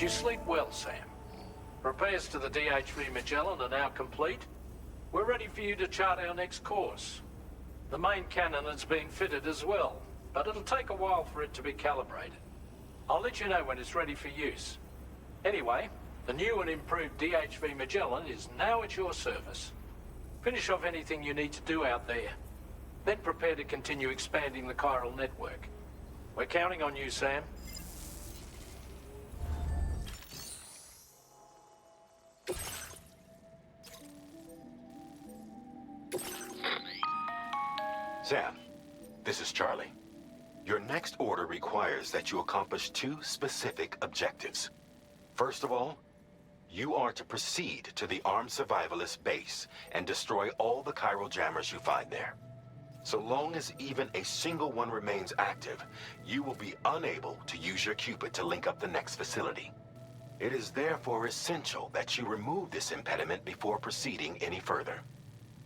you sleep well, Sam? Repairs to the DHV Magellan are now complete. We're ready for you to chart our next course. The main cannon is being fitted as well, but it'll take a while for it to be calibrated. I'll let you know when it's ready for use. Anyway, the new and improved DHV Magellan is now at your service. Finish off anything you need to do out there. Then prepare to continue expanding the Chiral Network. We're counting on you, Sam. Sam, this is Charlie. Your next order requires that you accomplish two specific objectives. First of all, you are to proceed to the armed survivalist base and destroy all the chiral jammers you find there. So long as even a single one remains active, you will be unable to use your Cupid to link up the next facility. It is therefore essential that you remove this impediment before proceeding any further.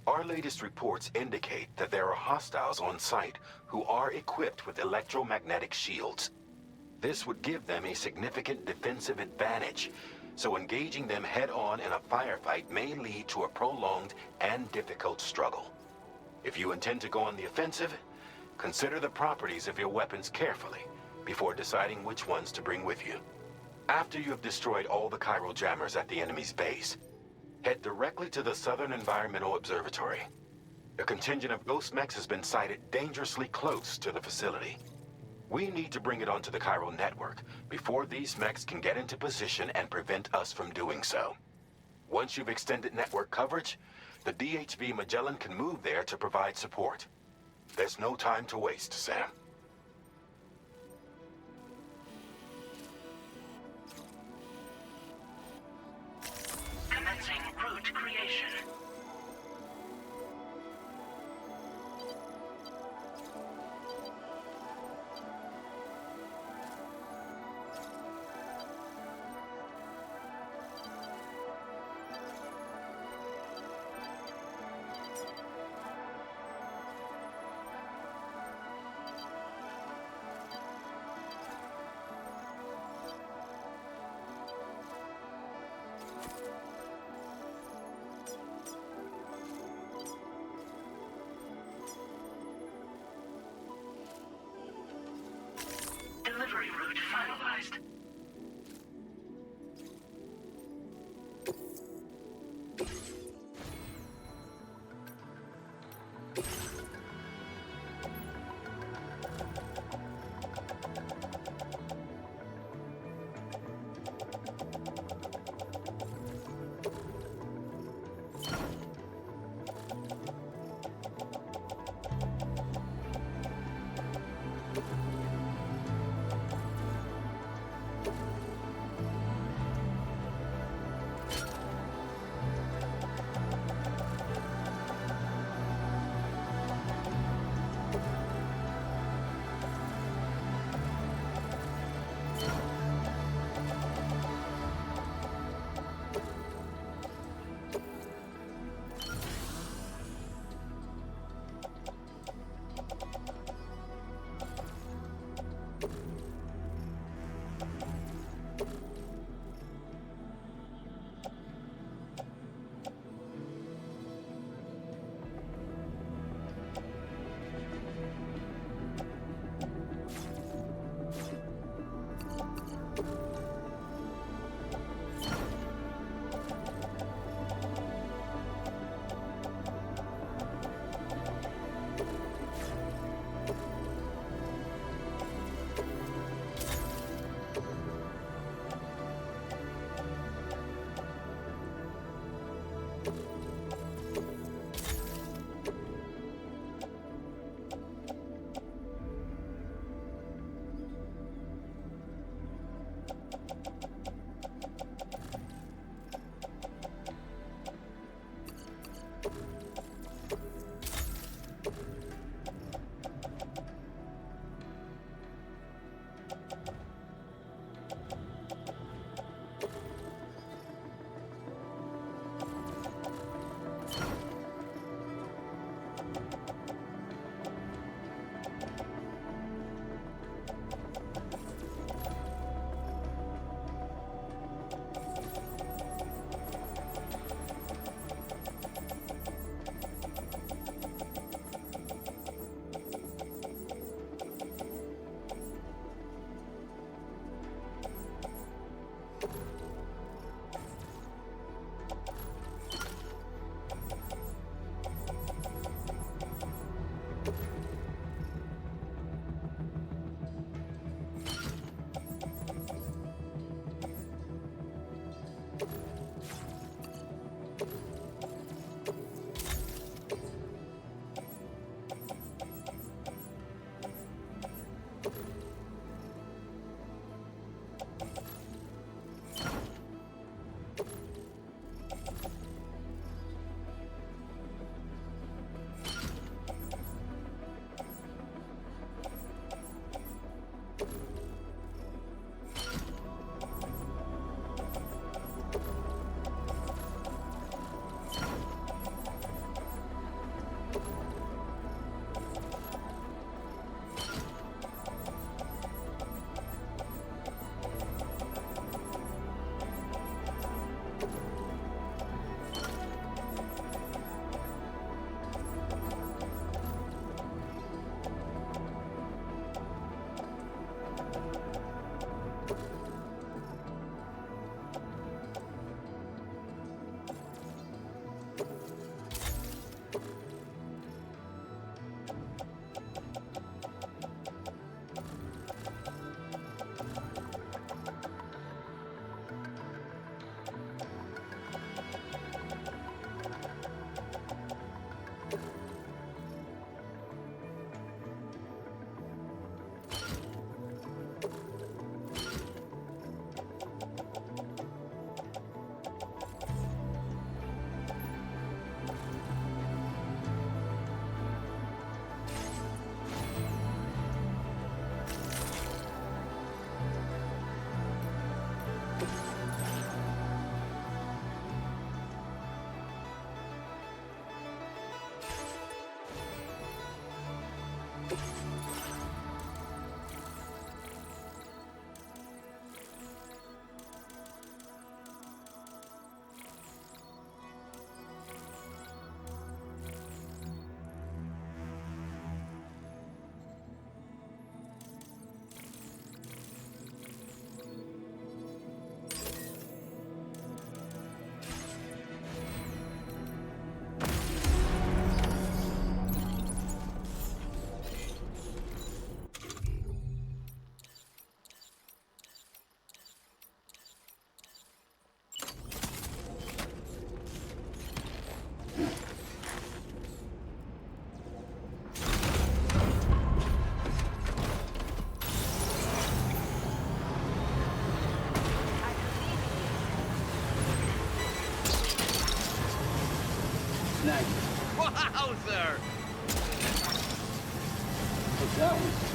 Our latest reports indicate that there are hostiles on site who are equipped with electromagnetic shields. This would give them a significant defensive advantage, so engaging them head-on in a firefight may lead to a prolonged and difficult struggle. If you intend to go on the offensive, consider the properties of your weapons carefully before deciding which ones to bring with you. After you have destroyed all the chiral jammers at the enemy's base, head directly to the Southern Environmental Observatory. A contingent of ghost mechs has been sighted dangerously close to the facility. We need to bring it onto the Chiral Network before these mechs can get into position and prevent us from doing so. Once you've extended network coverage, the DHV Magellan can move there to provide support. There's no time to waste, Sam. Commencing route creation. Delivery route finalized. reconnect. Wowzer! What's that one?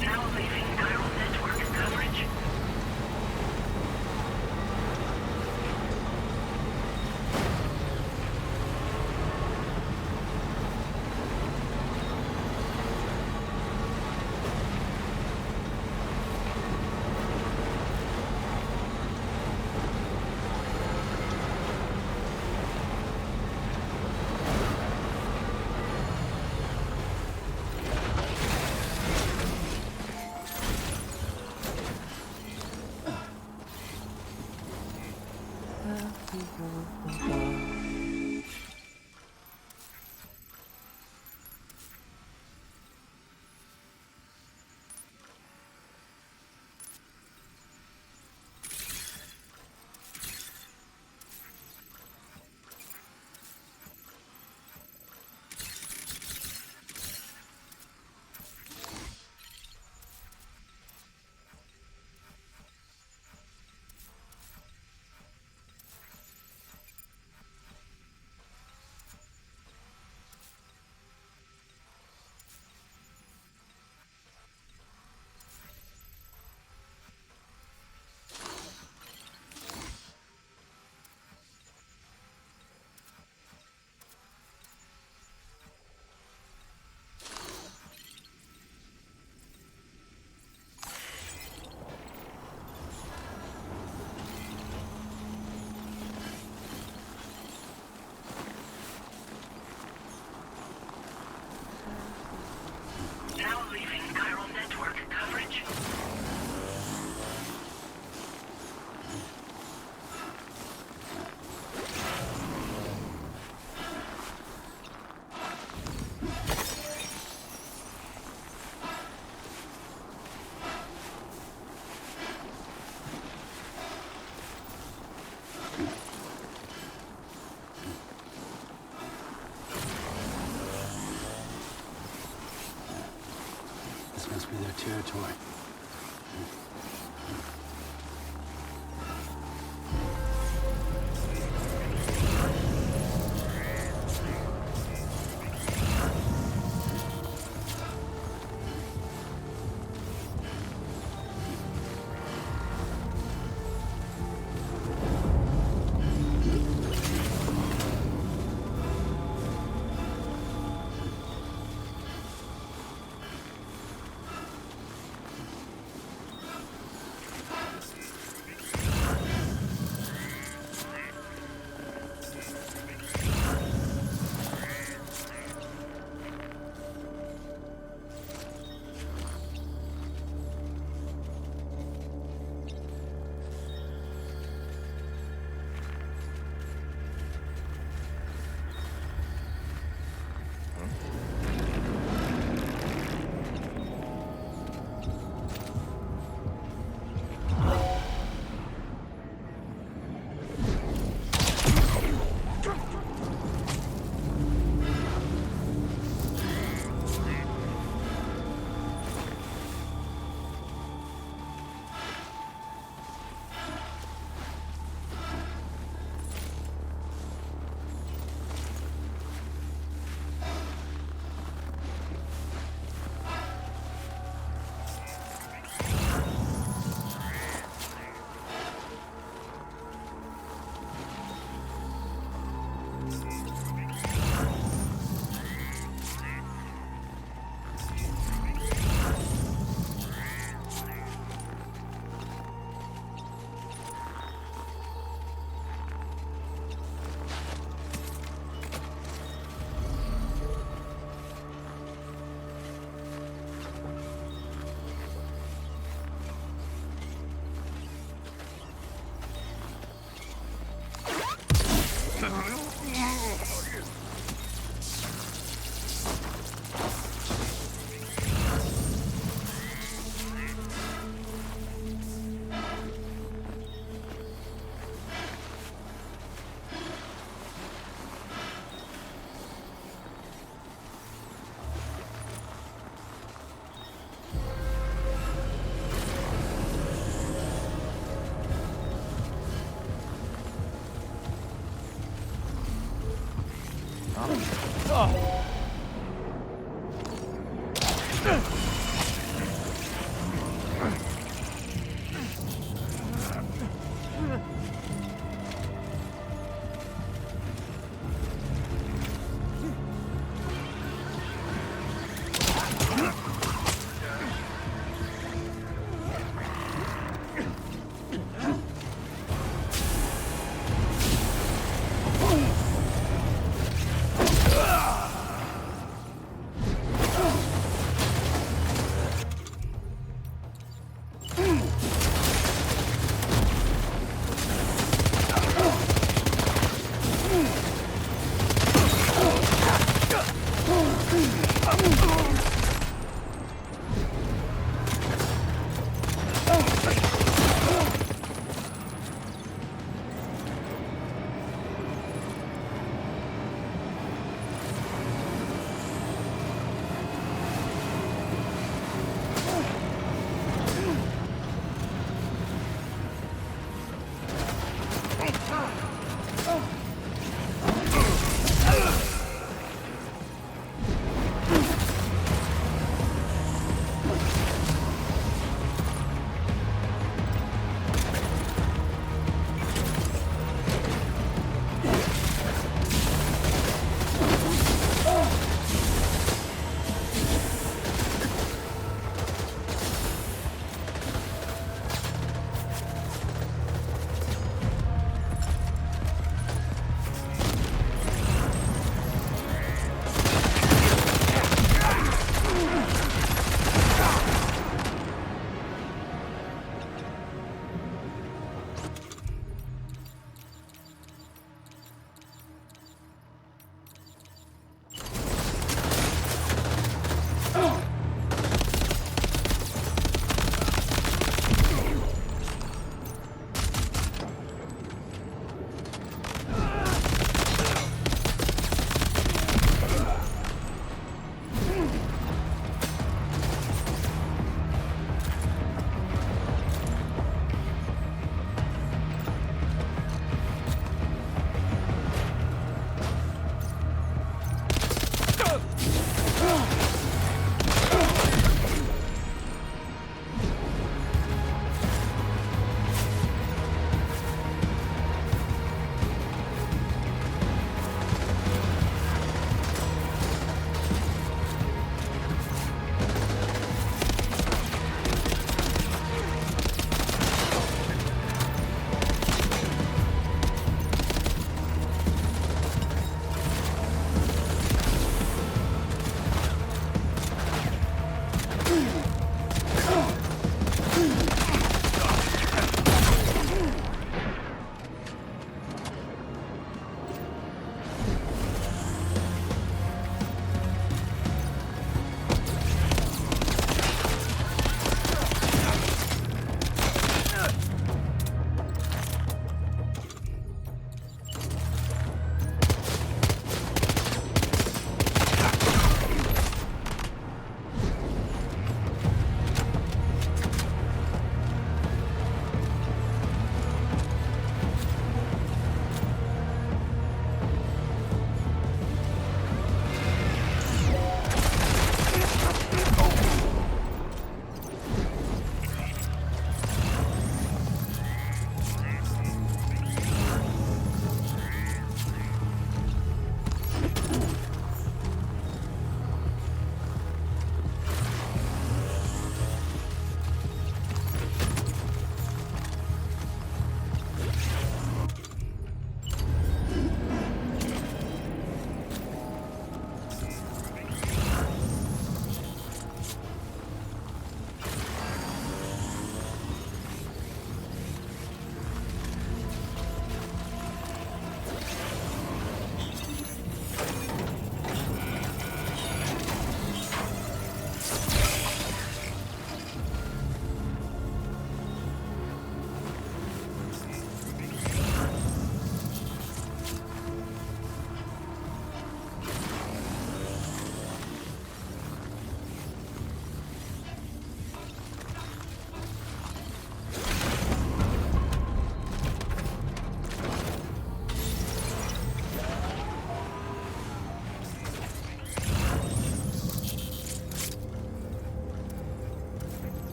Now leaving Chiral Network coverage. Now leaving Chiral Network coverage. This must be their territory.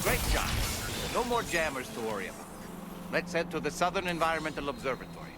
Great job. No more jammers to worry about. Let's head to the Southern Environmental Observatory.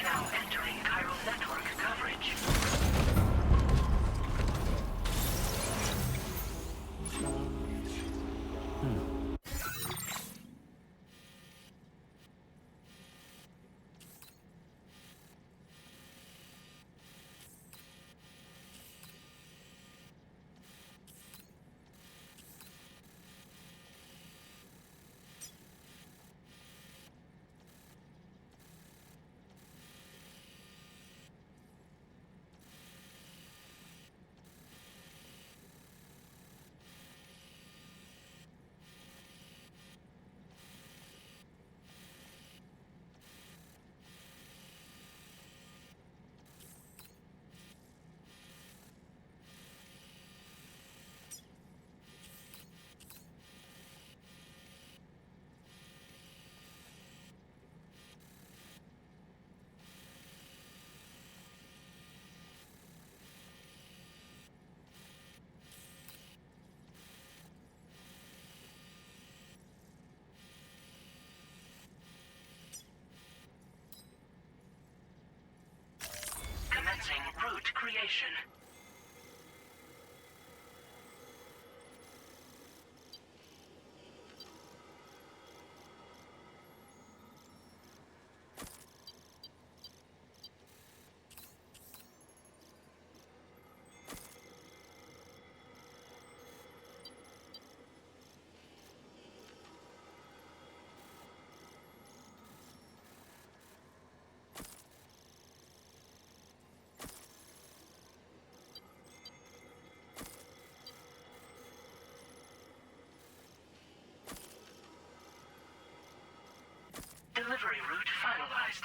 Now entering Chiral Network coverage. Commencing route creation. Delivery route finalized.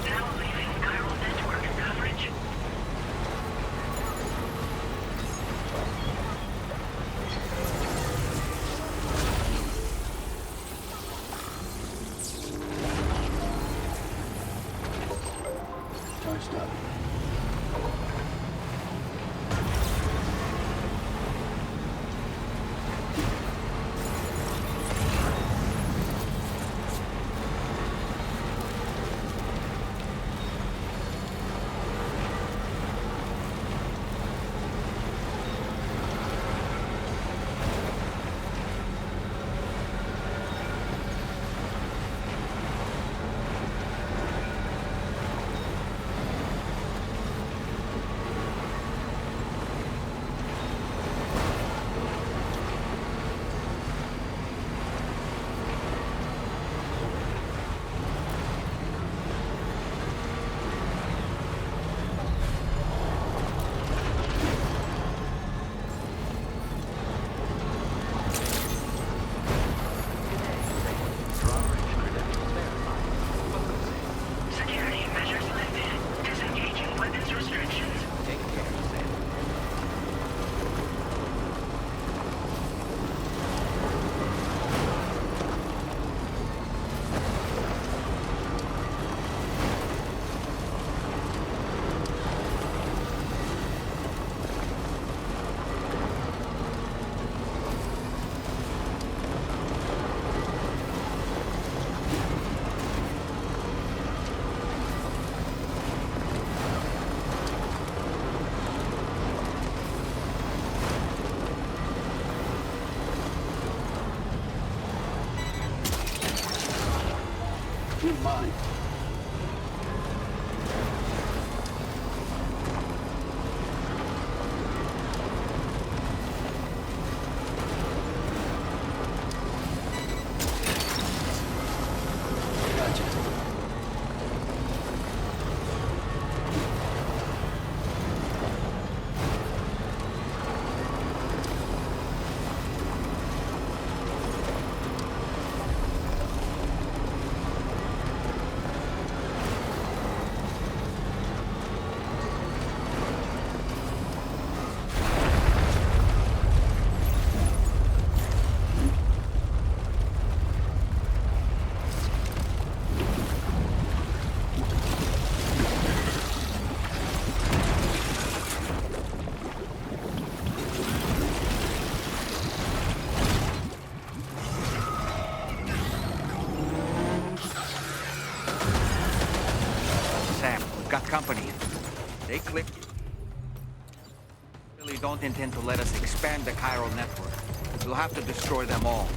Now leaving Chiral Network coverage. mine. Gotcha. Sam, we've got company. They really don't intend to let us expand the Chiral Network. We'll have to destroy them all.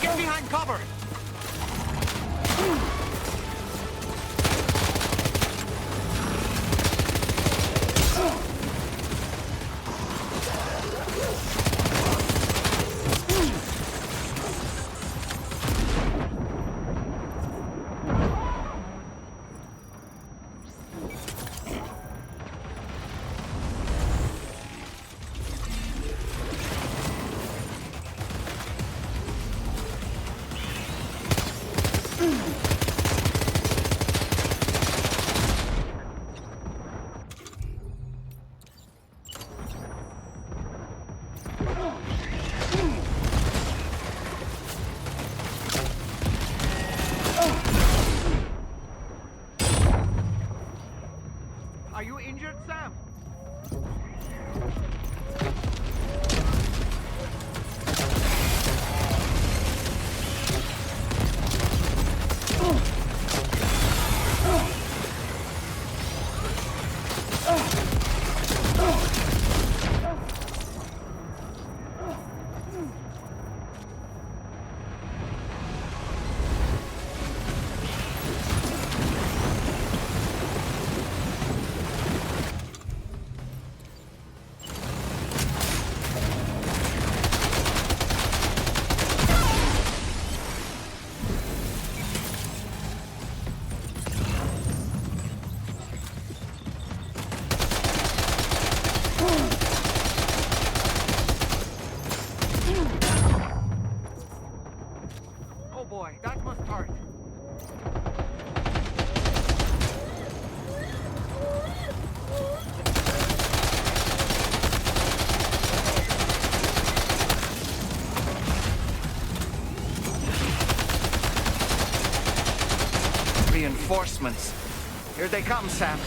Get behind cover! Are you injured, Sam? Oh boy, that must hurt. Reinforcements. Here they come, Sam.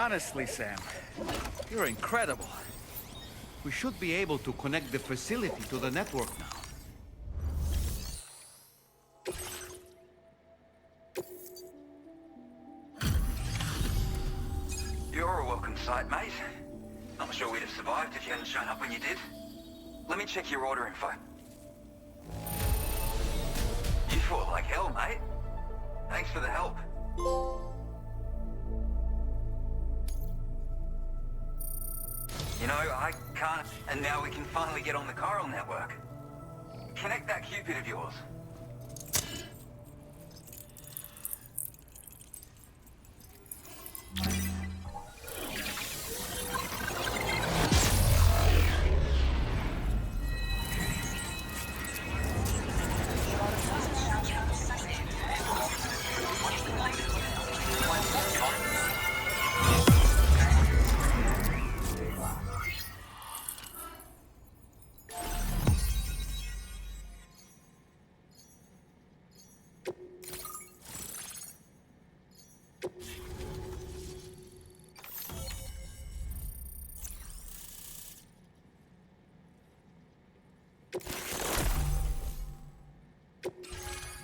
Honestly, Sam, you're incredible. We should be able to connect the facility to the network now. You're a welcome sight, mate. I'm sure we'd have survived if you hadn't shown up when you did. Let me check your order info. You fought like hell, mate. Thanks for the help. You know, I can't, and now we can finally get on the Chiral Network. Connect that Cupid of yours.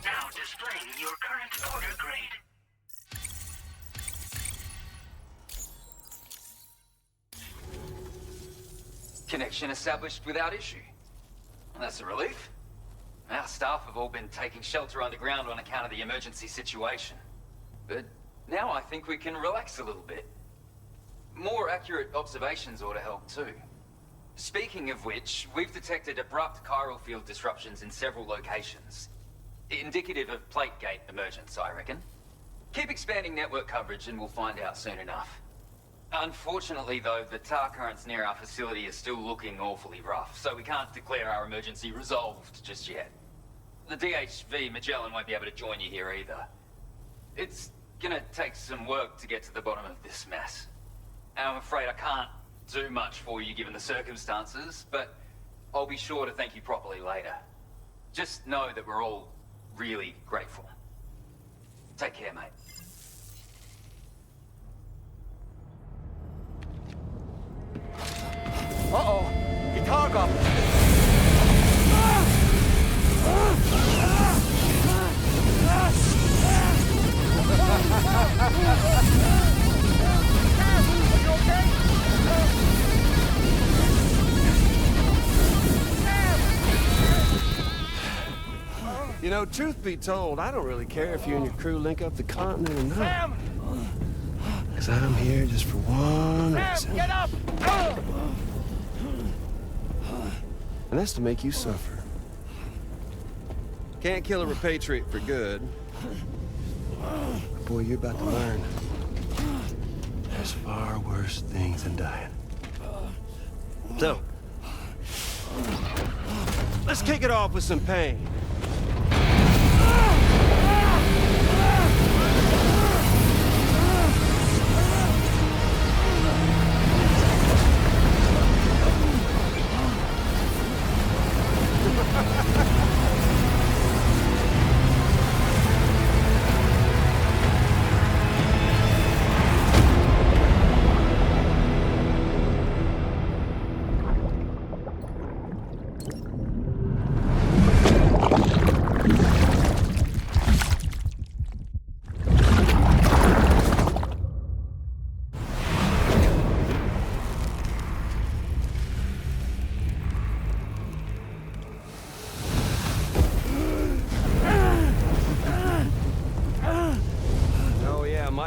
Now displaying your current order grade. Connection established without issue. Well, that's a relief. Our staff have all been taking shelter underground on account of the emergency situation. But now I think we can relax a little bit. More accurate observations ought to help too. Speaking of which, we've detected abrupt chiral field disruptions in several locations. Indicative of plate gate emergence, I reckon. Keep expanding network coverage and we'll find out soon enough. Unfortunately, though, the tar currents near our facility are still looking awfully rough, so we can't declare our emergency resolved just yet. The DHV Magellan won't be able to join you here either. It's gonna take some work to get to the bottom of this mess. And I'm afraid I can't do much for you given the circumstances, but I'll be sure to thank you properly later. Just know that we're all really grateful. Take care, mate. Uh-oh! Guitar goblin! You okay? You know, truth be told, I don't really care if you and your crew link up the continent or not. Sam! Because I'm here just for one reason. Sam, get up! And that's to make you suffer. Can't kill a repatriate for good. But boy, you're about to learn. There's far worse things than dying. So, let's kick it off with some pain.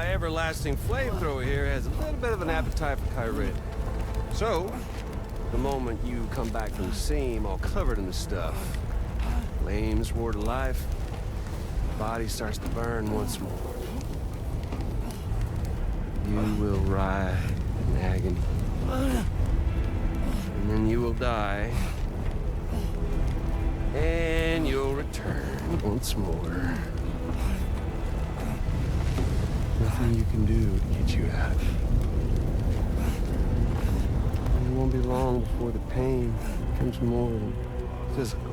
Everlasting flamethrower here has a little bit of an appetite for Chiral. So, the moment you come back from the seam all covered in the stuff, flames roar to life, the body starts to burn once more. You will writhe in agony. And then you will die. And you'll return once more. Nothing you can do to get you out. And it won't be long before the pain becomes more than physical.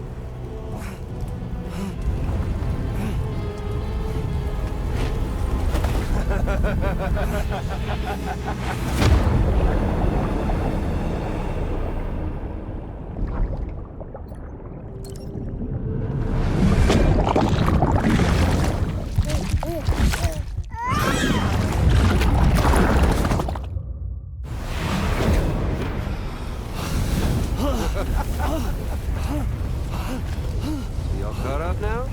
Y'all caught up now?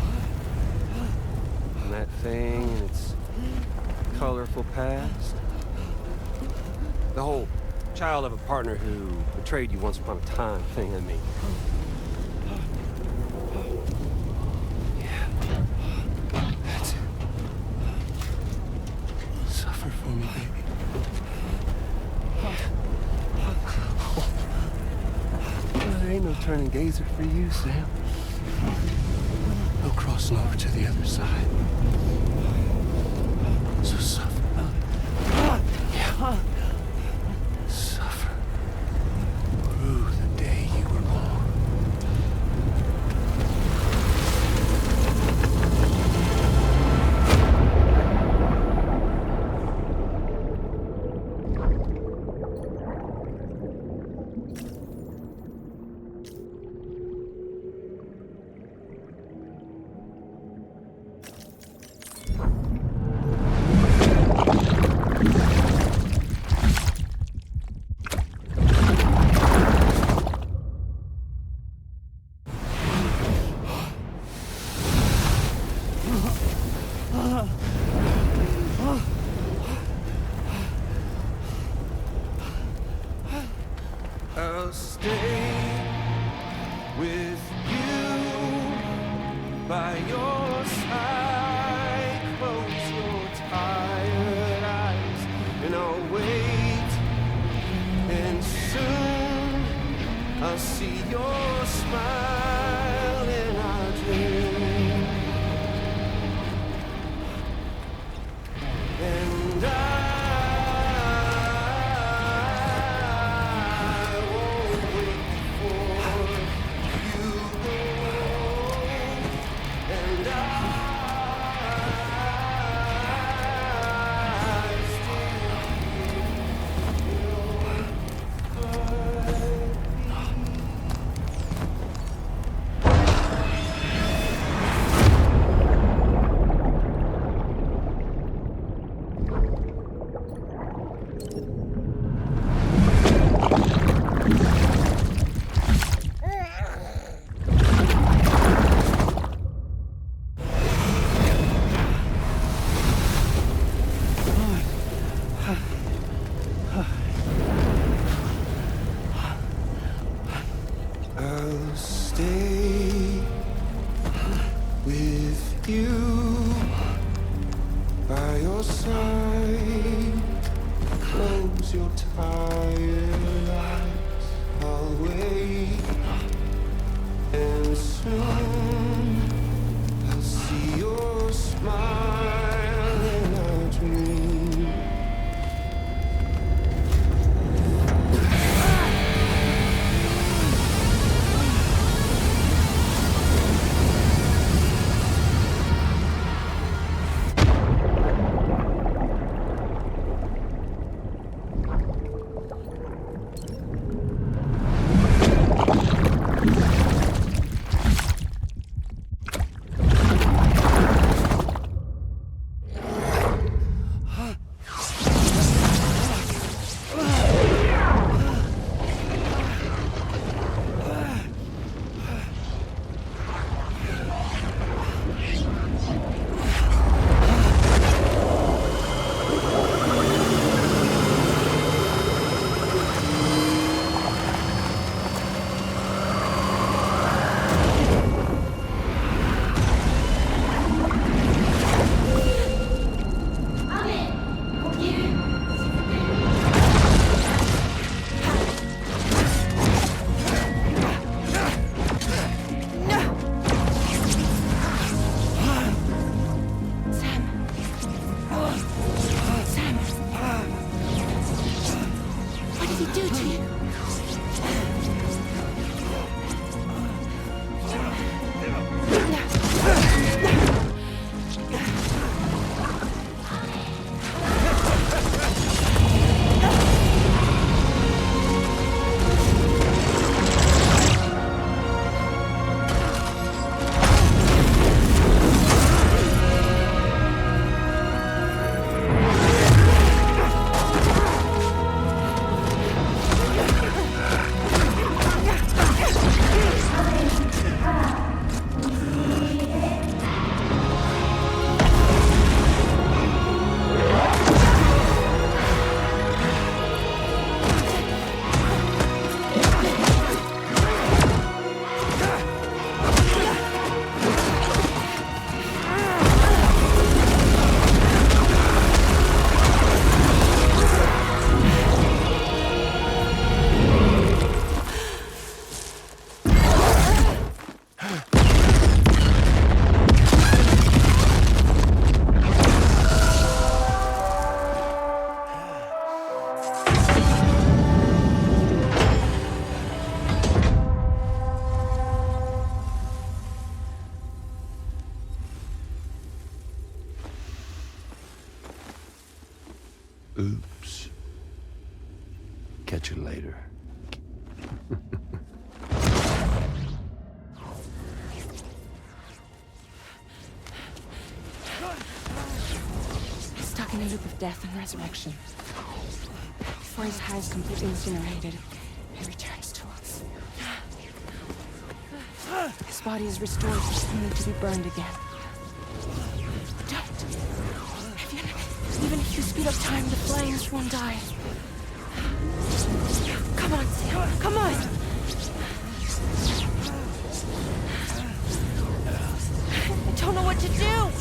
And that thing and its colorful past? The whole child of a partner who betrayed you once upon a time thing, I mean. Yeah. That's it. Suffer for me, baby. There ain't no turning gazer for you, Sam. No crossing over to the other side. So suffer. Yeah. Suffer. Through the day you were born. I'll stay with you by your side. Close your tired eyes and I'll wait. And soon I'll see your smile in our dream. And I won't wait for you home. And I I'll stay with you by your side. Close your tired eyes. I'll wait, and soon I'll see your smile in our dream. Oops. Catch you later. Stuck in a loop of death and resurrection. Before his hair is completely incinerated, he returns to us. His body is restored, only to be burned again. Don't! Even if you speed up time, the flames won't die. Come on, Sam, come on! I don't know what to do!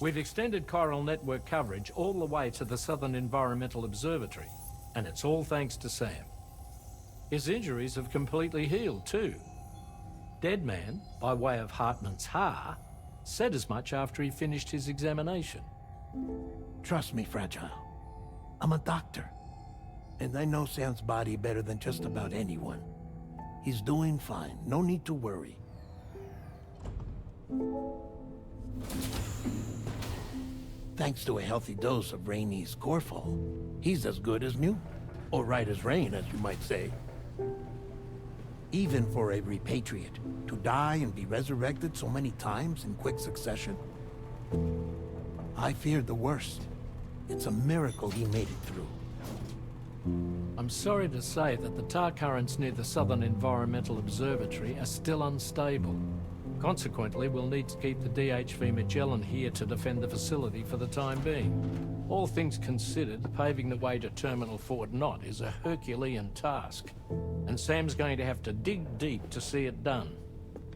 We've extended Chiral Network coverage all the way to the Southern Environmental Observatory, and it's all thanks to Sam. His injuries have completely healed too. Deadman, by way of Hartman's Ha, said as much after he finished his examination. Trust me, Fragile. I'm a doctor. And I know Sam's body better than just about anyone. He's doing fine. No need to worry. Thanks to a healthy dose of Rainey's Corfol, he's as good as new. Or right as rain, as you might say. Even for a repatriate, to die and be resurrected so many times in quick succession. I feared the worst. It's a miracle he made it through. I'm sorry to say that the tar currents near the Southern Environmental Observatory are still unstable. Consequently, we'll need to keep the DHV Magellan here to defend the facility for the time being. All things considered, paving the way to Terminal Fort Knott is a Herculean task, and Sam's going to have to dig deep to see it done.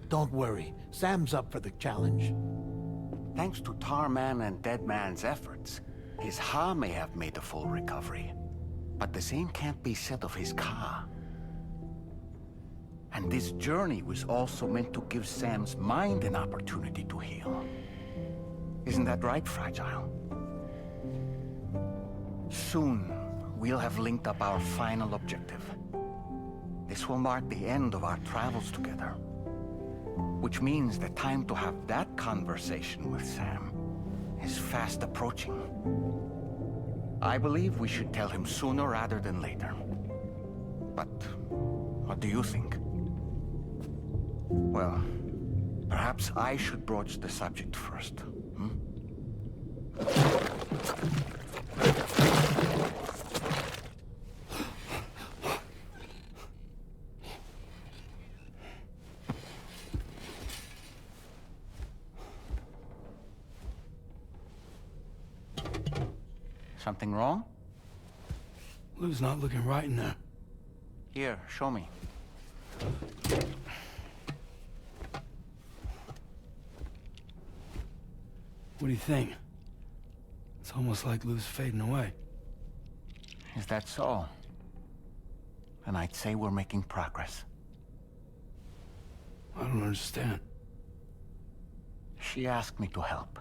Don't worry, Sam's up for the challenge. Thanks to Tarman and Deadman's efforts, his Ha may have made a full recovery. But the same can't be said of his Ka. And this journey was also meant to give Sam's mind an opportunity to heal. Isn't that right, Fragile? Soon, we'll have linked up our final objective. This will mark the end of our travels together. Which means the time to have that conversation with Sam is fast approaching. I believe we should tell him sooner rather than later. But what do you think? Well, perhaps I should broach the subject first, hmm? Something wrong? Lou's not looking right in there. Here, show me. What do you think? It's almost like Lou's fading away. Is that so? Then I'd say we're making progress. I don't understand. She asked me to help.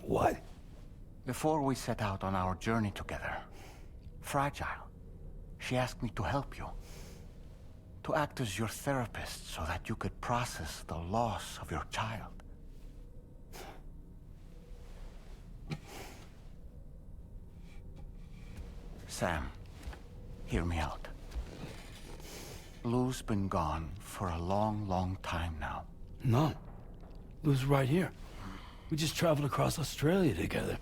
What? Before we set out on our journey together, Fragile, she asked me to help you. To act as your therapist so that you could process the loss of your child. Sam, hear me out. Lou's been gone for a long, long time now. No. Lou's right here. We just traveled across Australia together.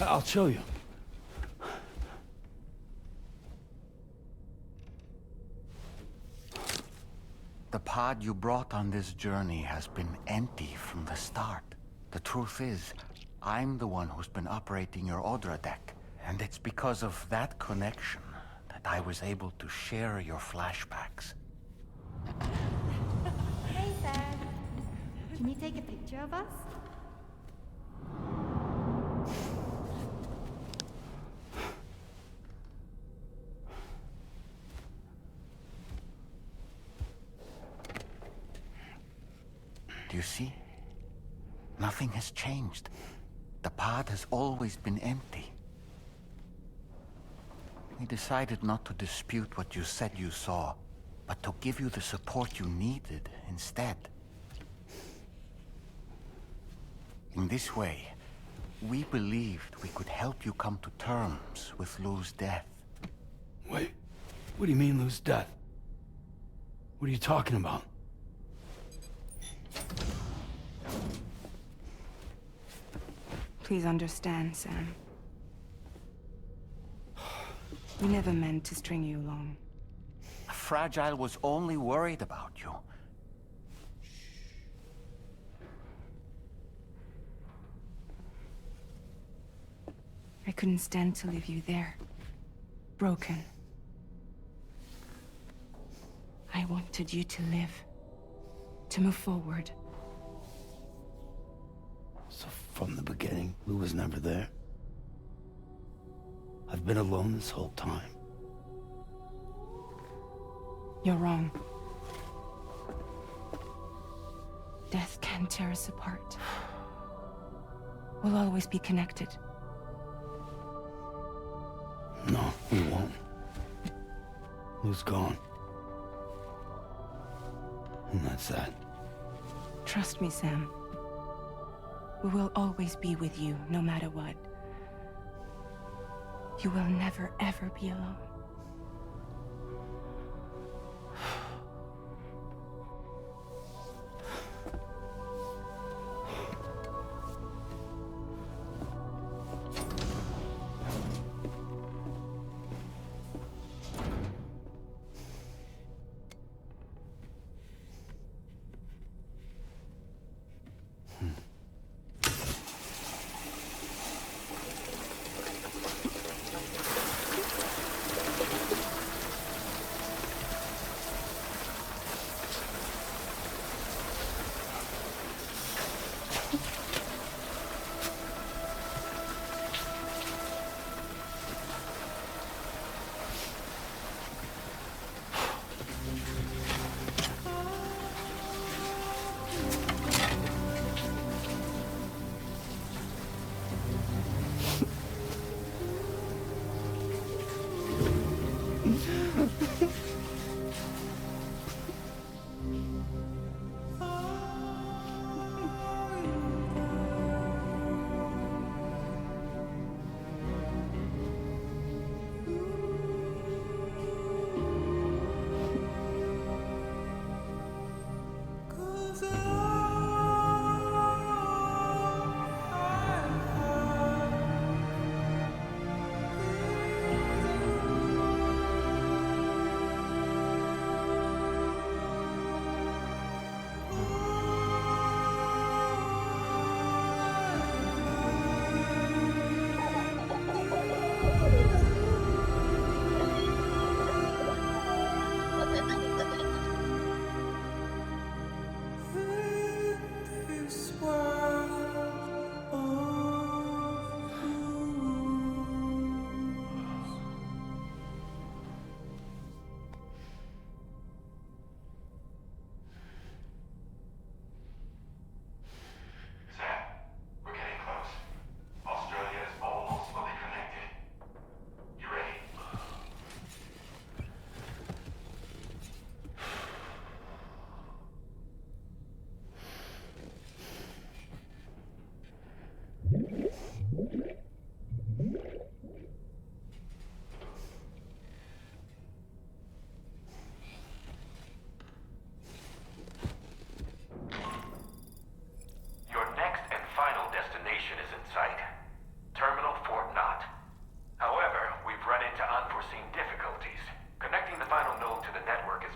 I'll show you. The pod you brought on this journey has been empty from the start. The truth is, I'm the one who's been operating your Odra deck. And it's because of that connection that I was able to share your flashbacks. Hey, Sam. Can you take a picture of us? Do you see? Nothing has changed. The pod has always been empty. We decided not to dispute what you said you saw, but to give you the support you needed instead. In this way, we believed we could help you come to terms with Lou's death. Wait, what do you mean Lou's death? What are you talking about? Please understand, Sam. We never meant to string you along. Fragile was only worried about you. I couldn't stand to leave you there. Broken. I wanted you to live. To move forward. So from the beginning, Lou was never there? I've been alone this whole time. You're wrong. Death can tear us apart. We'll always be connected. No, we won't. Lou's gone. And that's that. Trust me, Sam. We will always be with you, no matter what. You will never, ever be alone.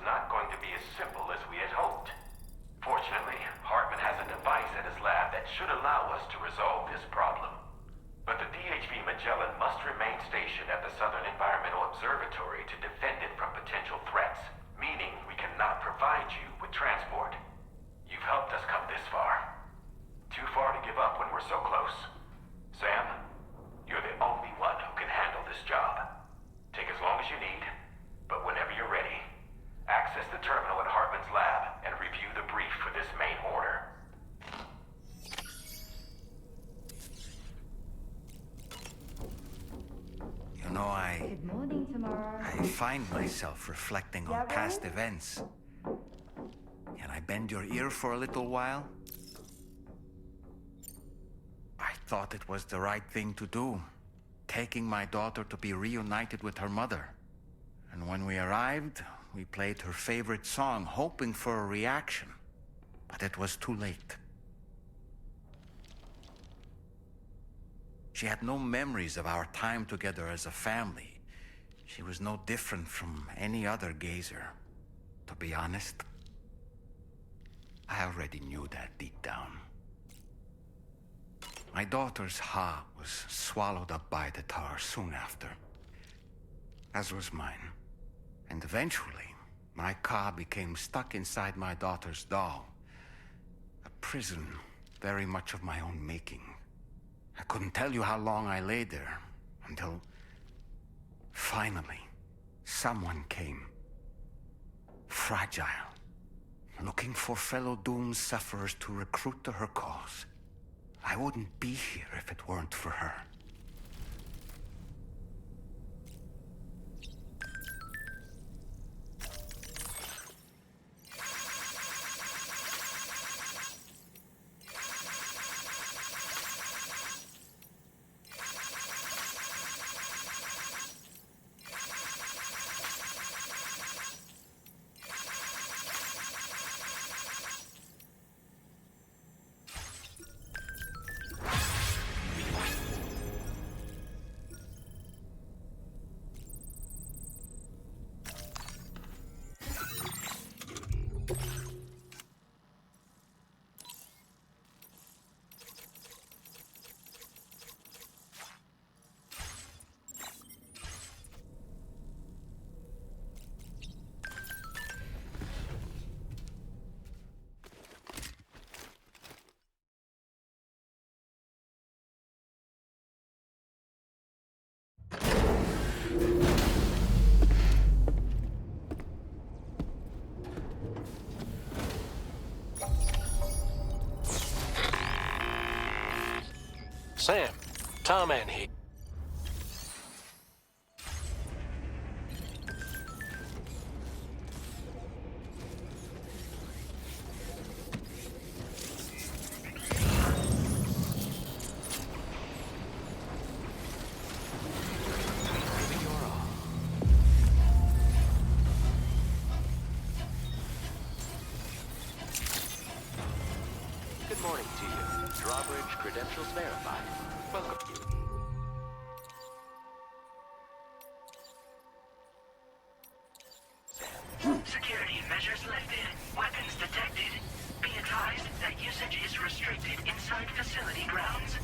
not going to be as simple as we had hoped. Fortunately, Hartman has a device at his lab that should allow us to resolve this problem. But the DHV Magellan must remain stationed at the Southern Environmental Observatory to defend it from potential threats, meaning we cannot provide you with transport. You've helped us come this far. Too far to give up when we're so close. Sam, you're the only one who can handle this job. Take as long as you need, but whenever you're ready, access the terminal at Hartman's lab and review the brief for this main order. You know, Good morning, tomorrow. I find myself reflecting on past events. Can I bend your ear for a little while? I thought it was the right thing to do, taking my daughter to be reunited with her mother. And when we arrived, we played her favorite song, hoping for a reaction. But it was too late. She had no memories of our time together as a family. She was no different from any other gazer. To be honest, I already knew that deep down. My daughter's heart was swallowed up by the tar soon after, as was mine. And eventually, my car became stuck inside my daughter's doll. A prison very much of my own making. I couldn't tell you how long I lay there, until finally, someone came. Fragile, looking for fellow doomed sufferers to recruit to her cause. I wouldn't be here if it weren't for her. Sam, Tarman here. Good morning to you. Drawbridge credentials verified. Welcome. Security measures lifted. Weapons detected. Be advised that usage is restricted inside facility grounds.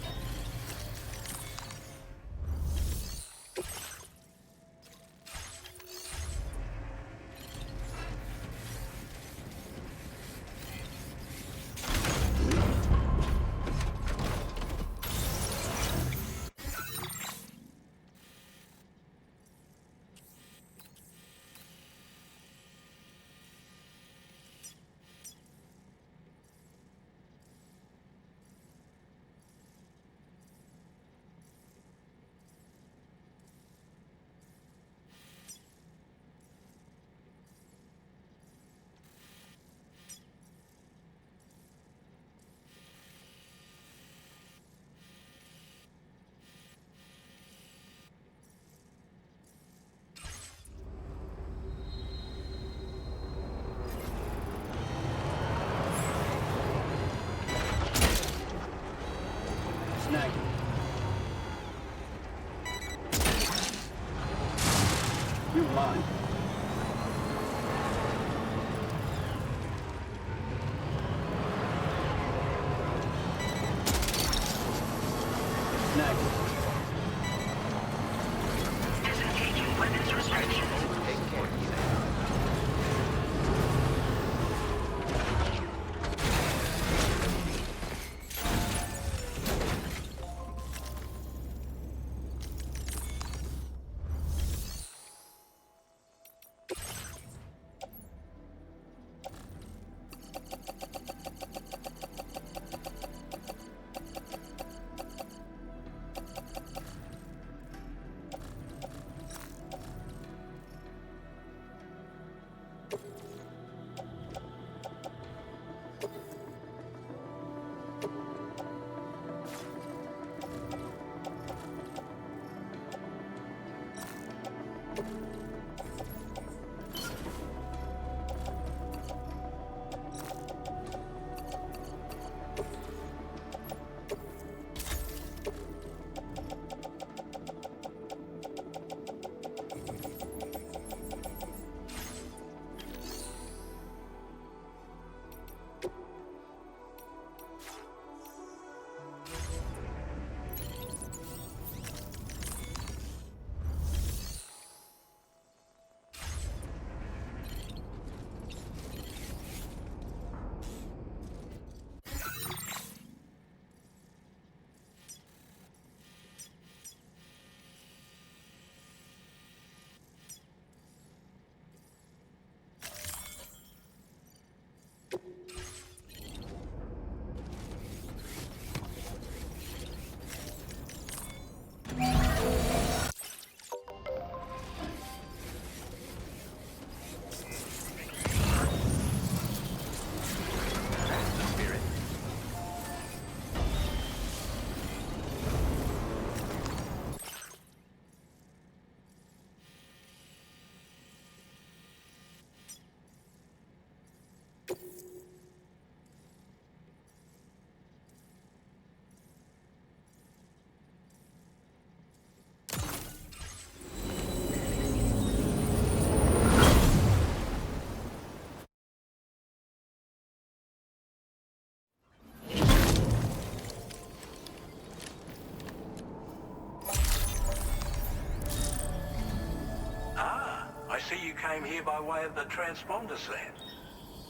came here by way of the transponder set.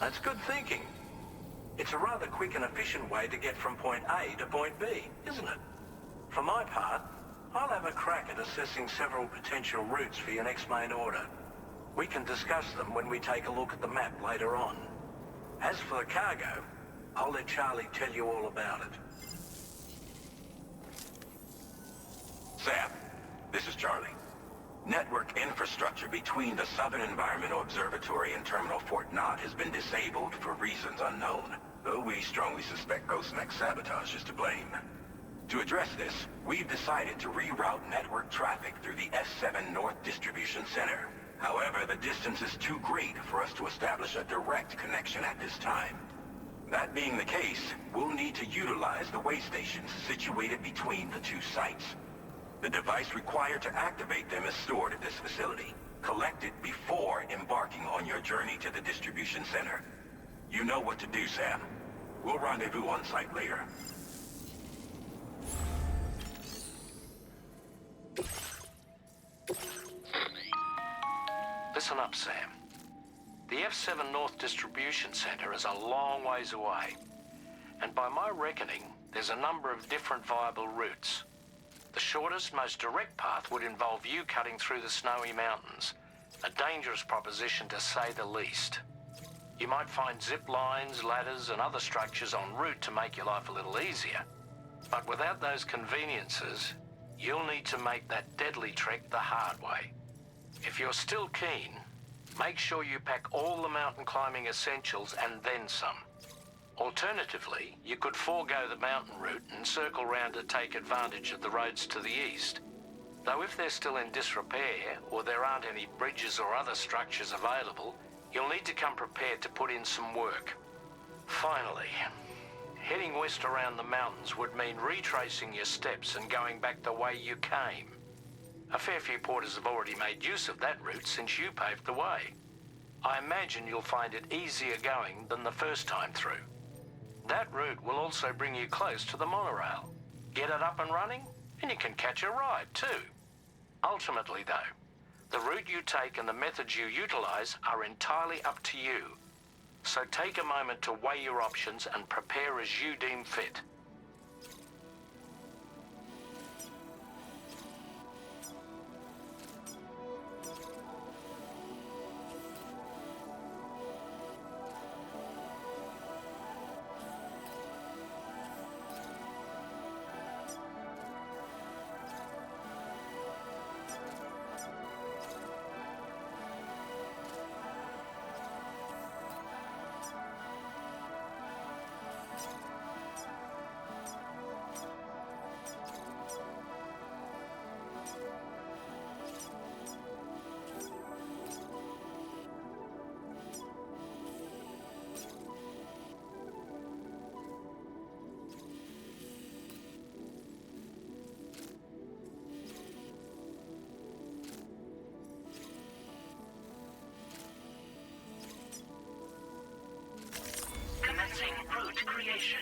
That's good thinking. It's a rather quick and efficient way to get from point A to point B, isn't it? For my part, I'll have a crack at assessing several potential routes for your next main order. We can discuss them when we take a look at the map later on. As for the cargo, I'll let Charlie tell you all about it. Sam, this is Charlie. Network infrastructure between the Southern Environmental Observatory and Terminal Fort Knott has been disabled for reasons unknown, though we strongly suspect Ghostneck's sabotage is to blame. To address this, we've decided to reroute network traffic through the S7 North Distribution Center. However, the distance is too great for us to establish a direct connection at this time. That being the case, we'll need to utilize the way stations situated between the two sites. The device required to activate them is stored at this facility. Collect it before embarking on your journey to the distribution center. You know what to do, Sam. We'll rendezvous on site later. Listen up, Sam. The F7 North Distribution Center is a long ways away. And by my reckoning, there's a number of different viable routes. The shortest, most direct path would involve you cutting through the snowy mountains. A dangerous proposition, to say the least. You might find zip lines, ladders, and other structures en route to make your life a little easier. But without those conveniences, you'll need to make that deadly trek the hard way. If you're still keen, make sure you pack all the mountain climbing essentials and then some. Alternatively, you could forego the mountain route and circle round to take advantage of the roads to the east. Though if they're still in disrepair, or there aren't any bridges or other structures available, you'll need to come prepared to put in some work. Finally, heading west around the mountains would mean retracing your steps and going back the way you came. A fair few porters have already made use of that route since you paved the way. I imagine you'll find it easier going than the first time through. That route will also bring you close to the monorail. Get it up and running, and you can catch a ride too. Ultimately though, the route you take and the methods you utilize are entirely up to you. So take a moment to weigh your options and prepare as you deem fit. Commencing route creation.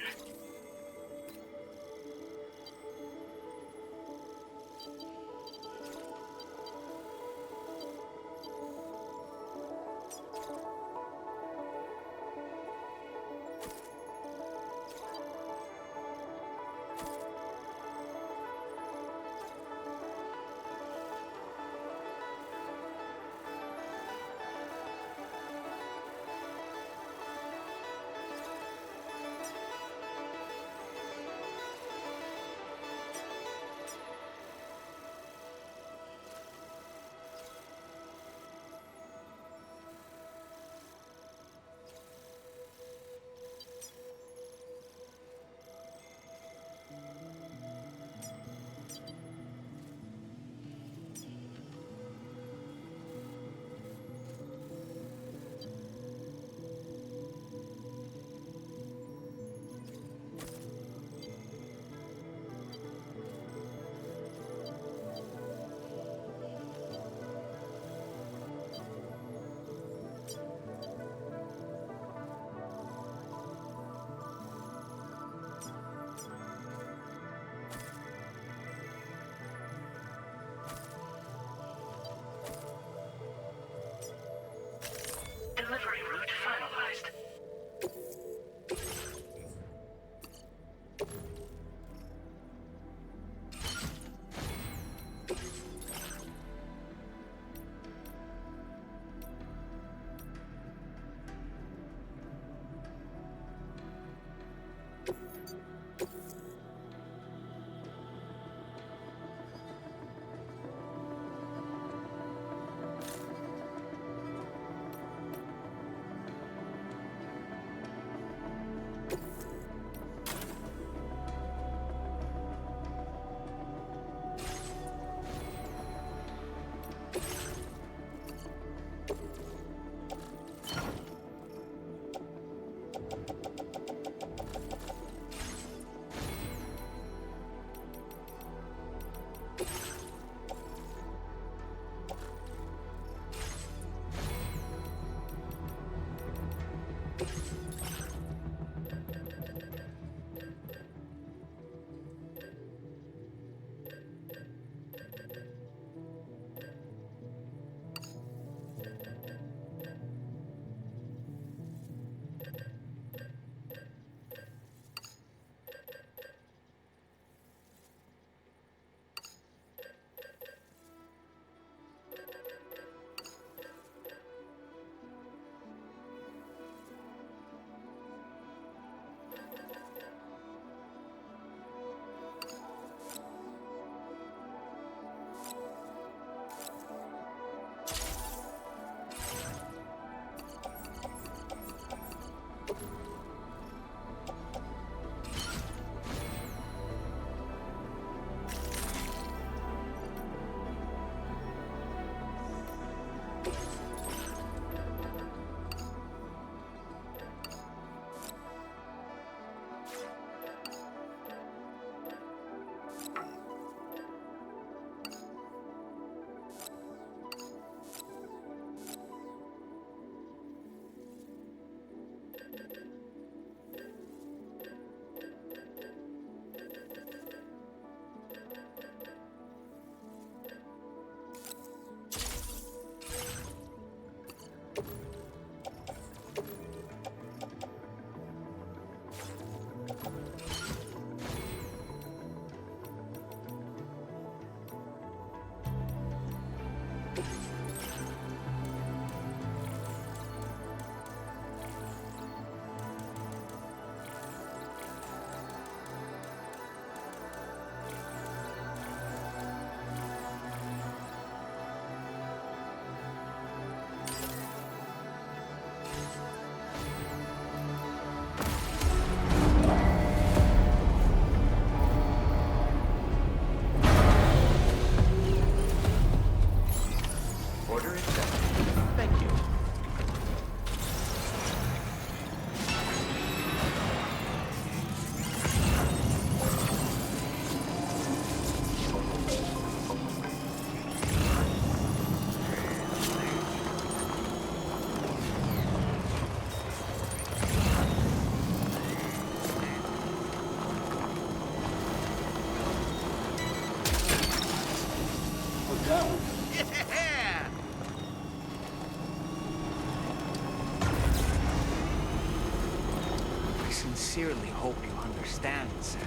sincerely hope you understand, Sam.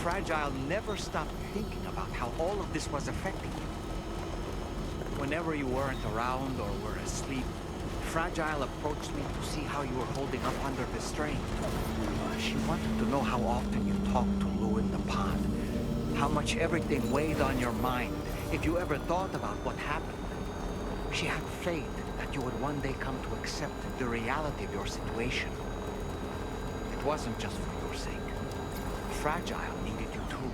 Fragile never stopped thinking about how all of this was affecting you. Whenever you weren't around or were asleep, Fragile approached me to see how you were holding up under the strain. She wanted to know how often you talked to Lou in the pond, how much everything weighed on your mind, if you ever thought about what happened. She had faith that you would one day come to accept the reality of your situation. It wasn't just for your sake. Fragile needed you too.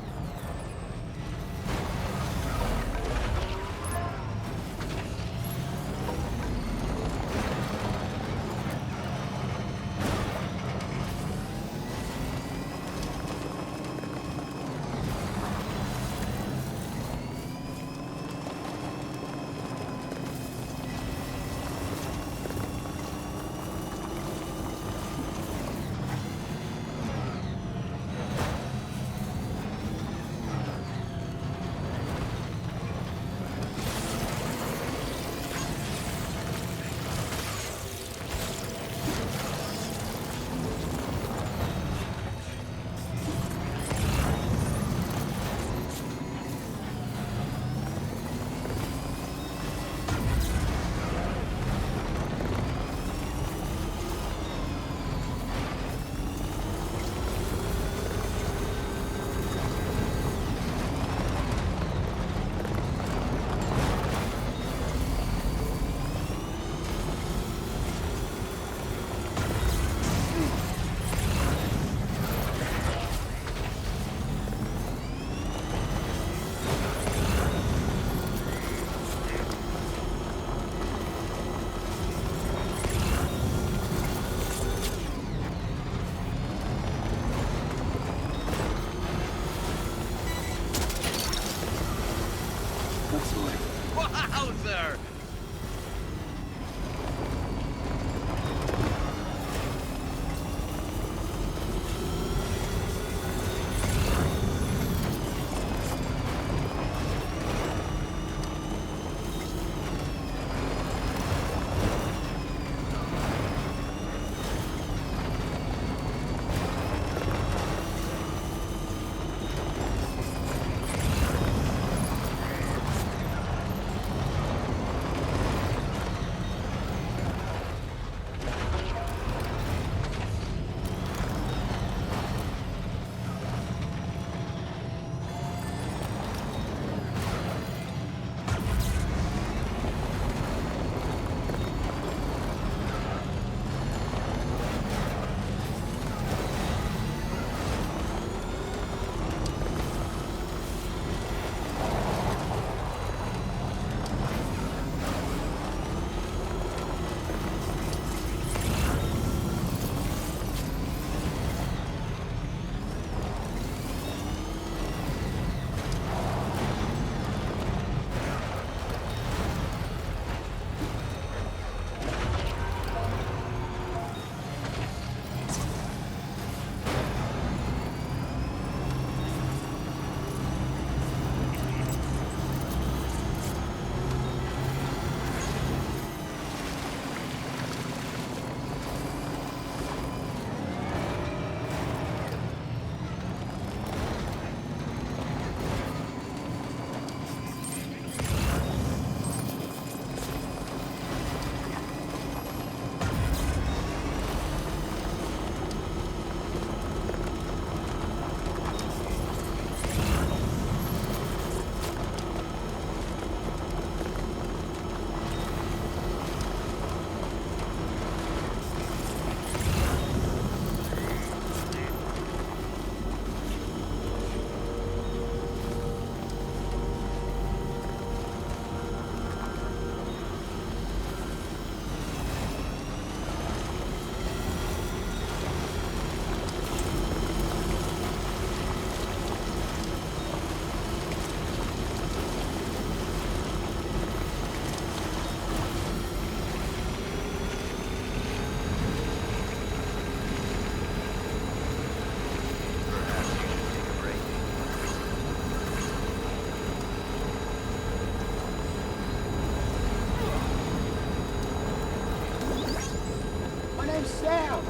damn sound!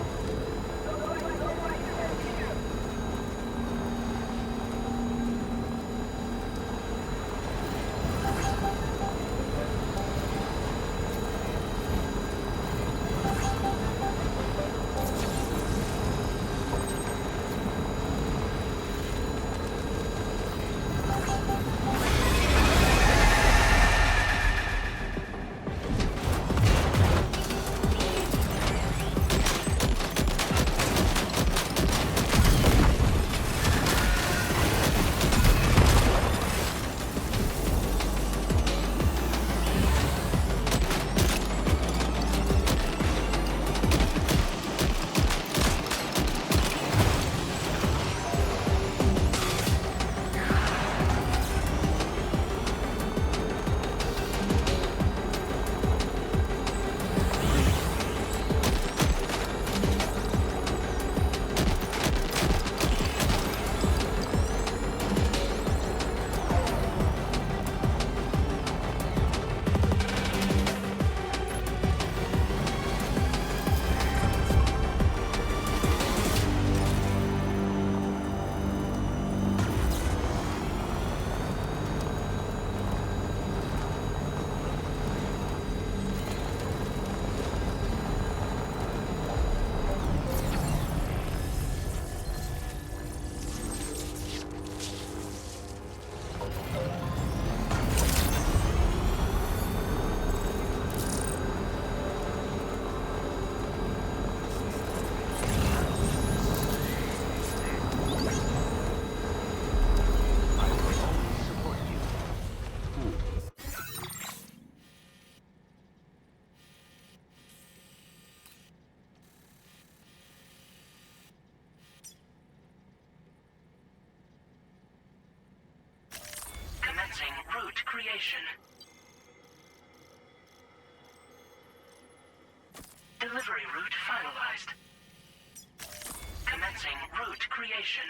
Commencing route creation. Delivery route finalized. Commencing route creation.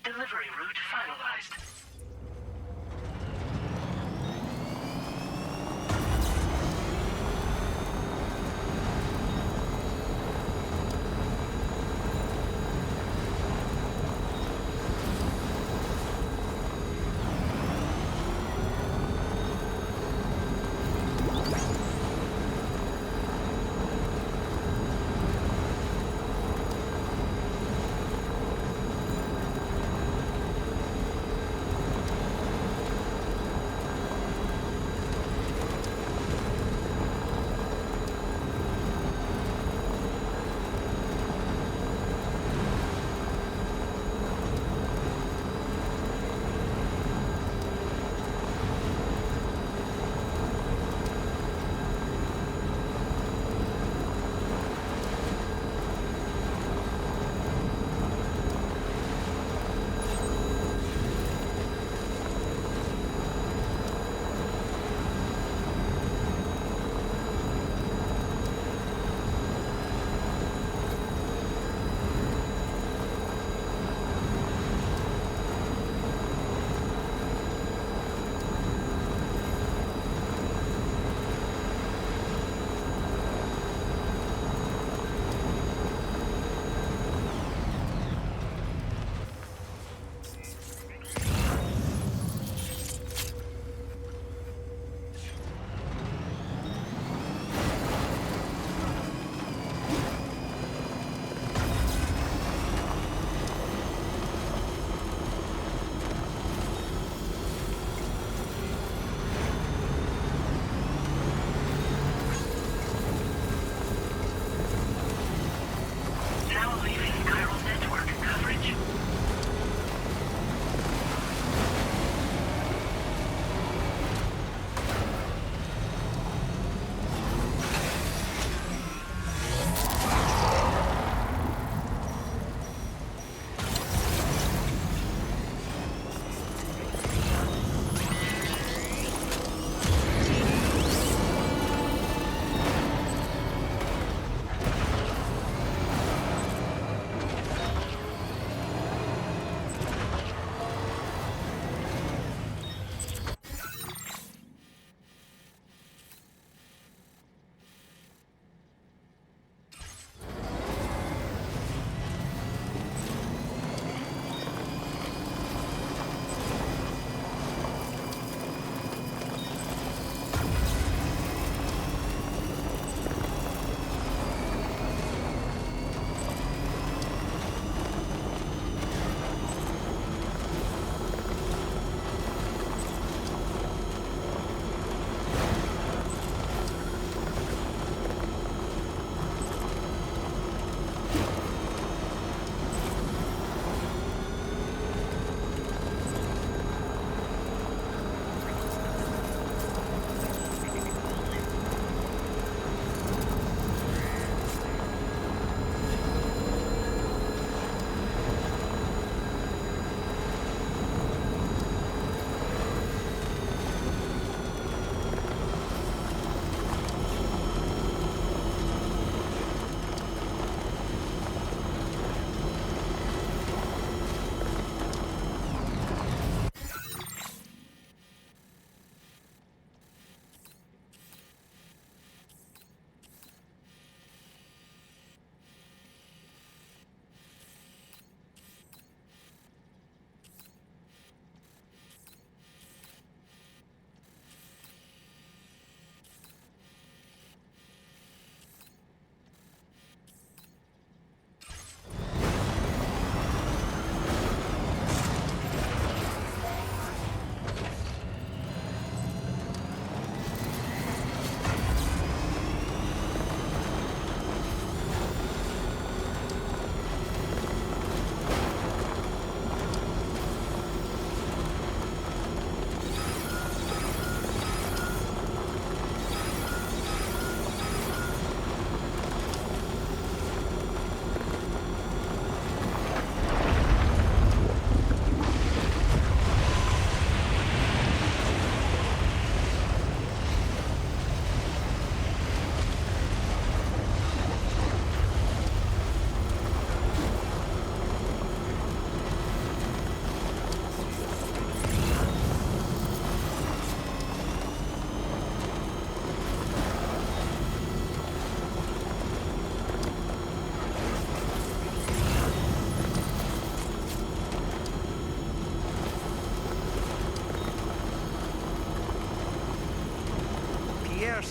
Delivery route finalized.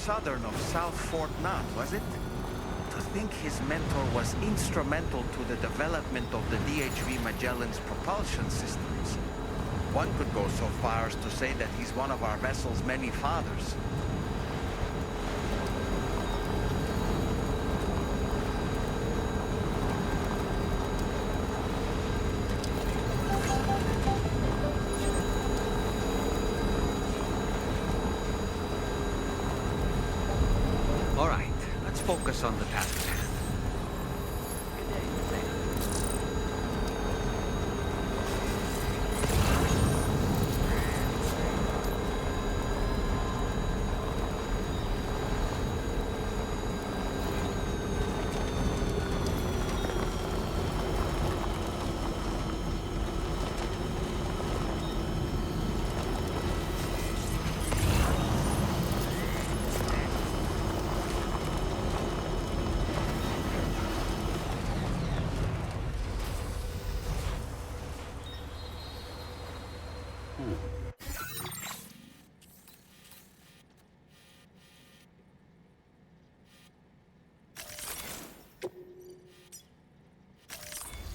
southern of South Fort Knot, was it? To think his mentor was instrumental to the development of the DHV Magellan's propulsion systems. One could go so far as to say that he's one of our vessel's many fathers. All right, let's focus on the task at hand.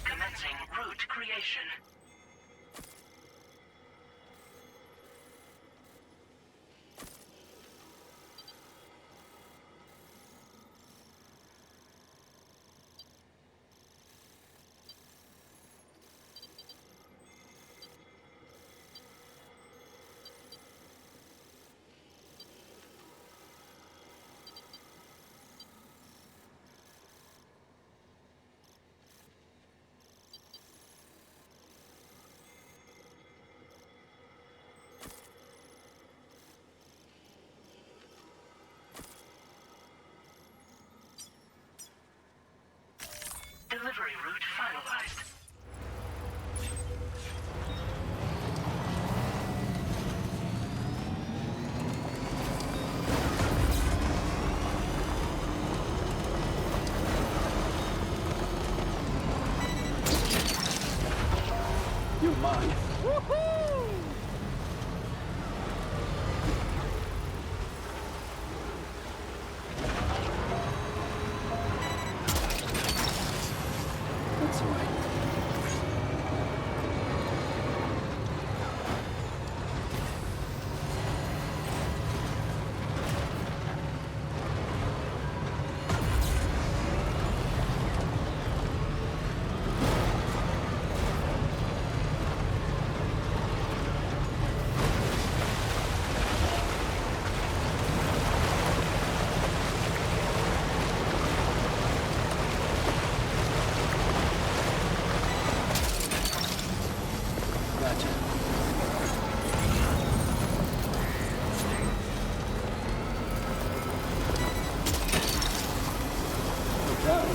Commencing route creation. Delivery route finalized. You're mine. That's all right. Gotcha. Okay.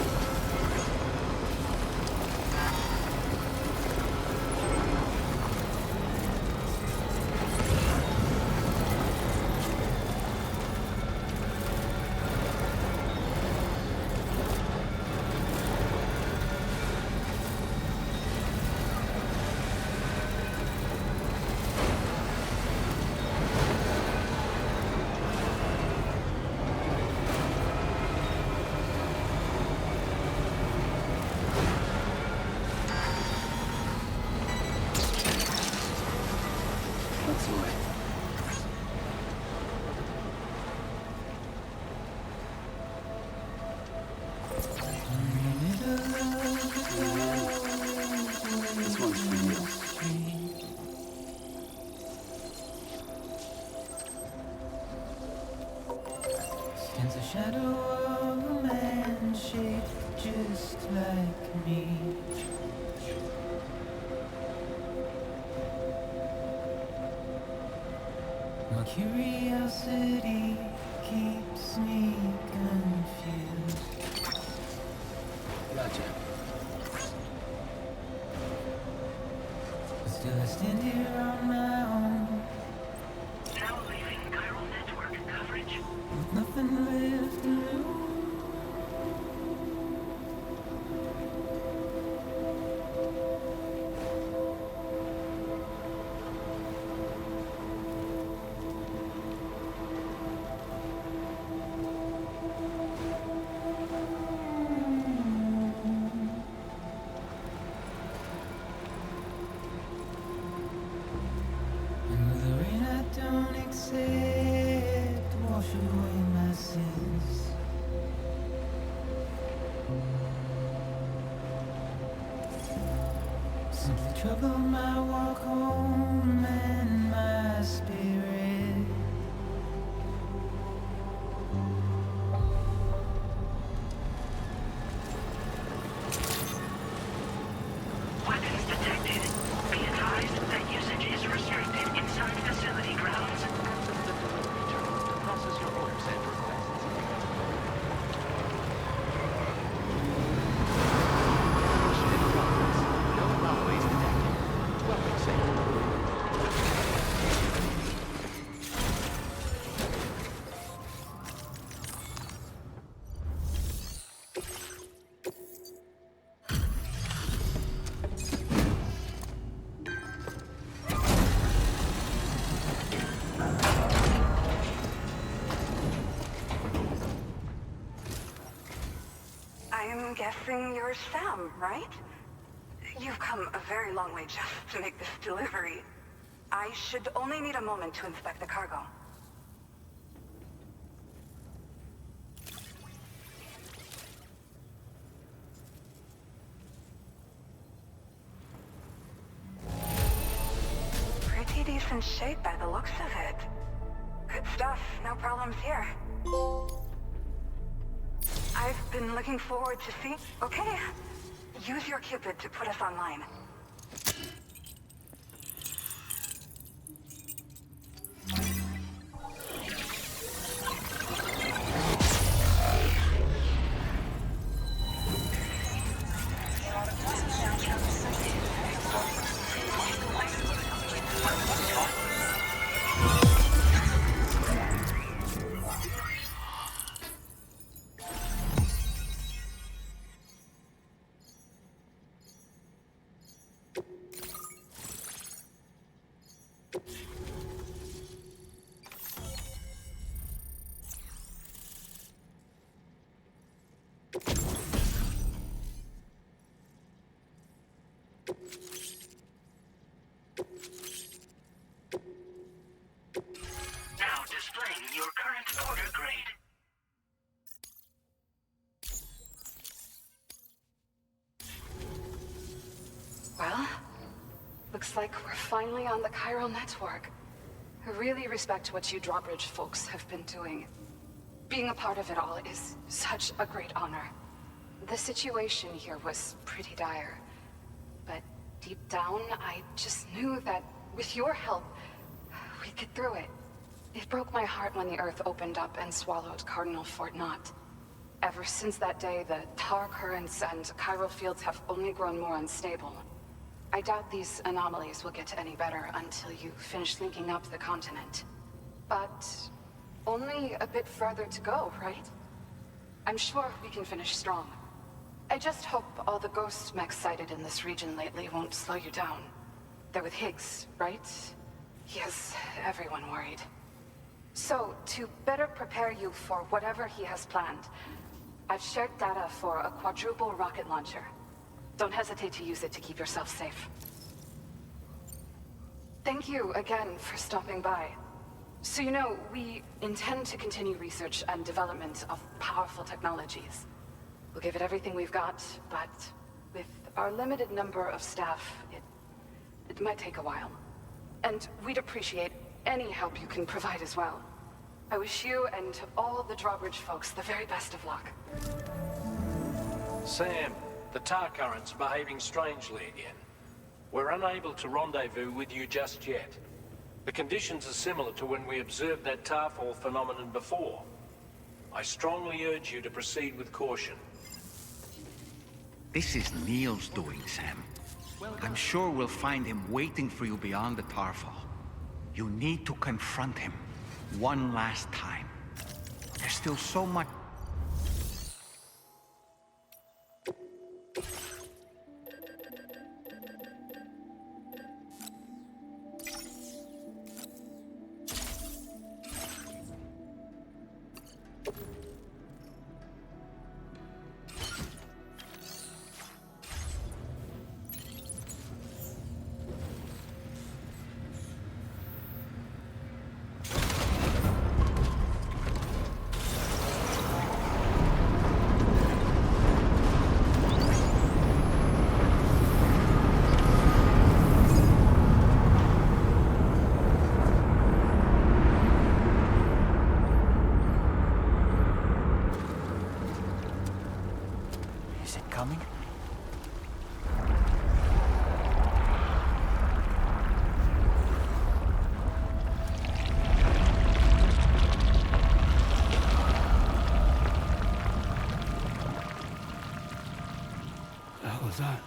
That's all right. This one's for you. Stands a shadow of a man shaped just like me. My curiosity keeps me confused. Gotcha. But still I stand here on my own, Now leaving Chiral Network coverage. with nothing left to lose. trouble my walk home and my spirit. Weapons detected. Be advised that usage is restricted inside facility grounds. Process your orders and requests. Mission in progress. No anomalies detected. Dwelling safe. I'm guessing you're Sam, right? You've come a very long way just to make this delivery. I should only need a moment to inspect the cargo. Pretty decent shape by the looks of it. Good stuff, no problems here. I've been looking forward to see... Okay, use your Cupid to put us online. Now displaying your current order grade. Well, looks like we're finally on the Chiral Network. I really respect what you drawbridge folks have been doing. Being a part of it all is such a great honor. The situation here was pretty dire, but deep down, I just knew that with your help, we'd get through it. It broke my heart when the Earth opened up and swallowed Cardinal Fort Knott. Ever since that day, the tar currents and chiral fields have only grown more unstable. I doubt these anomalies will get any better until you finish linking up the continent. But only a bit further to go, right? I'm sure we can finish strong. I just hope all the ghost mechs sighted in this region lately won't slow you down. They're with Higgs, right? He has everyone worried. So, to better prepare you for whatever he has planned, I've shared data for a quadruple rocket launcher. Don't hesitate to use it to keep yourself safe. Thank you again for stopping by. So you know, we intend to continue research and development of powerful technologies. We'll give it everything we've got, but with our limited number of staff, it might take a while. And we'd appreciate any help you can provide as well. I wish you and all the drawbridge folks the very best of luck. Sam, the tar current's behaving strangely again. We're unable to rendezvous with you just yet. The conditions are similar to when we observed that tarfall phenomenon before. I strongly urge you to proceed with caution. This is Neil's doing, Sam. I'm sure we'll find him waiting for you beyond the tarfall. You need to confront him one last time. There's still so much... coming? What the hell is that?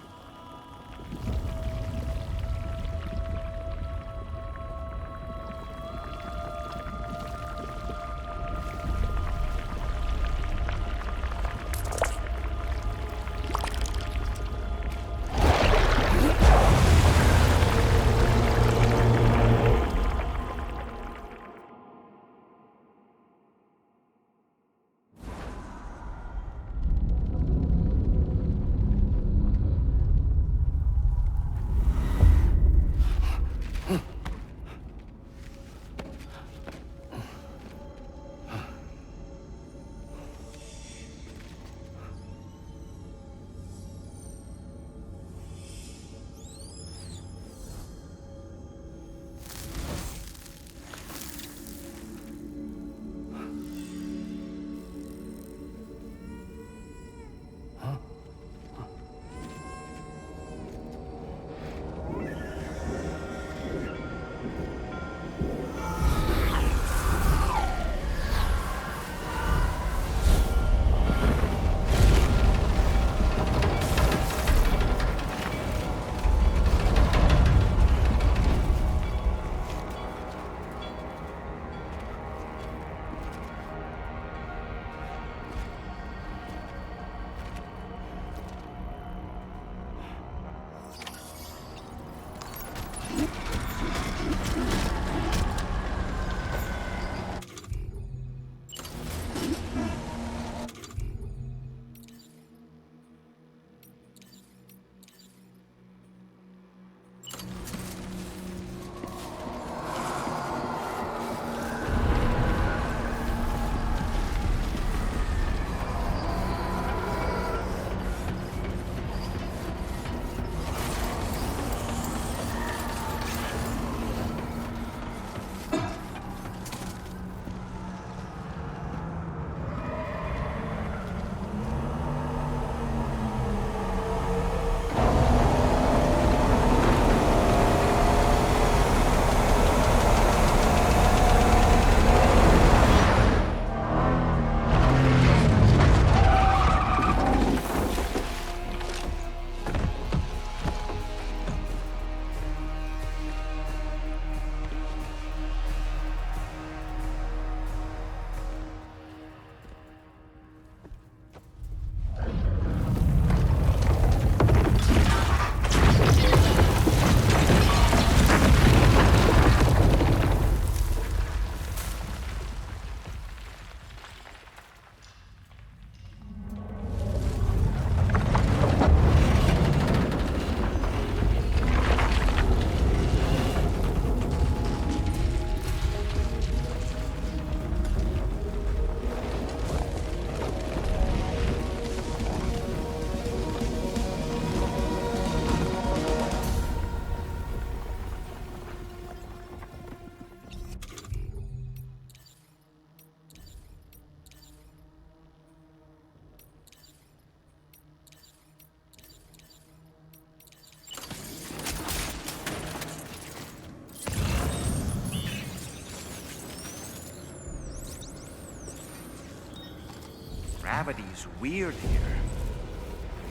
Gravity's weird here.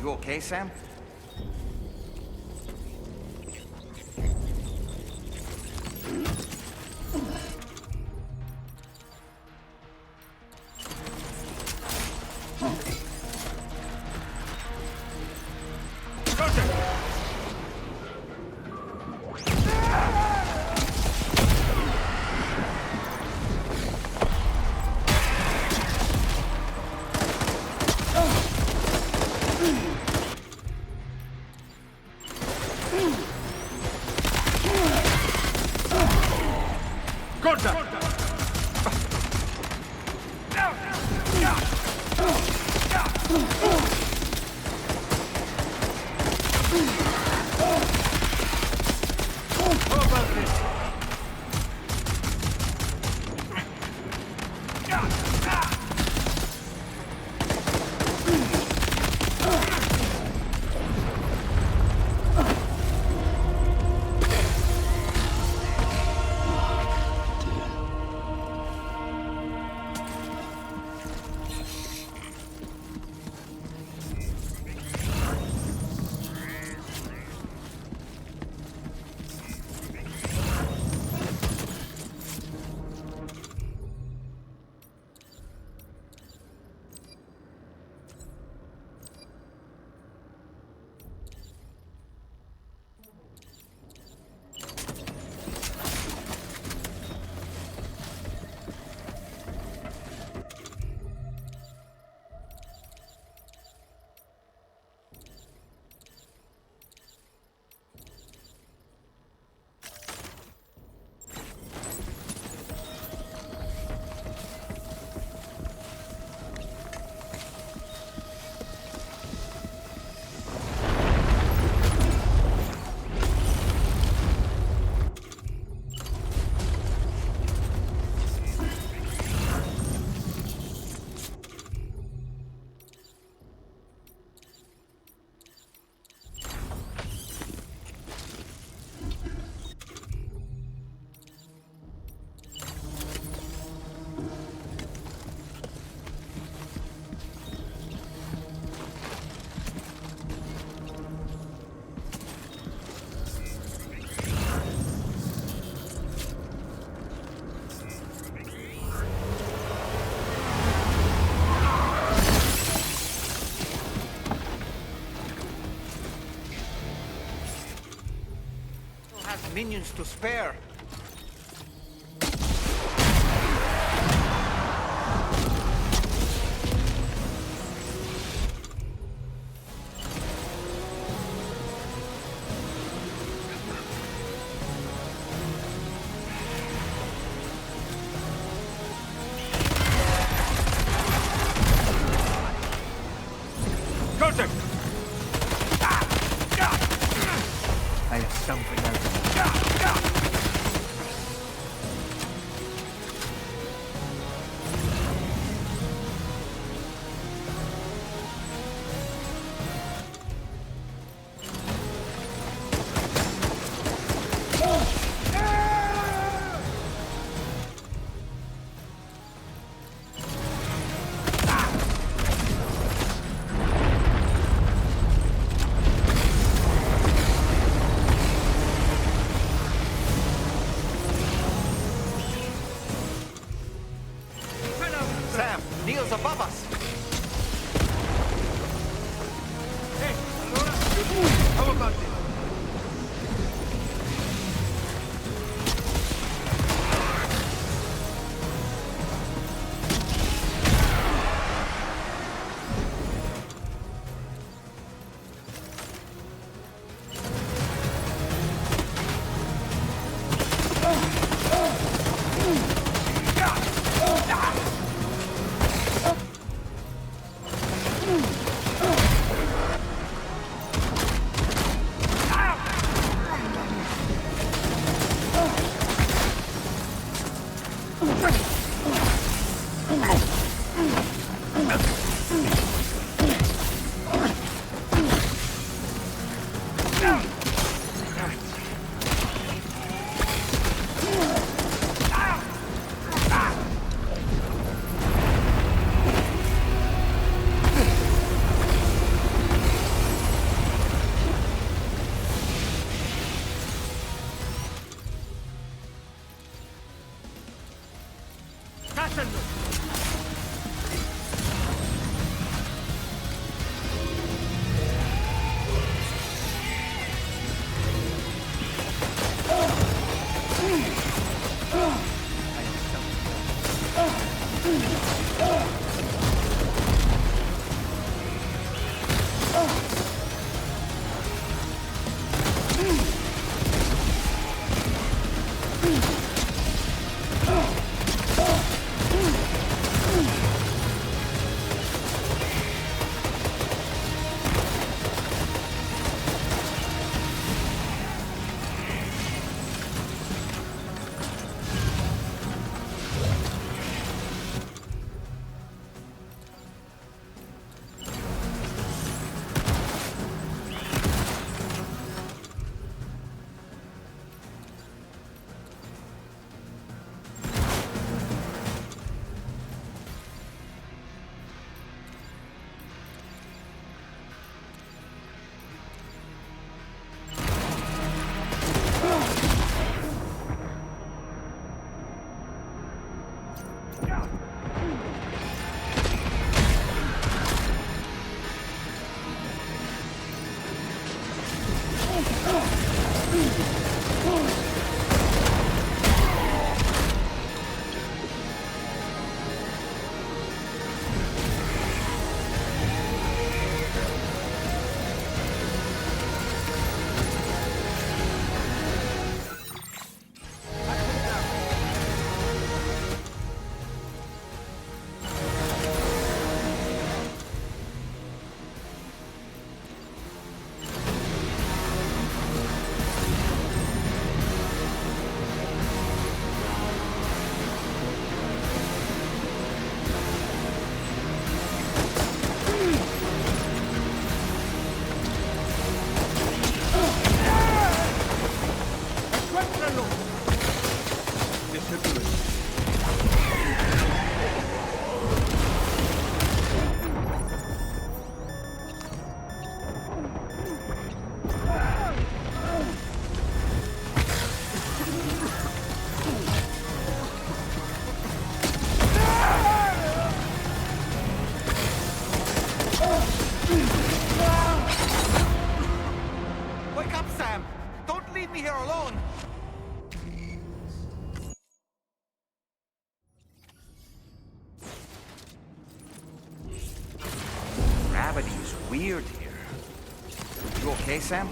You okay, Sam? minions to spare. I have something else. Sam, Neil's above us. Hey, allora? How about this? okay, Sam?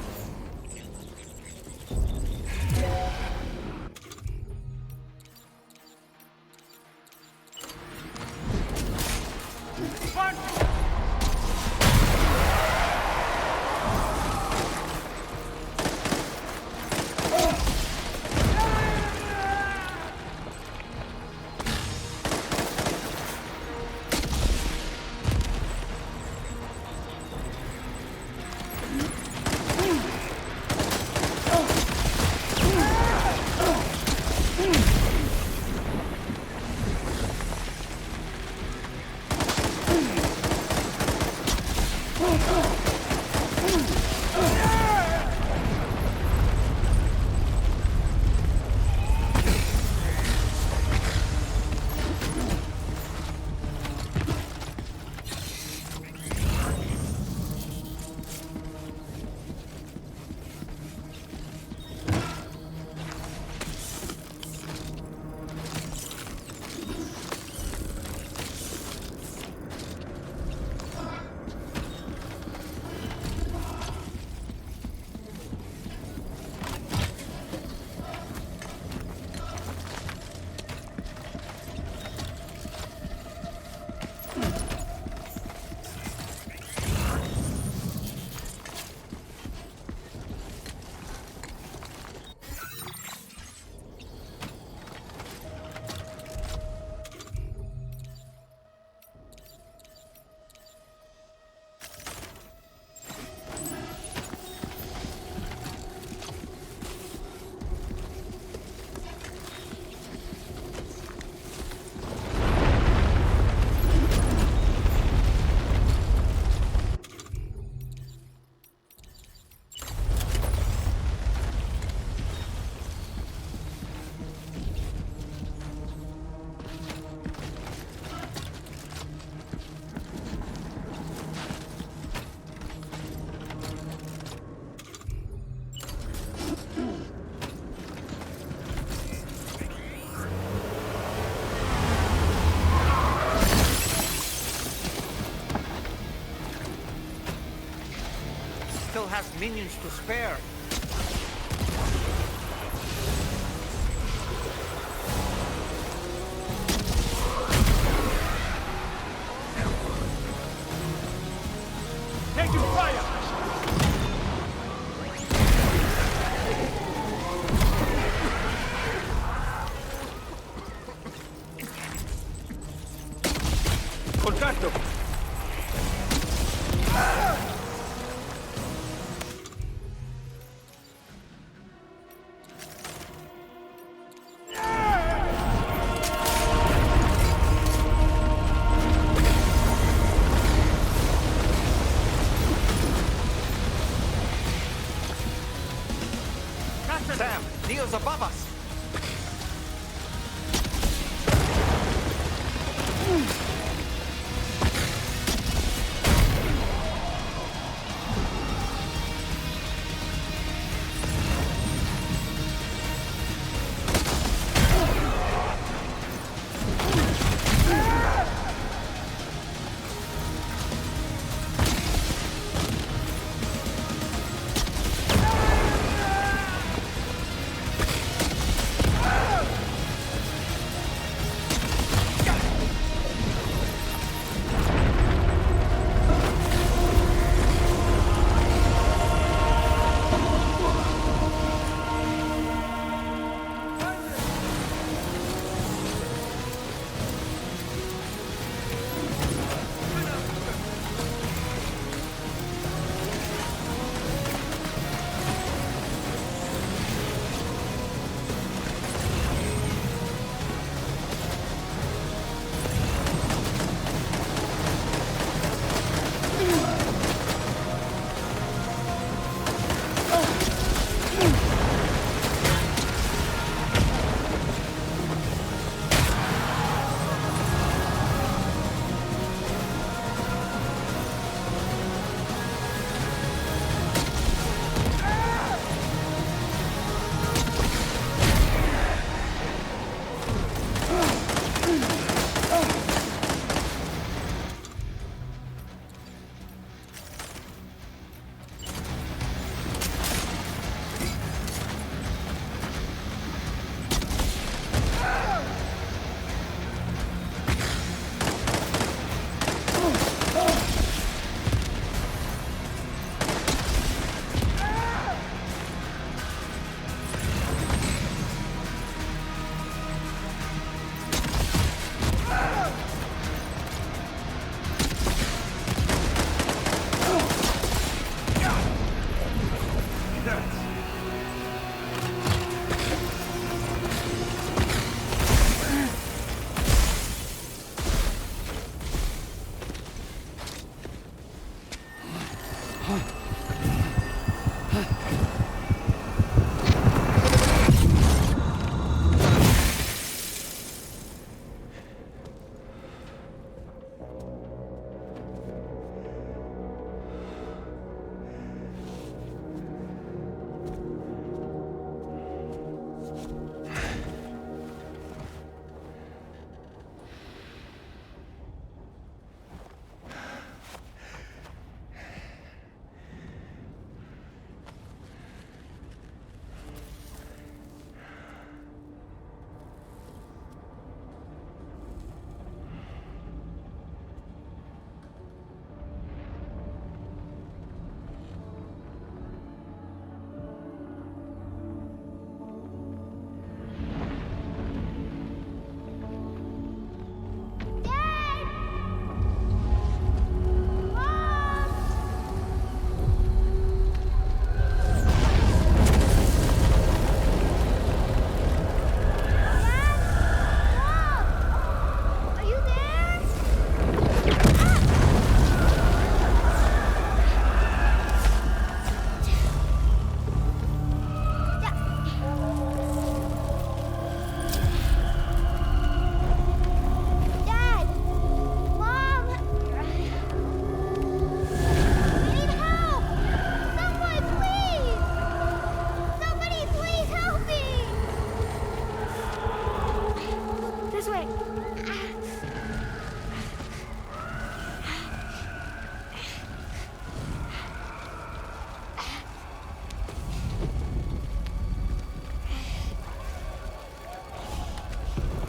Still has minions to spare. Taking fire! Contacto! Sam, Neo's above us.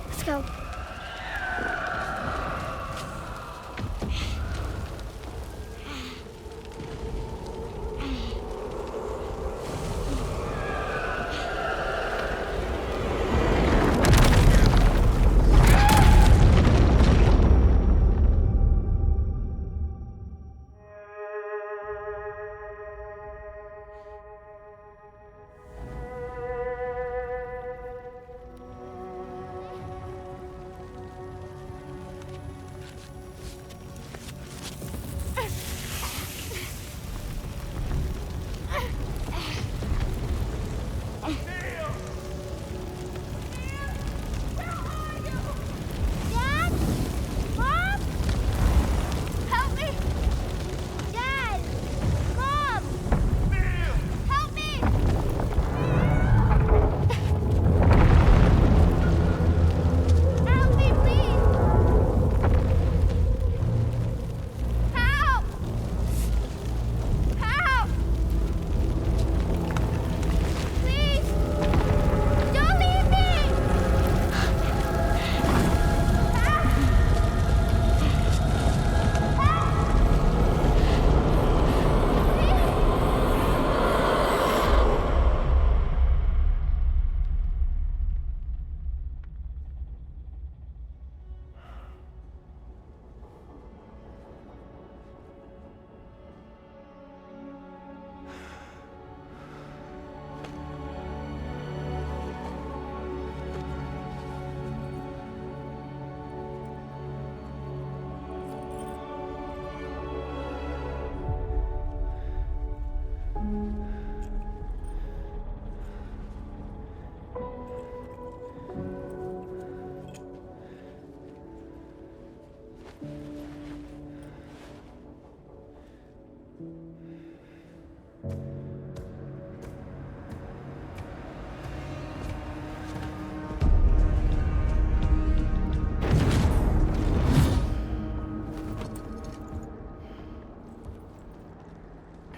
Let's go.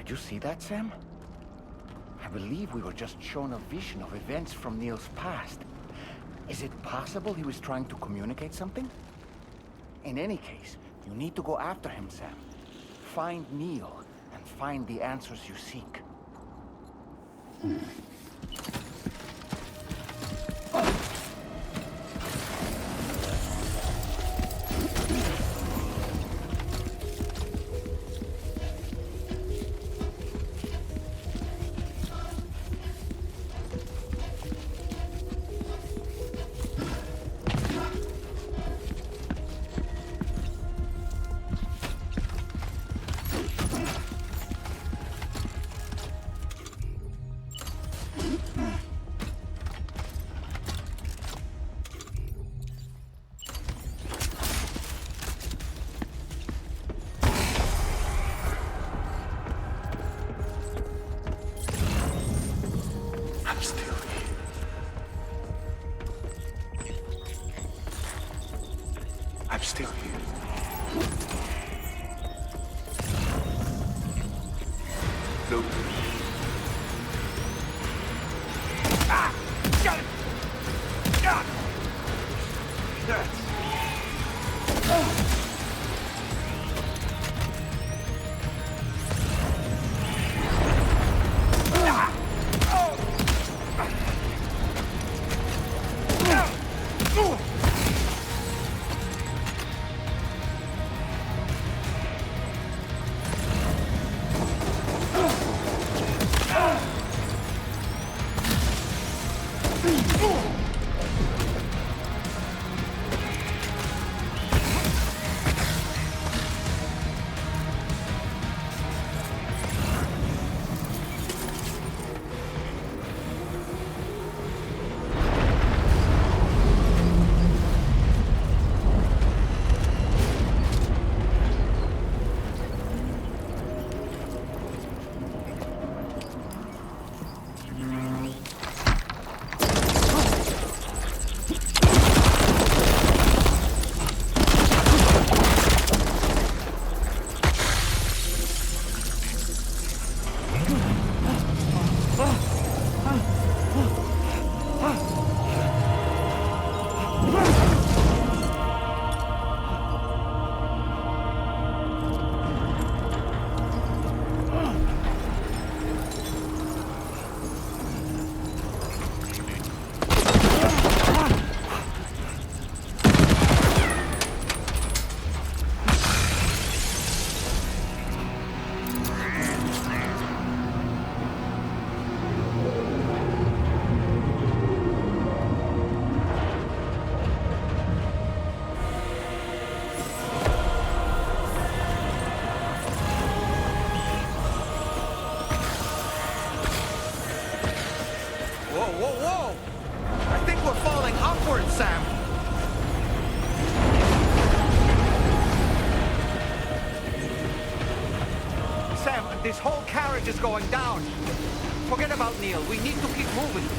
Did you see that, Sam? I believe we were just shown a vision of events from Neil's past. Is it possible he was trying to communicate something? In any case, you need to go after him, Sam. Find Neil, and find the answers you seek. I'm still here. I'm still here. No. Ah! Got it! Got it! Yes. This whole carriage is going down. Forget about Neil. We need to keep moving.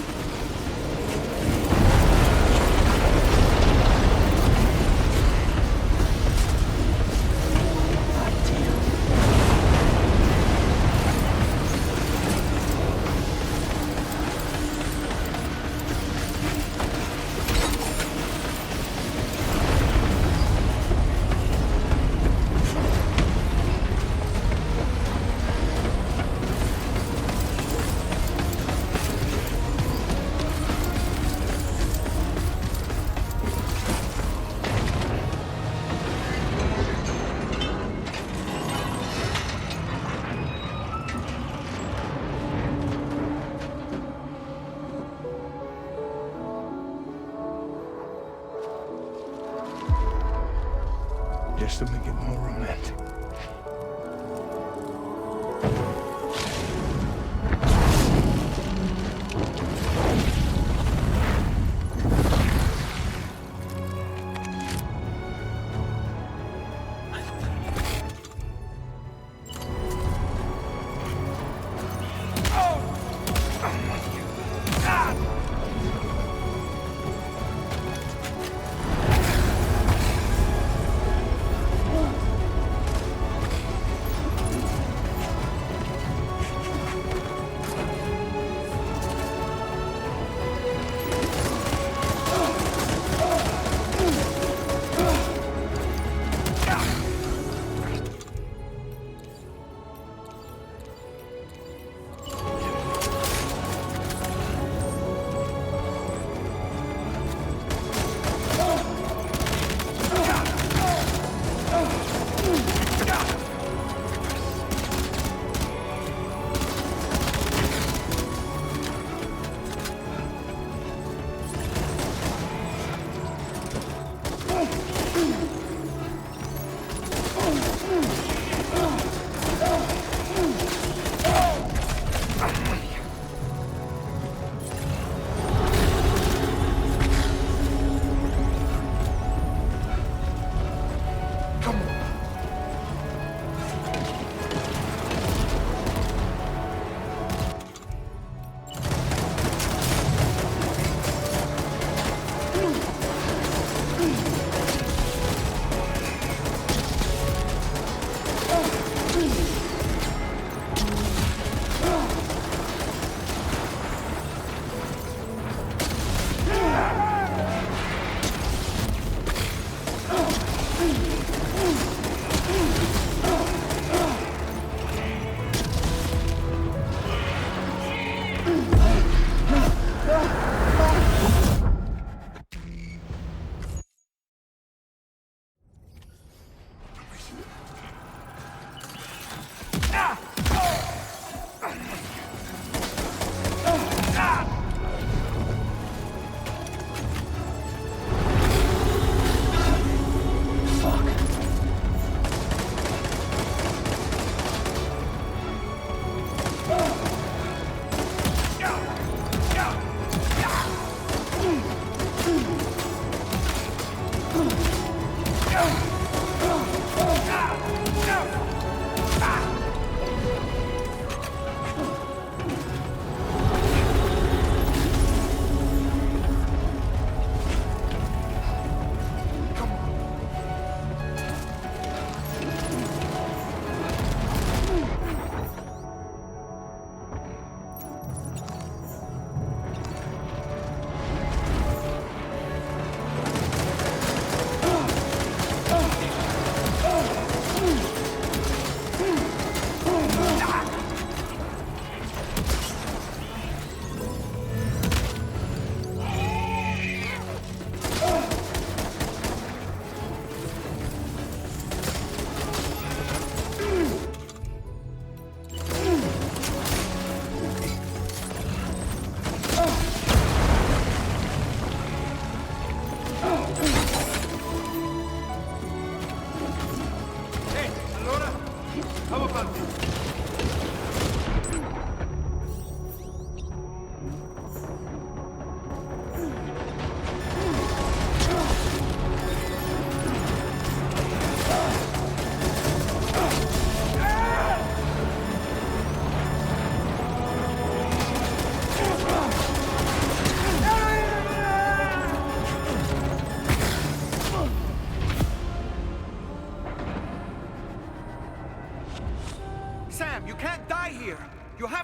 Just to make it more romantic.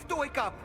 have to wake up!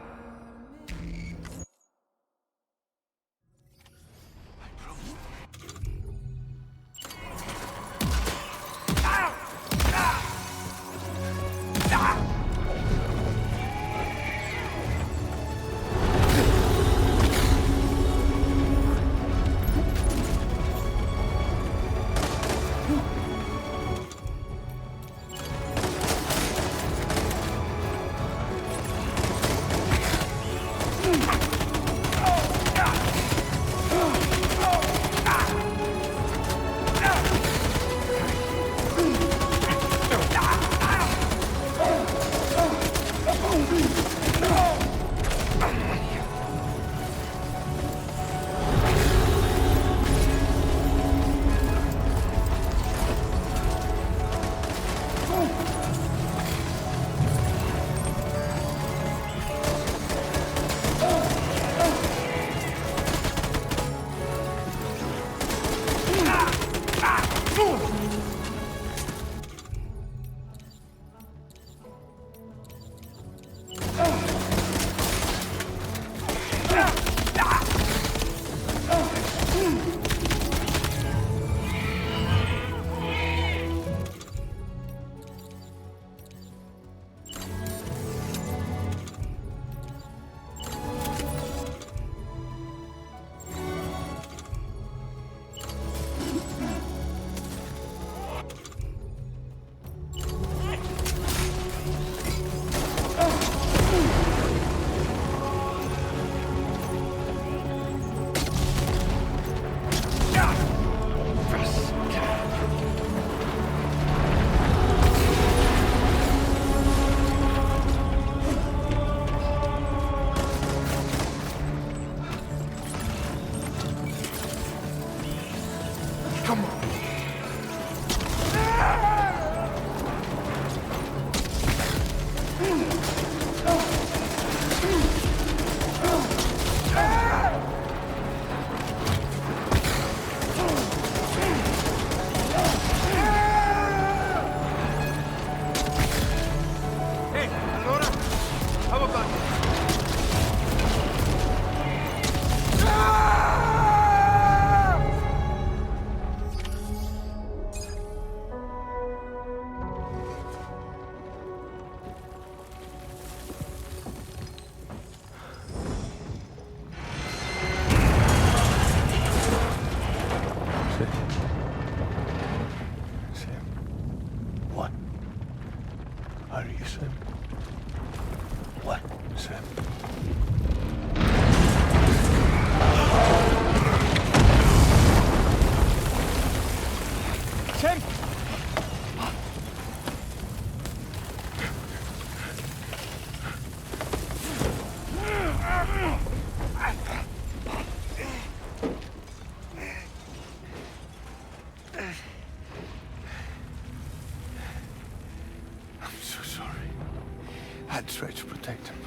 I'd try to protect him.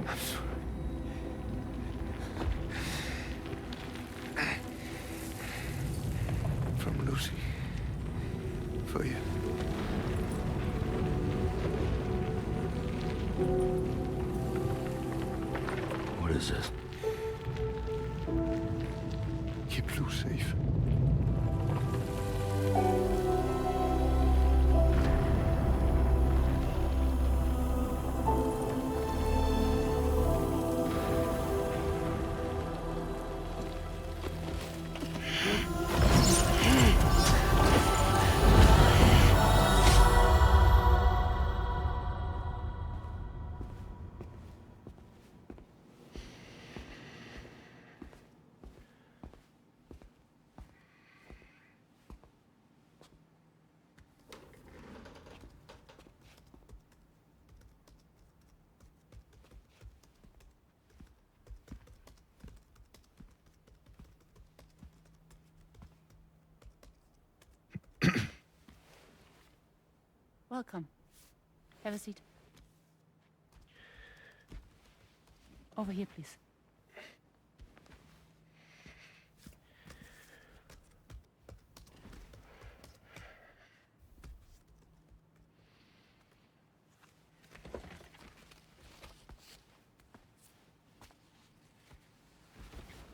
I'm sorry. From Lucy. For you. What is this? Keep Lou safe. Welcome. Have a seat. Over here, please.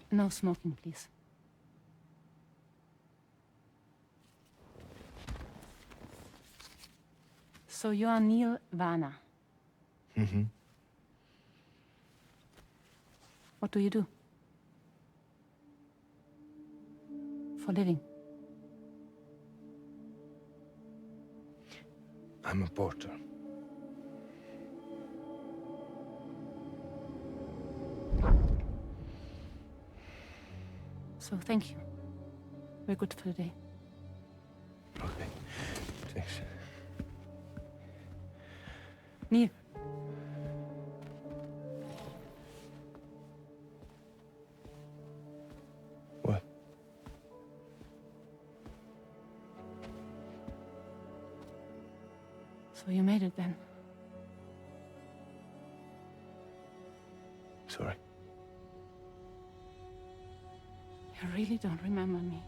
No smoking, please. So you are Neil Varner. Mm-hmm. What do you do? For living? I'm a porter. So thank you. We're good for the day. Okay. Thanks. Neil. What? So you made it then? Sorry. You really don't remember me.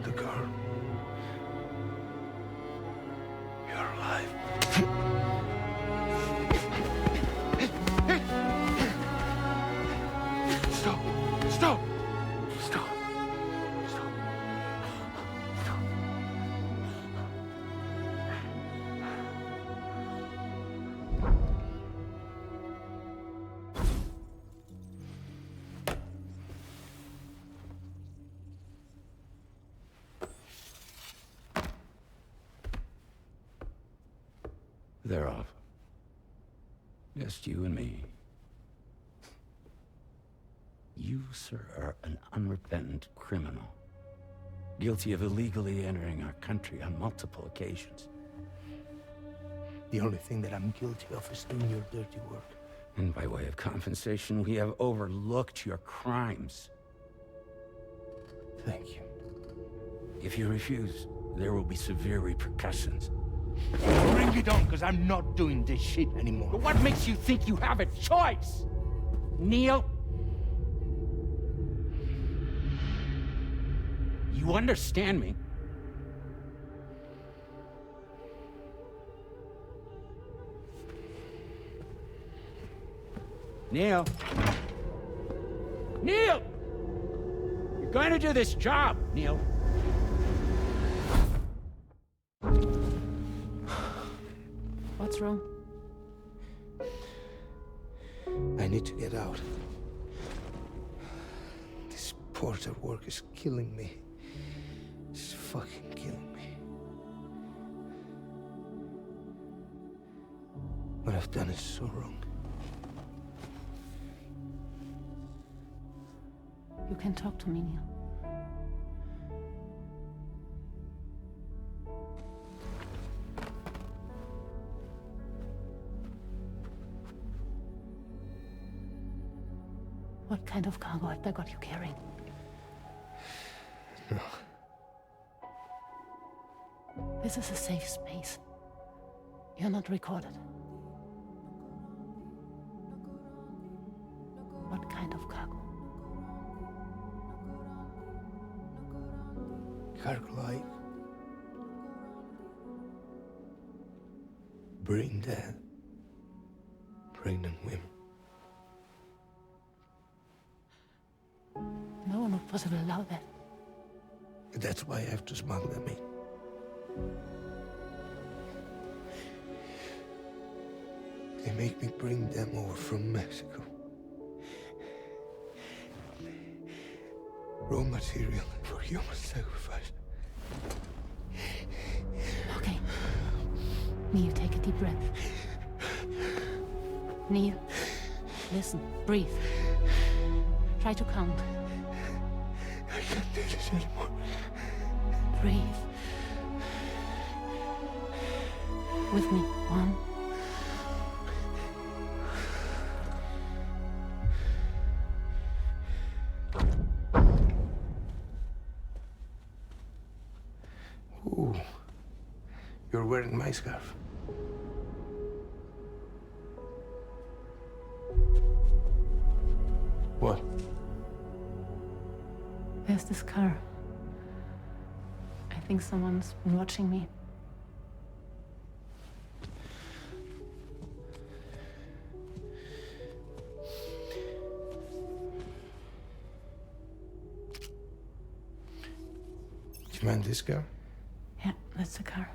The girl. You're alive. Stop! Stop! Stop! Stop! Stop! They're off. Just you and me. You, sir, are an unrepentant criminal. Guilty of illegally entering our country on multiple occasions. The only thing that I'm guilty of is doing your dirty work. And by way of compensation, we have overlooked your crimes. Thank you. If you refuse, there will be severe repercussions. Bring it on, because I'm not doing this shit anymore. But what makes you think you have a choice? Neil? You understand me? Neil? Neil! You're going to do this job, Neil. What's wrong? I need to get out. This porter work is killing me. It's fucking killing me. What I've done is so wrong. You can talk to me, Neil. What kind of cargo have they got you carrying? No. This is a safe space. You're not recorded. What kind of cargo? Cargo like brain dead, pregnant women. No one would possibly allow that. That's why I have to smuggle them in. They make me bring them over from Mexico. Raw material for human sacrifice. Okay. Neil, take a deep breath. Neil, listen, breathe. Try to count. I can't do this anymore. Breathe. With me. 1. Ooh. You're wearing my scarf. What? There's this car. I think someone's been watching me. Do you mind this car? Yeah, that's the car.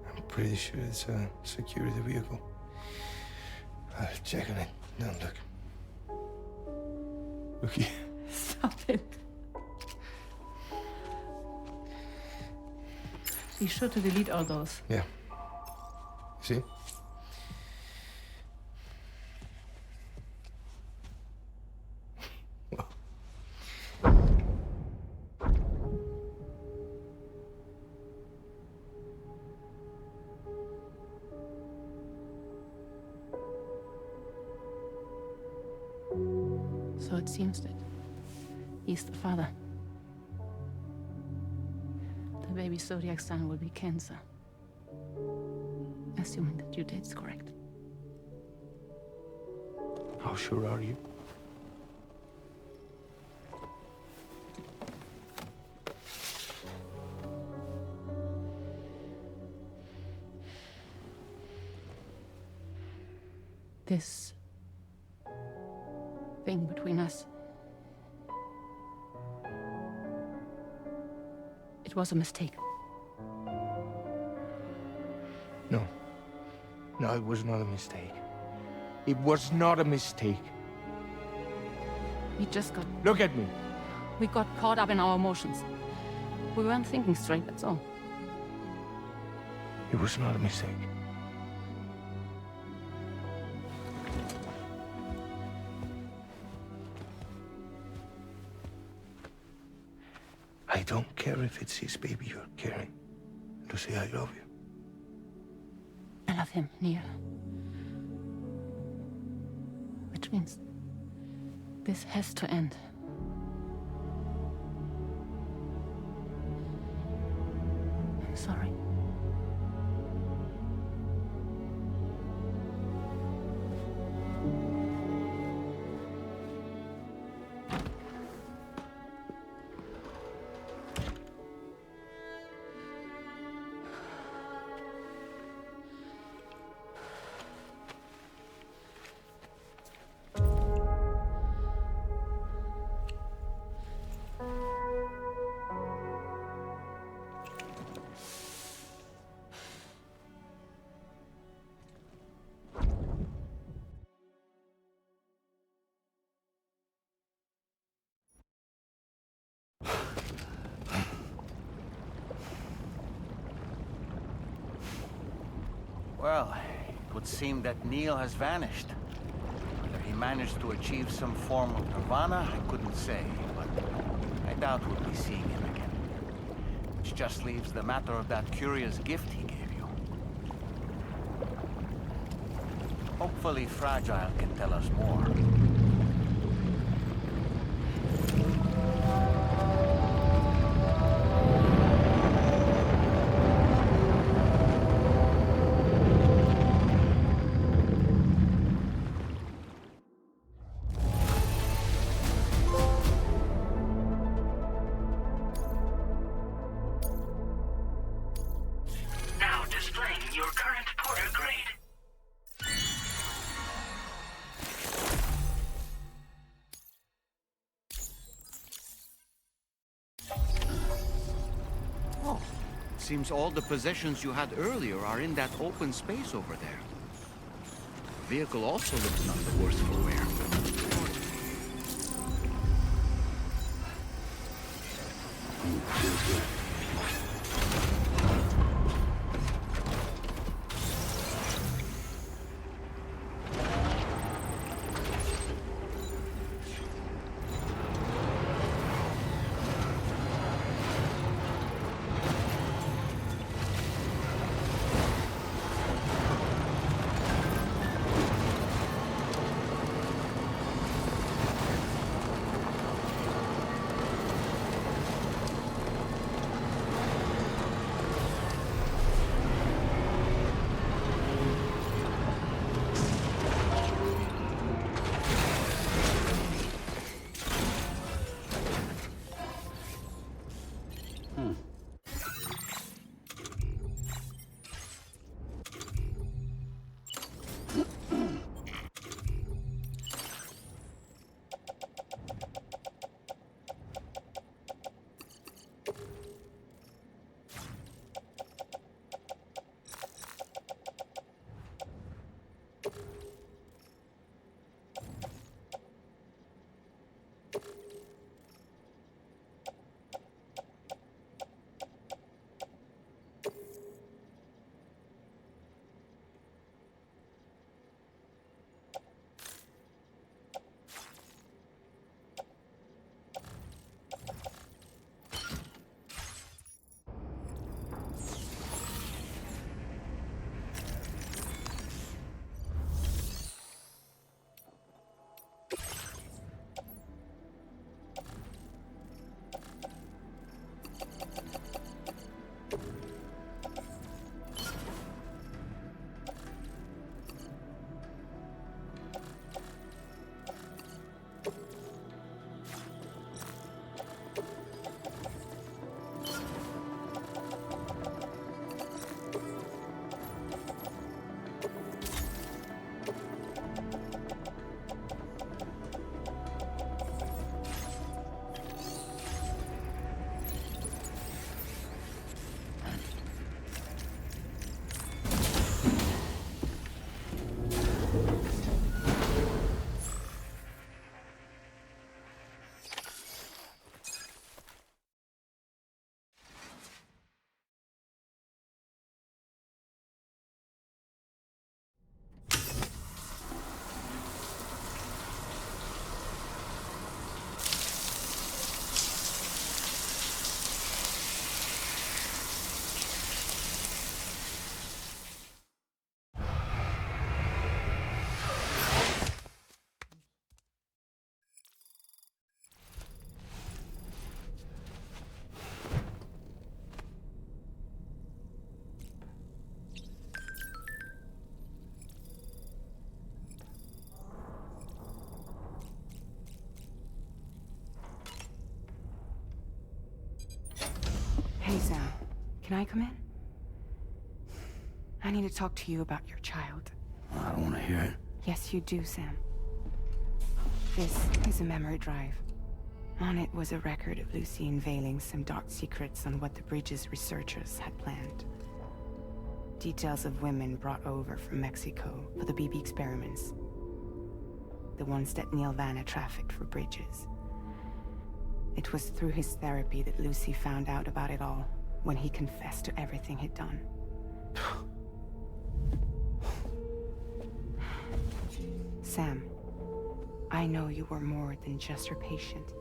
I'm pretty sure it's a security vehicle. I'll check on it. Now look. Look here. Stop it. Be sure to delete all those. Yeah. See? So it seems that he's the father. The baby's zodiac sign will be Cancer. Assuming that due date's correct. How sure are you? This thing between us. It was a mistake. No. No, it was not a mistake. It was not a mistake. We just got... Look at me. We got caught up in our emotions. We weren't thinking straight, that's all. It was not a mistake. I don't care if it's his baby you're carrying. Lucy, I love you. I love him, Neil. Which means this has to end. I'm sorry. Well, it would seem that Neil has vanished. Whether he managed to achieve some form of nirvana, I couldn't say, but I doubt we'll be seeing him again. Which just leaves the matter of that curious gift he gave you. Hopefully Fragile can tell us more. Now displaying your current porter grade. Oh, seems all the possessions you had earlier are in that open space over there. The vehicle also looks none the worse for wear. Can I come in? I need to talk to you about your child. I don't want to hear it. Yes, you do, Sam. This is a memory drive. On it was a record of Lucy unveiling some dark secrets on what the bridge's researchers had planned. Details of women brought over from Mexico for the BB experiments. The ones that Neil Vanna trafficked for bridges. It was through his therapy that Lucy found out about it all, when he confessed to everything he'd done. Sam, I know you were more than just her patient.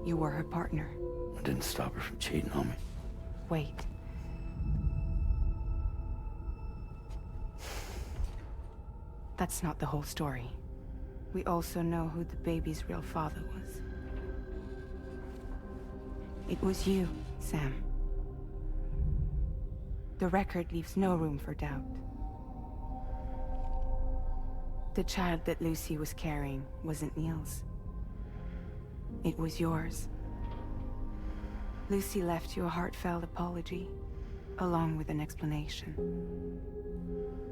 You were her partner. I didn't stop her from cheating on me. Wait. That's not the whole story. We also know who the baby's real father was. It was you, Sam. The record leaves no room for doubt. The child that Lucy was carrying wasn't Neil's. It was yours. Lucy left you a heartfelt apology, along with an explanation.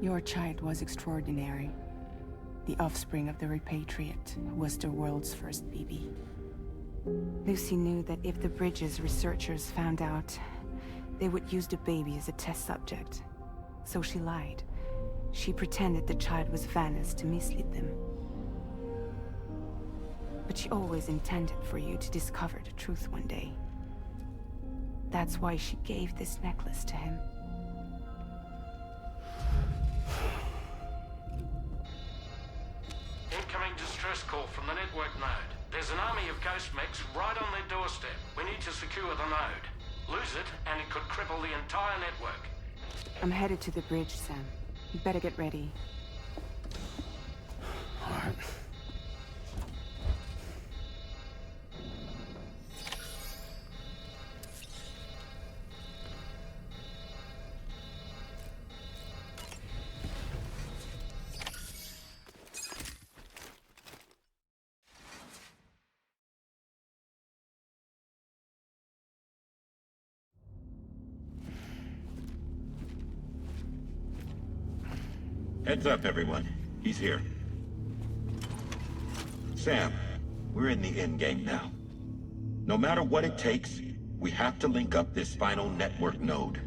Your child was extraordinary. The offspring of the repatriate who was the world's first BB. Lucy knew that if the bridge's researchers found out, they would use the baby as a test subject. So she lied. She pretended the child was Vanna's to mislead them. But she always intended for you to discover the truth one day. That's why she gave this necklace to him. Incoming distress call from the network node. There's an army of ghost mechs right on their doorstep. We need to secure the node. Lose it, and it could cripple the entire network. I'm headed to the bridge, Sam. You better get ready. All right. Heads up, everyone. He's here. Sam, we're in the end game now. No matter what it takes, we have to link up this final network node.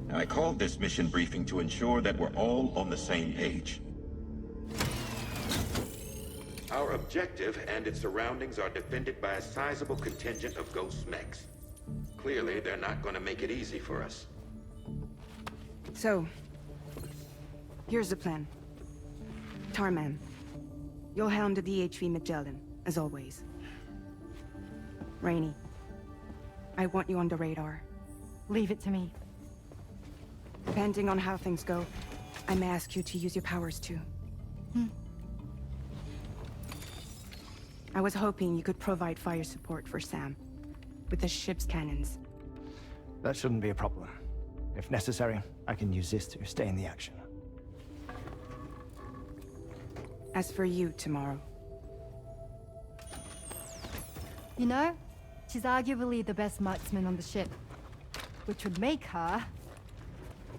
Now, I called this mission briefing to ensure that we're all on the same page. Our objective and its surroundings are defended by a sizable contingent of ghost mechs. Clearly, they're not going to make it easy for us. So, here's the plan. Tarman, you'll helm the DHV Magellan, as always. Rainey, I want you on the radar. Leave it to me. Depending on how things go, I may ask you to use your powers too. I was hoping you could provide fire support for Sam, with the ship's cannons. That shouldn't be a problem. If necessary, I can use this to stay in the action. As for you, tomorrow. You know, she's arguably the best marksman on the ship, which would make her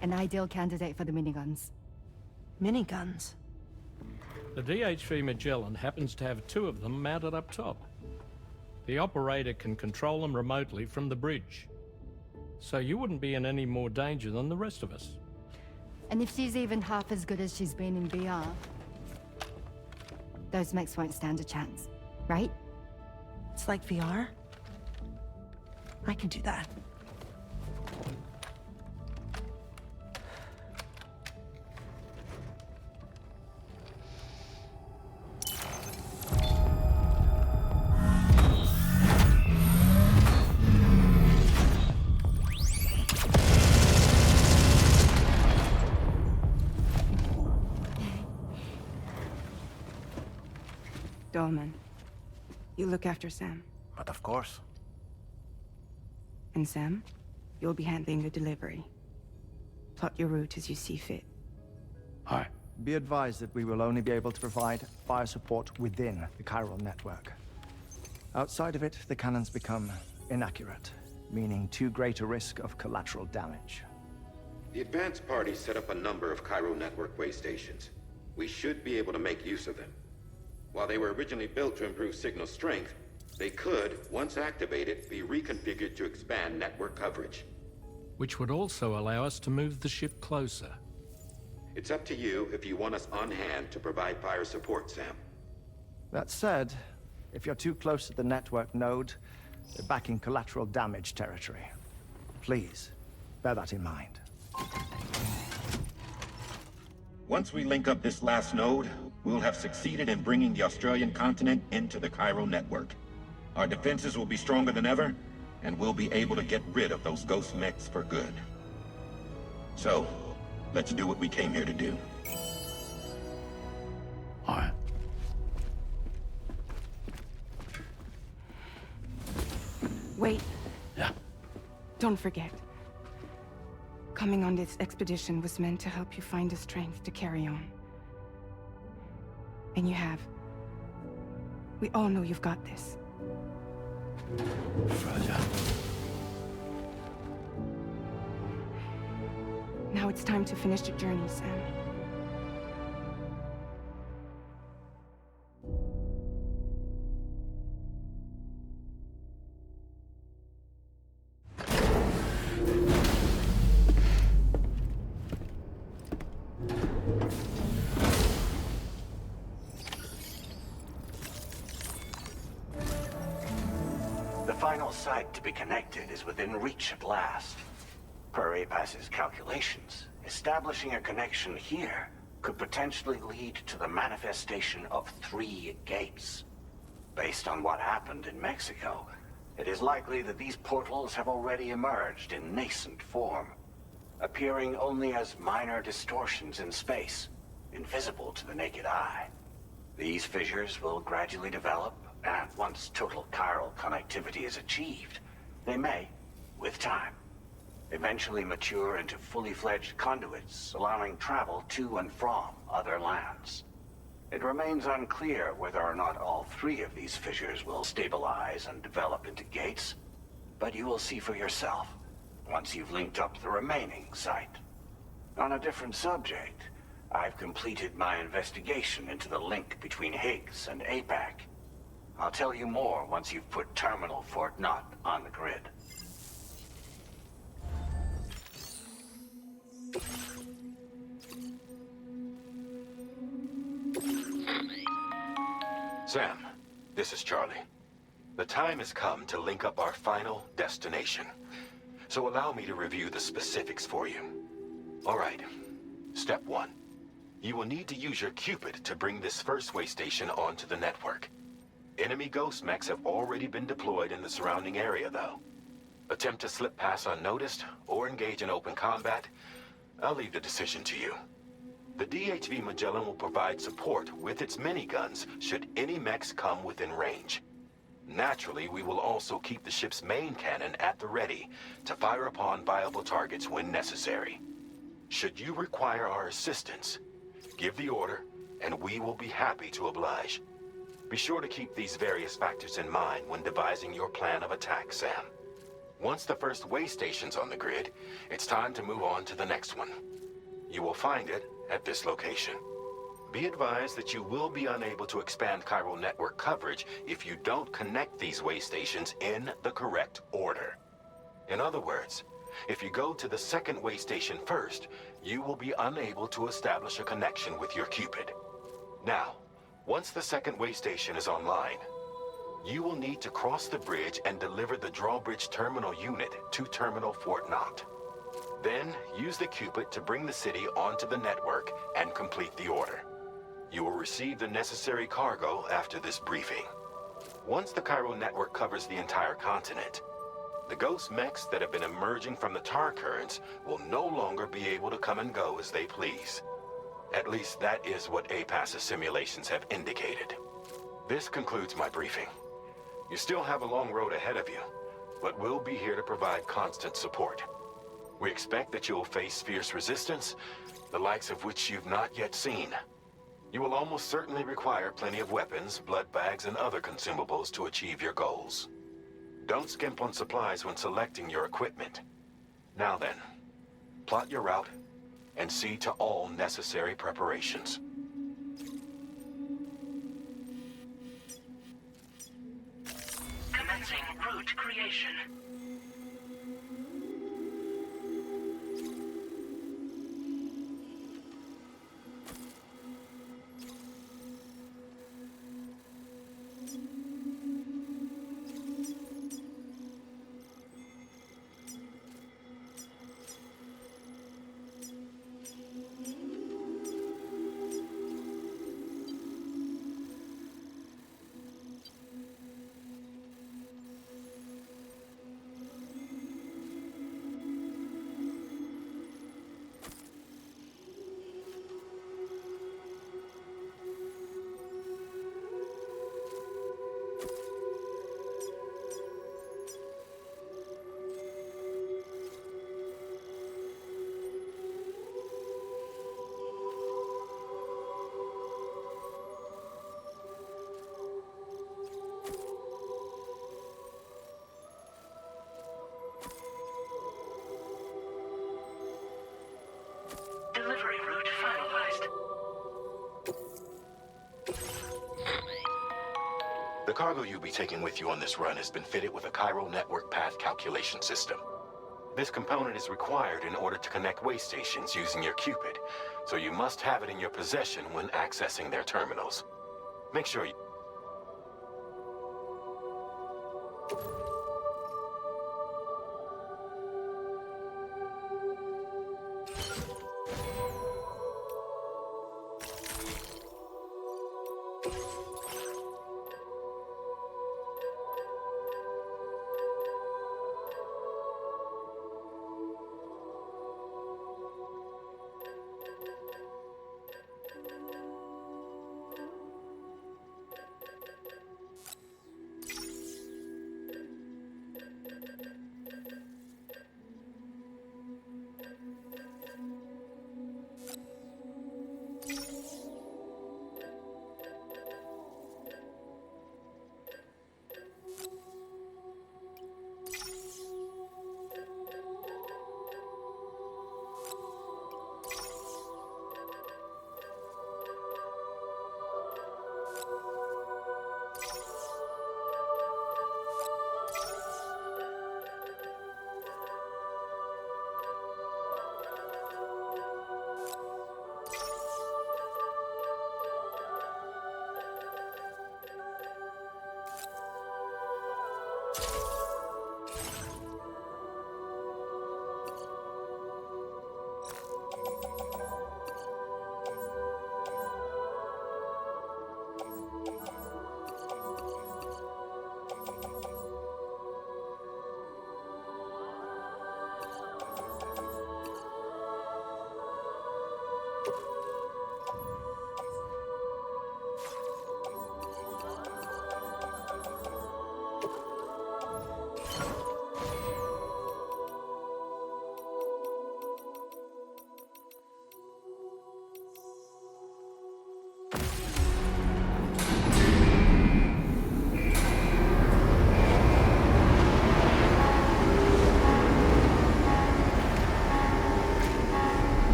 an ideal candidate for the miniguns. Miniguns? The DHV Magellan happens to have 2 of them mounted up top. The operator can control them remotely from the bridge. So you wouldn't be in any more danger than the rest of us. And if she's even half as good as she's been in VR, those mechs won't stand a chance, right? It's like VR? I can do that. Dolman, you look after Sam. But of course. And Sam, you'll be handling the delivery. Plot your route as you see fit. All right. Be advised that we will only be able to provide fire support within the Chiral Network. Outside of it, the cannons become inaccurate. meaning too great a risk of collateral damage. The advanced party set up a number of Chiral Network way stations. We should be able to make use of them. While they were originally built to improve signal strength, they could, once activated, be reconfigured to expand network coverage. Which would also allow us to move the ship closer. It's up to you if you want us on hand to provide fire support, Sam. That said, if you're too close to the network node, you're back in collateral damage territory. Please, bear that in mind. Once we link up this last node, we'll have succeeded in bringing the Australian continent into the Chiral Network. Our defenses will be stronger than ever, and we'll be able to get rid of those ghost mechs for good. So, let's do what we came here to do. All right. Wait. Yeah. Don't forget. Coming on this expedition was meant to help you find the strength to carry on. And you have. We all know you've got this. Fragile. Now it's time to finish the journey, Sam. The final site to be connected is within reach at last. Per APAS's calculations, establishing a connection here could potentially lead to the manifestation of 3 gates. Based on what happened in Mexico, it is likely that these portals have already emerged in nascent form, appearing only as minor distortions in space, invisible to the naked eye. These fissures will gradually develop, and once total chiral connectivity is achieved, they may, with time, eventually mature into fully fledged conduits, allowing travel to and from other lands. It remains unclear whether or not all 3 of these fissures will stabilize and develop into gates, but you will see for yourself once you've linked up the remaining site. On a different subject, I've completed my investigation into the link between Higgs and APAC. I'll tell you more once you've put Terminal Fort Knott on the grid. Sam, this is Charlie. The time has come to link up our final destination. So allow me to review the specifics for you. All right. Step 1. You will need to use your Cupid to bring this first way station onto the network. Enemy ghost mechs have already been deployed in the surrounding area, though. Attempt to slip past unnoticed or engage in open combat, I'll leave the decision to you. The DHV Magellan will provide support with its miniguns should any mechs come within range. Naturally, we will also keep the ship's main cannon at the ready to fire upon viable targets when necessary. Should you require our assistance, give the order, and we will be happy to oblige. Be sure to keep these various factors in mind when devising your plan of attack, Sam. Once the first way station's on the grid, it's time to move on to the next one. You will find it at this location. Be advised that you will be unable to expand Chiral Network coverage if you don't connect these way stations in the correct order. In other words, if you go to the second way station first, you will be unable to establish a connection with your Cupid. Now, once the second way station is online, you will need to cross the bridge and deliver the drawbridge terminal unit to Terminal Fort Knott. Then, use the Cupid to bring the city onto the network and complete the order. You will receive the necessary cargo after this briefing. Once the Chiral Network covers the entire continent, the ghost mechs that have been emerging from the tar currents will no longer be able to come and go as they please. At least that is what APAS's simulations have indicated. This concludes my briefing. You still have a long road ahead of you, but we'll be here to provide constant support. We expect that you will face fierce resistance, the likes of which you've not yet seen. You will almost certainly require plenty of weapons, blood bags, and other consumables to achieve your goals. Don't skimp on supplies when selecting your equipment. Now then, plot your route and see to all necessary preparations. Commencing route creation. Delivery route finalized. The cargo you'll be taking with you on this run has been fitted with a Chiral Network path calculation system. This component is required in order to connect way stations using your Cupid, so you must have it in your possession when accessing their terminals. Make sure you...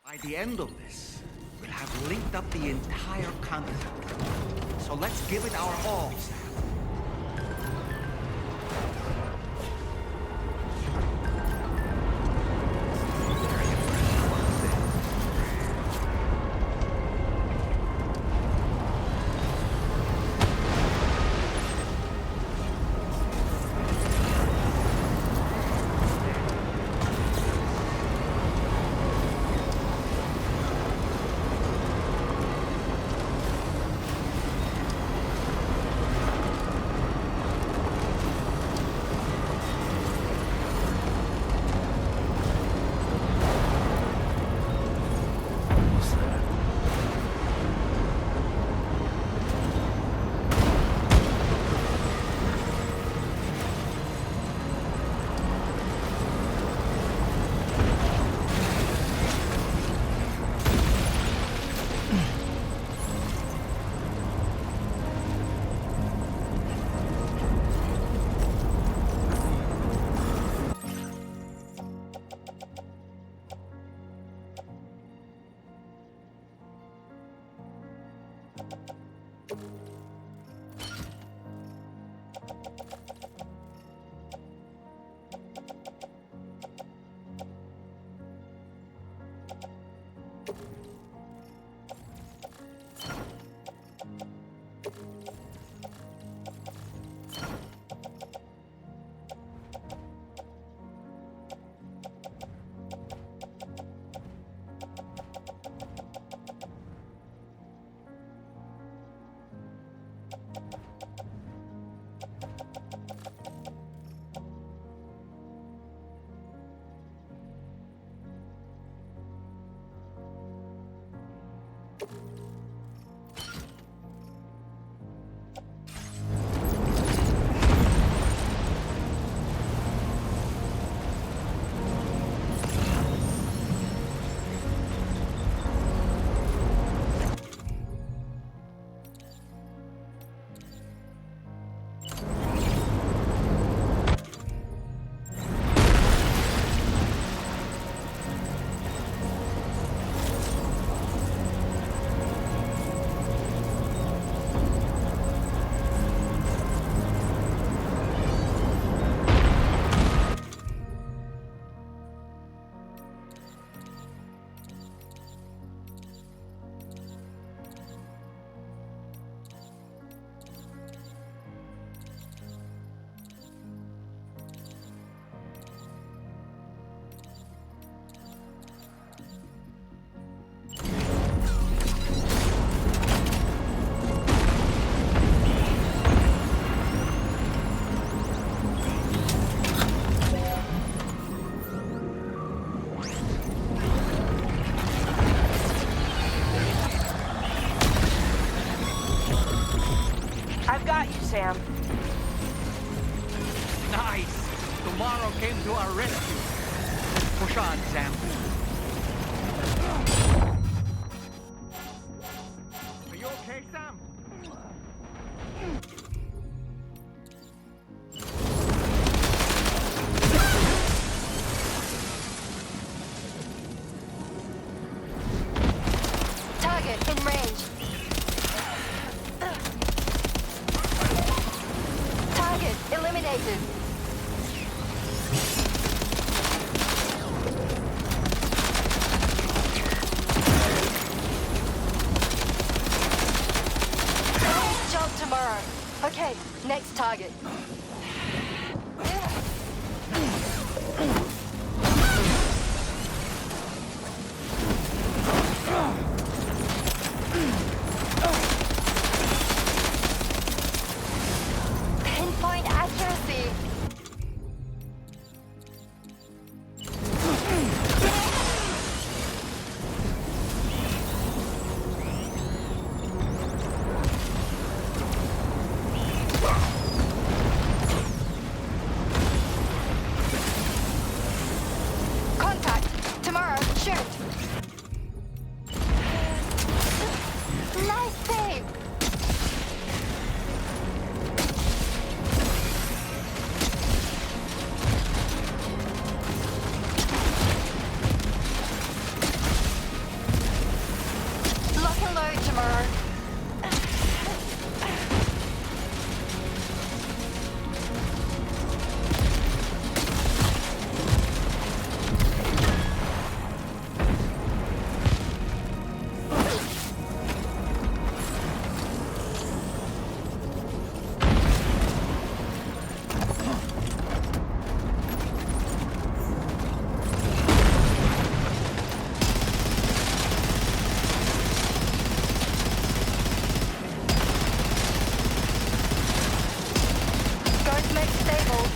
By the end of this, we'll have linked up the entire continent. So let's give it our all, Sam. Sam. Nice! Tomorrow came to our rescue. Push on, Sam. Are you okay, Sam? Target in range. Target eliminated. Job tomorrow. Okay, next target. Pinpoint accuracy. Contact. Tomorrow. Shoot. Nice save. Lock and load tomorrow. Guards make stable.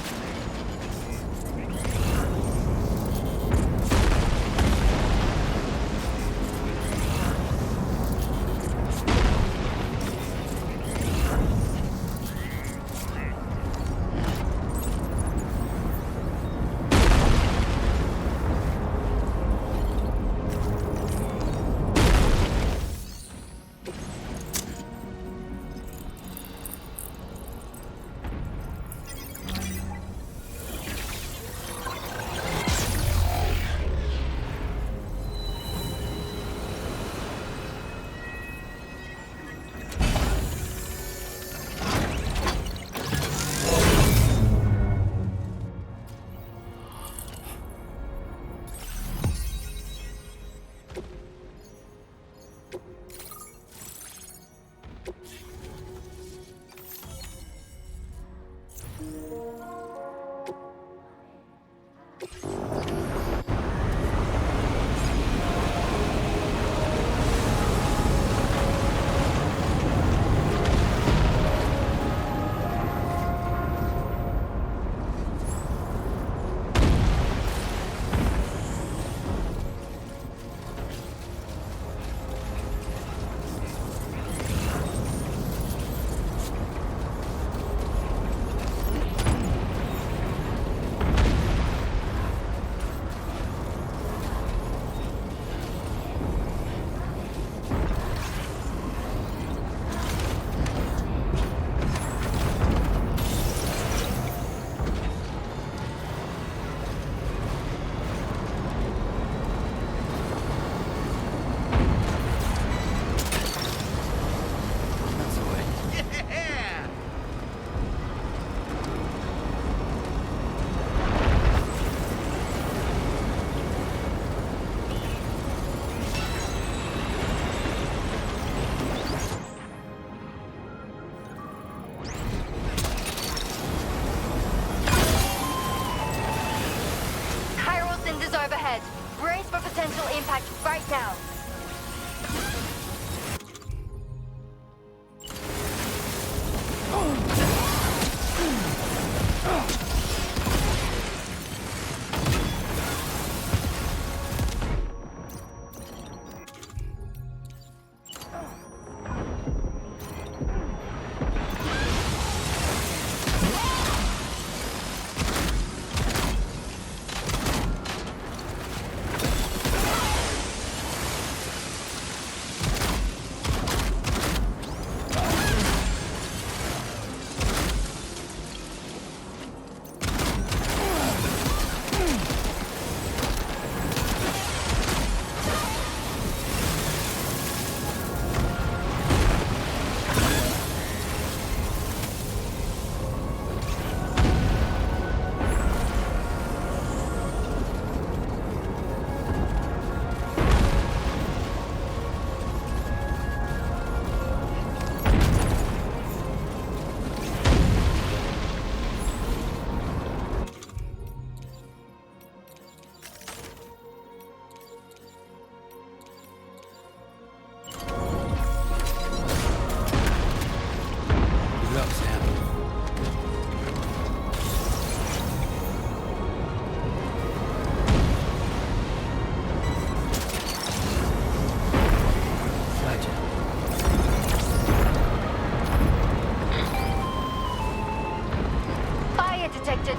cinders overhead. Brace for potential impact right now.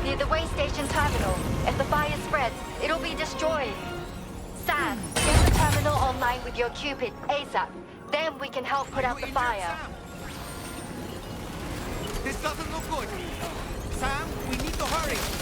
Near the way station terminal. If the fire spreads, it'll be destroyed. Sam, get the terminal online with your Cupid ASAP. Then we can help put out the fire. This doesn't look good. Sam, we need to hurry.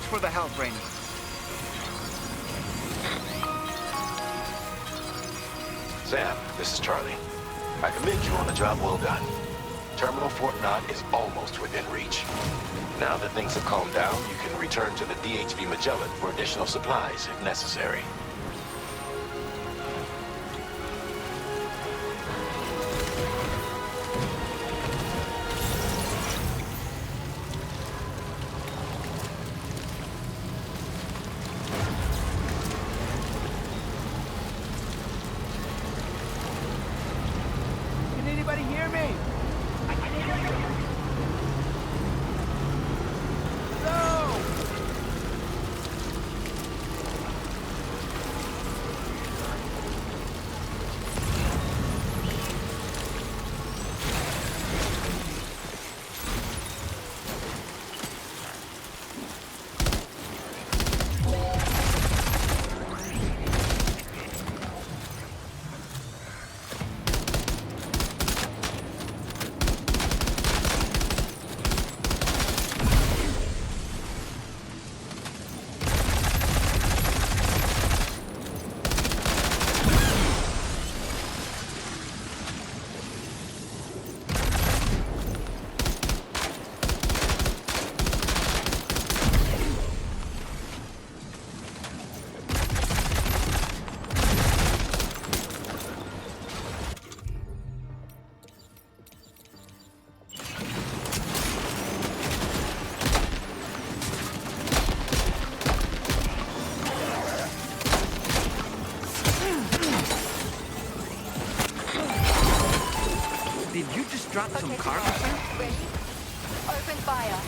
Thanks for the help, Rainey. Sam, this is Charlie. I commend you on a job well done. Terminal Fort Knott is almost within reach. Now that things have calmed down, you can return to the DHV Magellan for additional supplies if necessary. Can anybody hear me? Did you just drop some cargo? Ready? Open fire.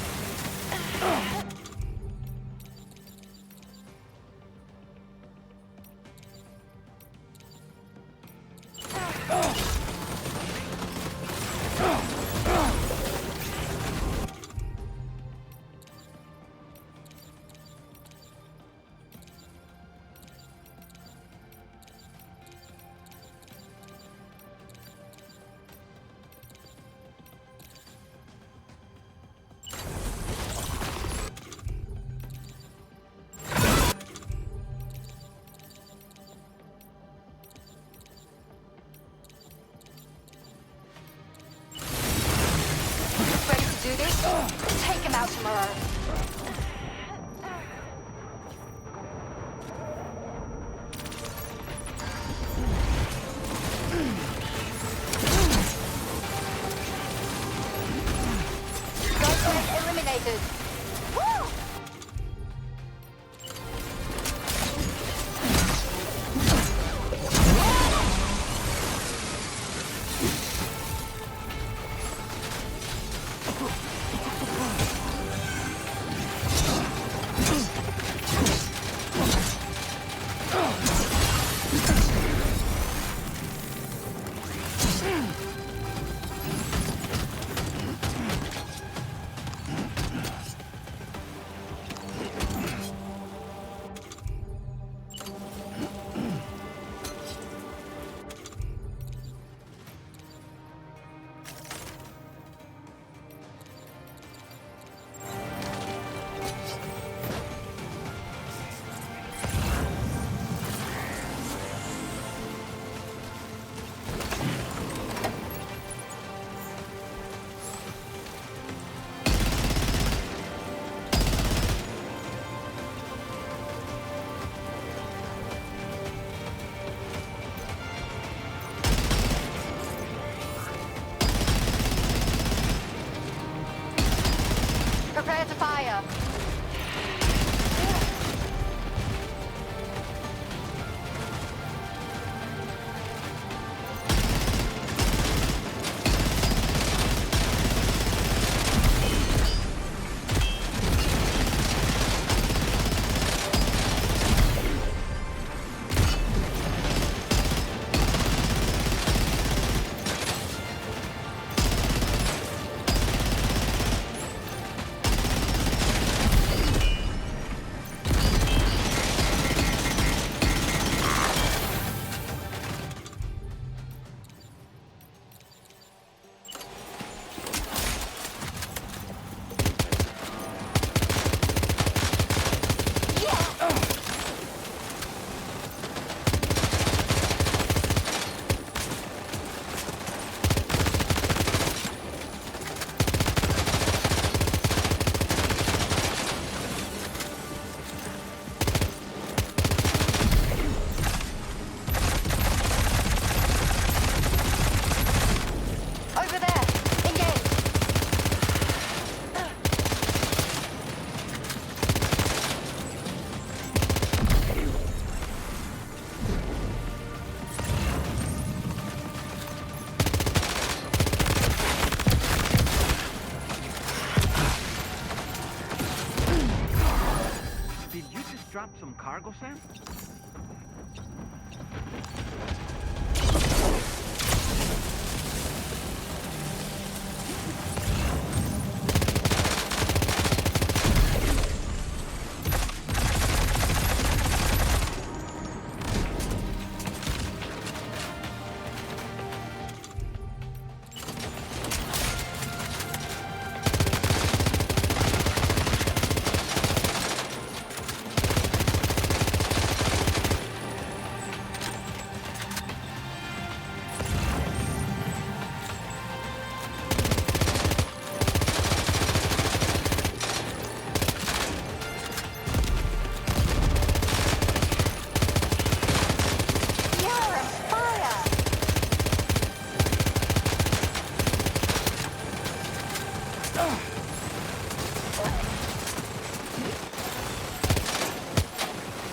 Do this? Take him out tomorrow. Guys eliminated. Woo! Prepare to fire.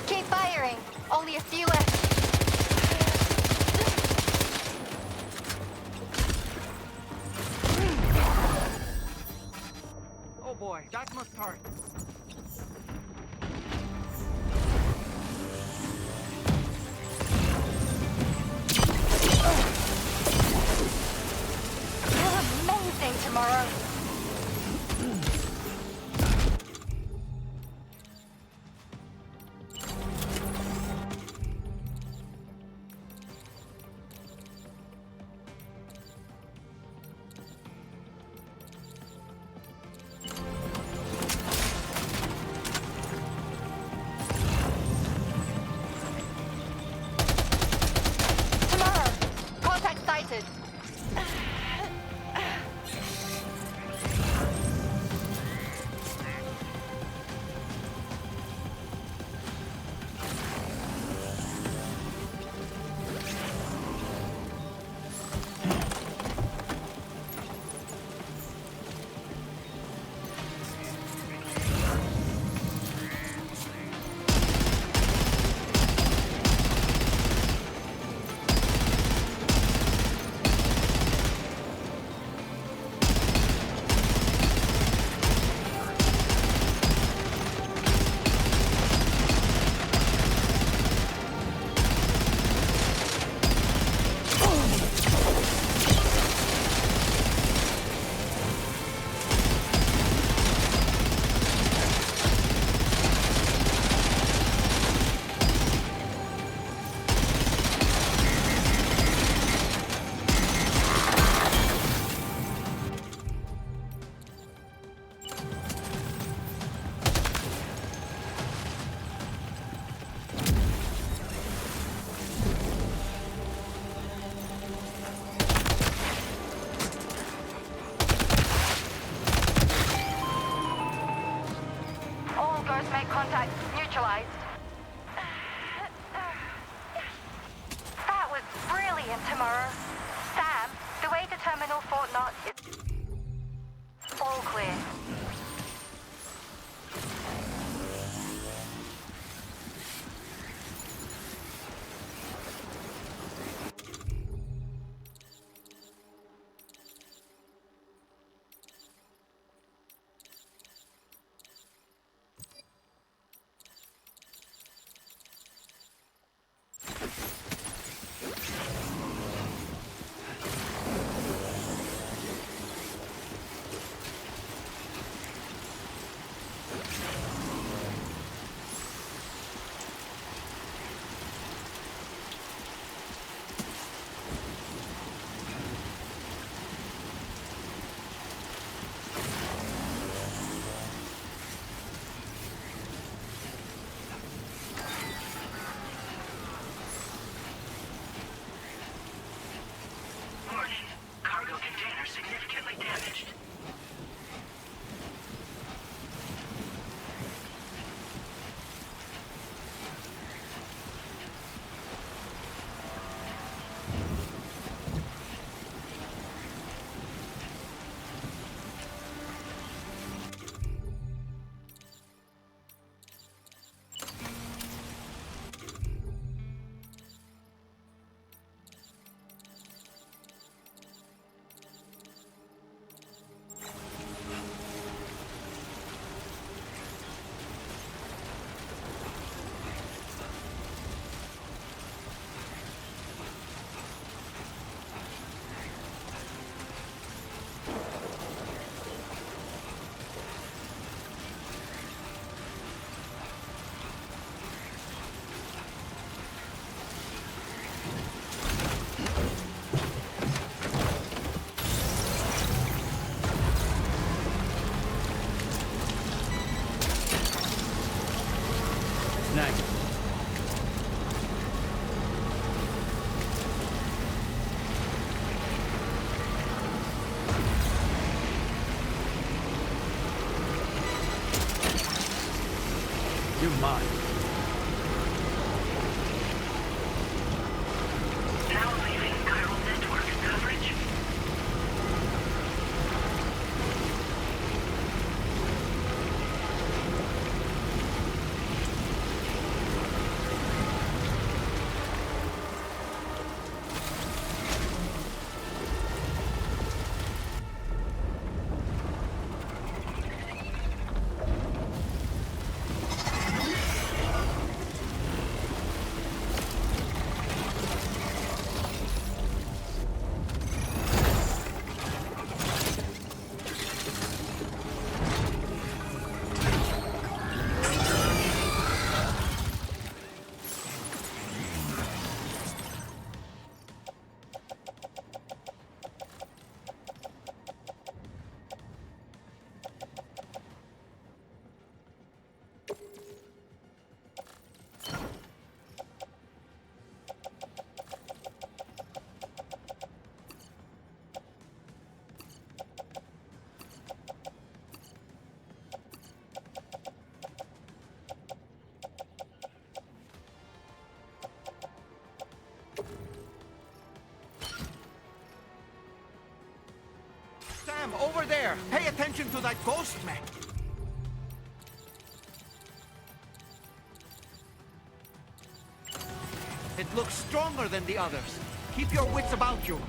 Keep firing. Only a few left. Oh boy, that must hurt. You're amazing tomorrow. Tomorrow. Contact sighted. All ghost make contact neutralized. That was brilliant tomorrow. Sam, the way to Terminal Fort Knot is all clear. mine. Now leaving Chiral Network coverage. Sam, over there! Pay attention to that ghost mech! It looks stronger than the others. Keep your wits about you.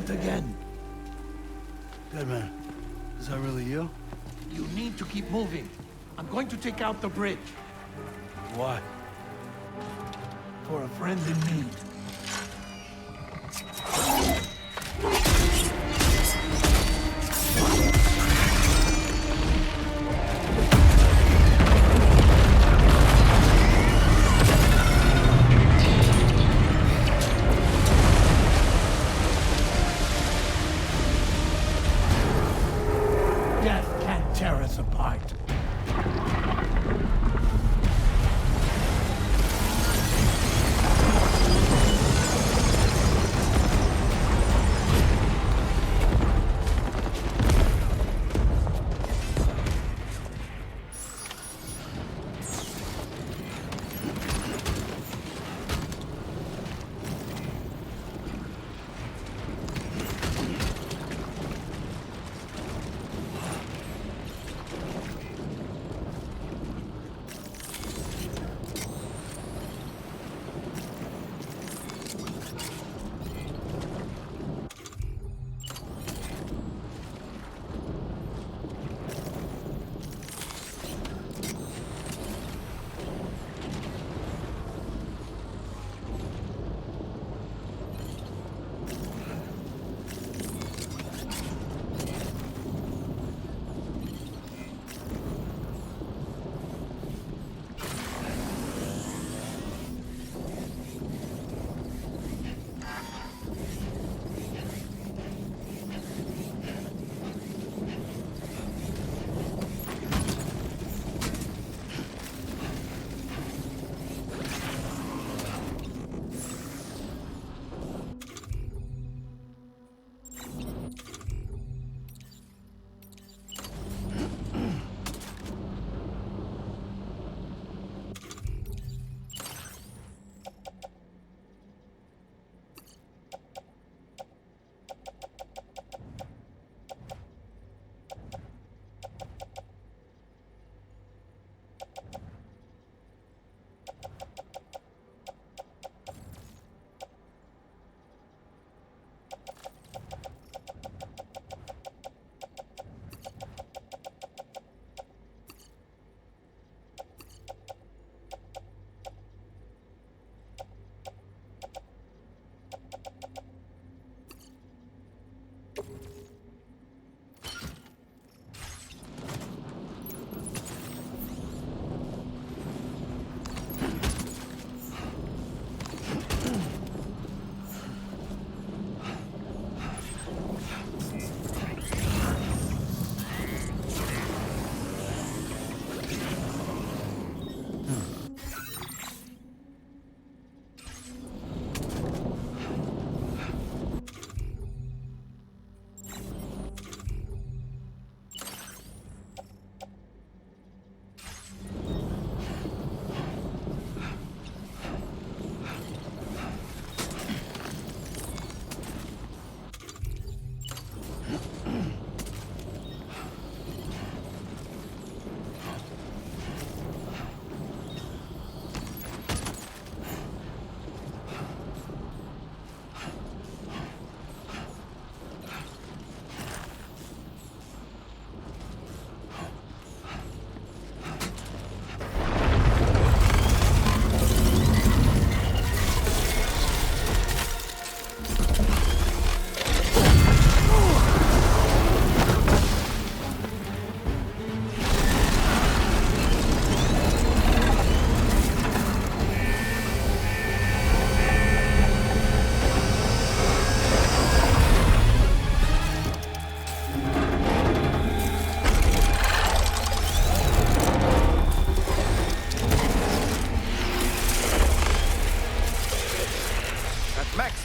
Again. Good man. Is that really you? You need to keep moving. I'm going to take out the bridge. Why? For a friend in need. apart.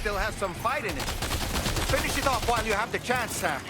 Still has some fight in it. Finish it off while you have the chance, Sam.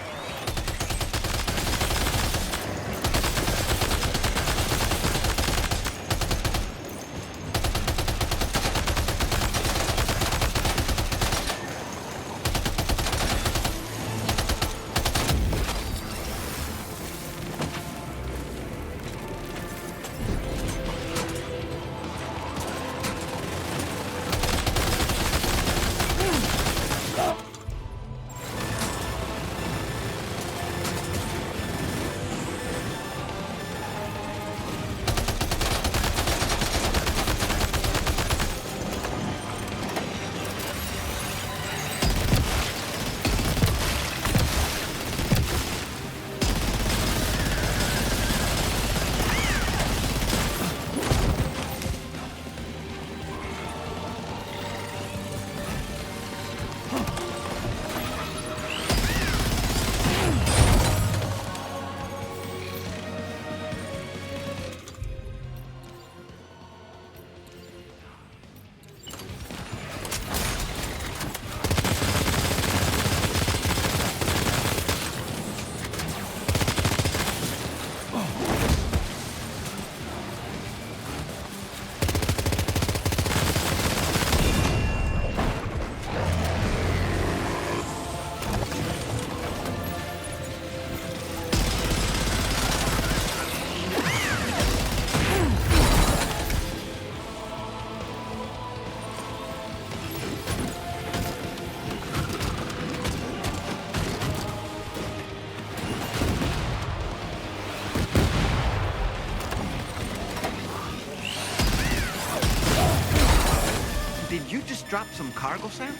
you just drop some cargo, Sam?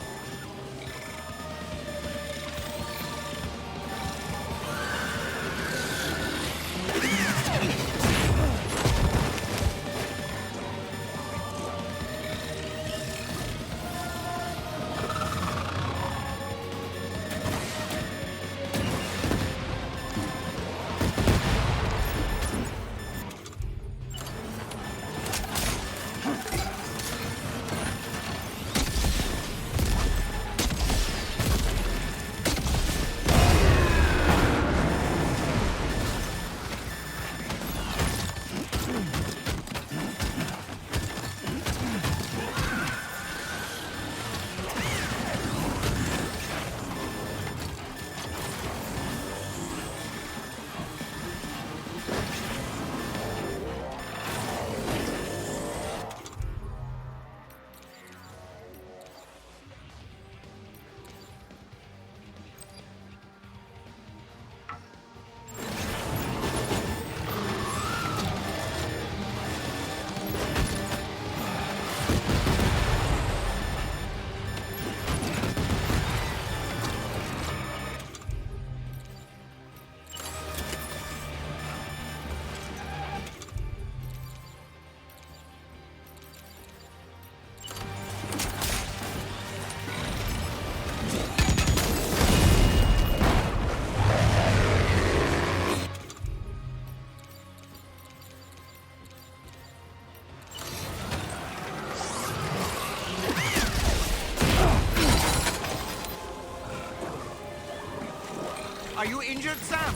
Are you injured, Sam?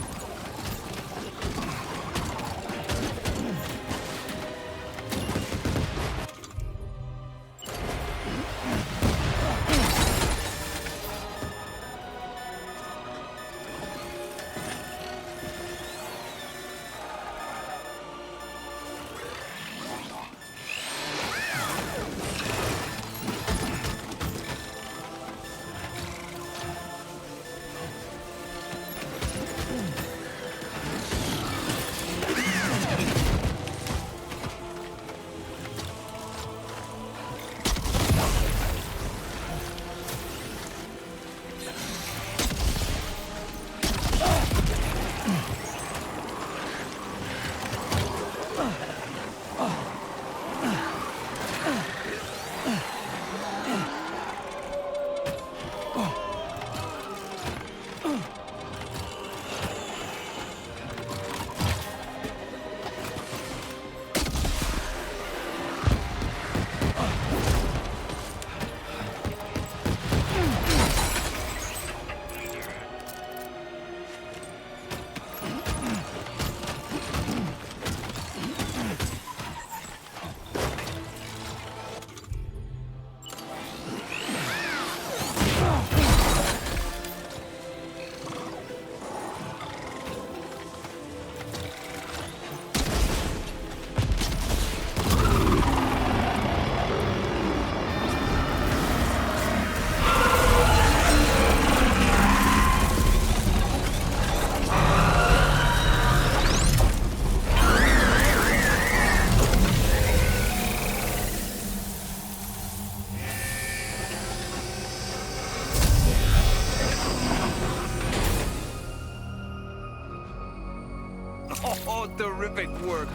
Oh, terrific work.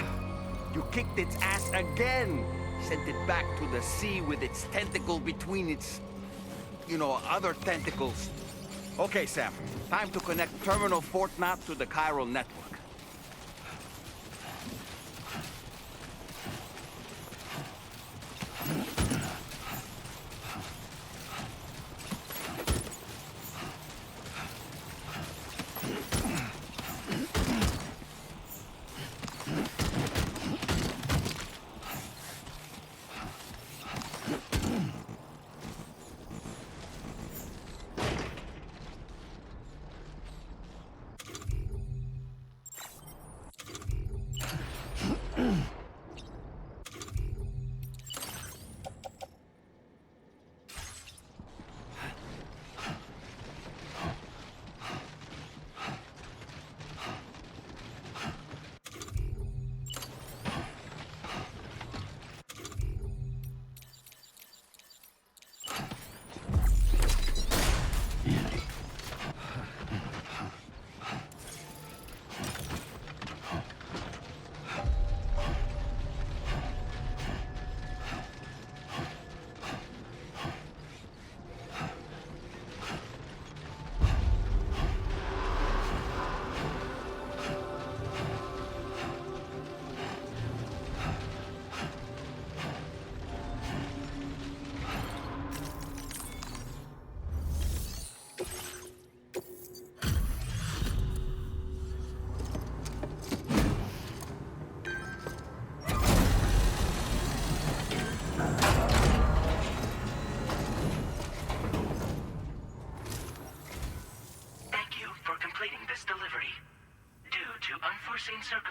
You kicked its ass again. Sent it back to the sea with its tentacle between its, other tentacles. Okay, Sam. Time to connect Terminal Fort Map to the Chiral Network.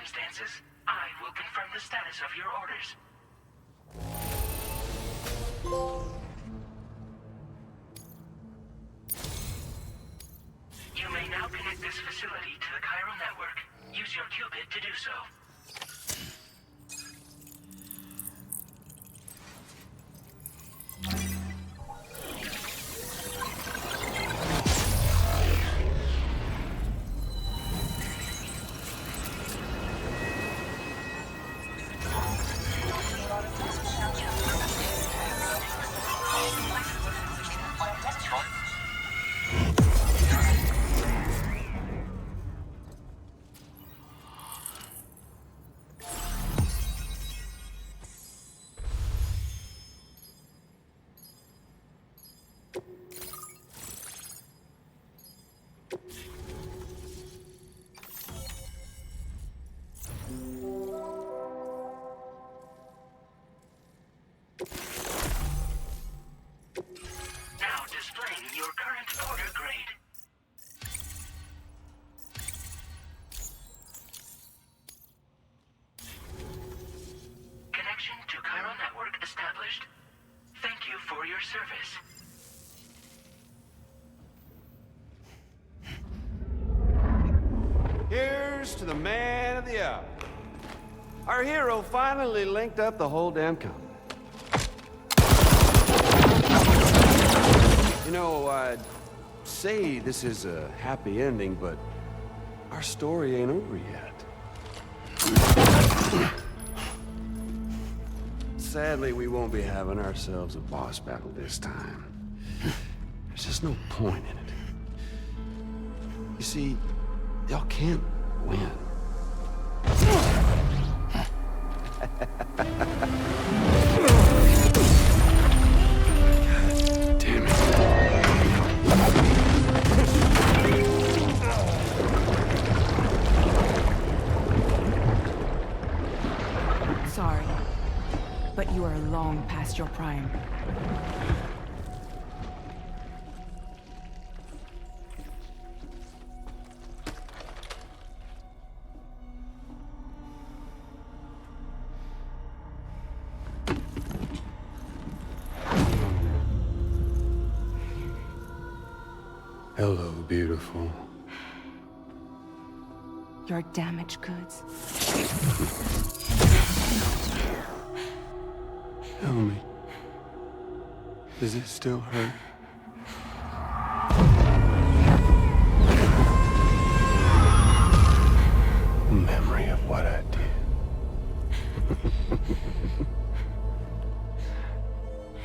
circumstances, I will confirm the status of your orders. You may now connect this facility to the Chiral Network. Use your qubit to do so. Now displaying your current order grade. Connection to Chiral Network established. Thank you for your service. Here's to the man of the hour. Our hero finally linked up the whole damn company. You know, I'd say this is a happy ending, but our story ain't over yet. Sadly, we won't be having ourselves a boss battle this time. There's just no point in it. You see, y'all can't win. Damn it. Sorry, but you are long past your prime. Hello, beautiful. Your damaged goods. Tell me, does it still hurt? Memory of what I did.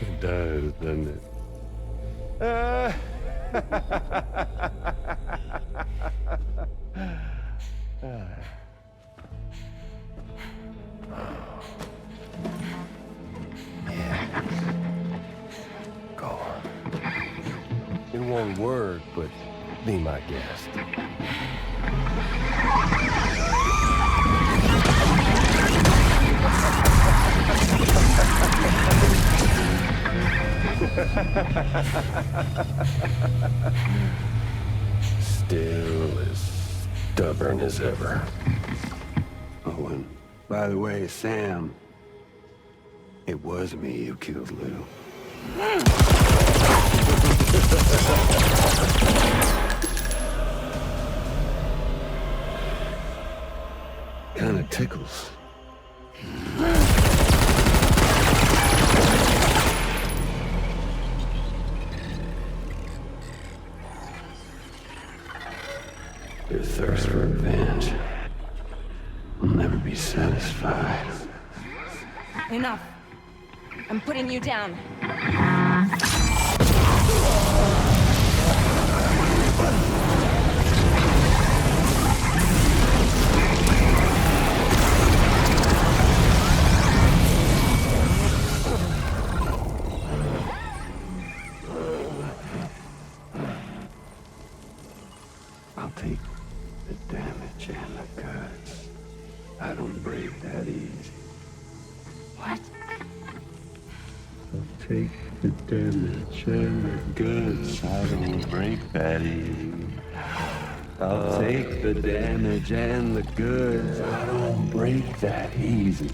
It does, doesn't it? Go on. In one word, but be my guest. Still as stubborn as ever. Oh, and by the way, Sam, it was me who killed Lou. Kinda tickles. Your thirst for revenge will never be satisfied. Enough. I'm putting you down. I'll take the damage and the guts. I don't break that easy. What? I'll take the damage and the guts. I don't break that easy. I'll take the damage and the goods. I don't break that easy.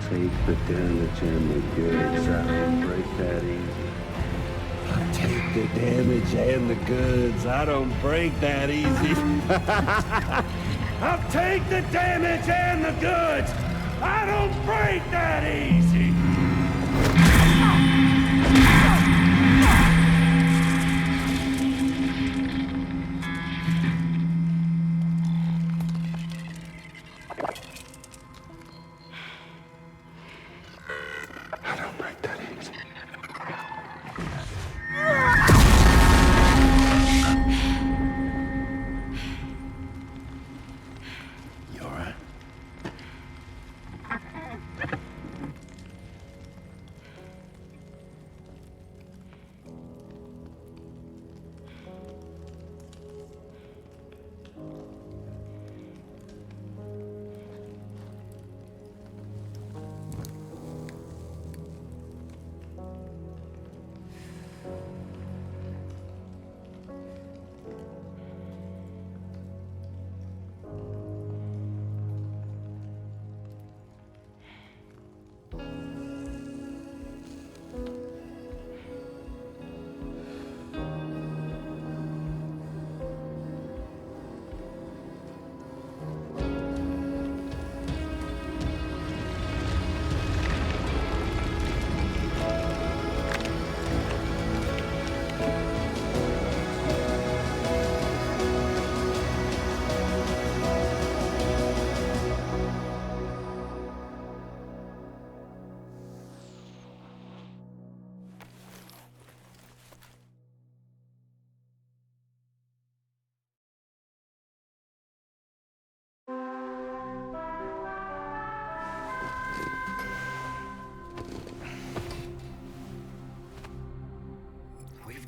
Take the damage and the goods. I don't break that easy. I'll take the damage and the goods. I don't break that easy. I'll take the damage and the goods. I don't break that easy.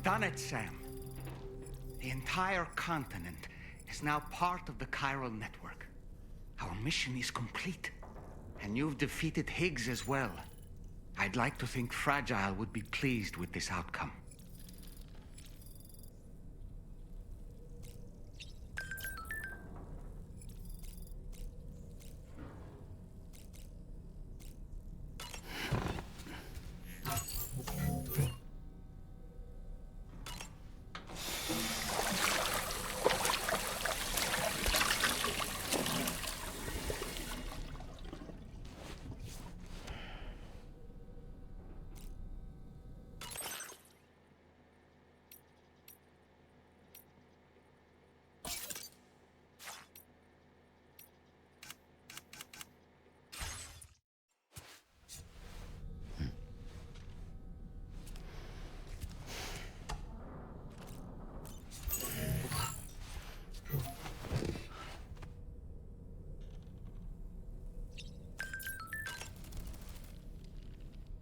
Done it, Sam. The entire continent is now part of the Chiral Network. Our mission is complete. And you've defeated Higgs as well. I'd like to think Fragile would be pleased with this outcome.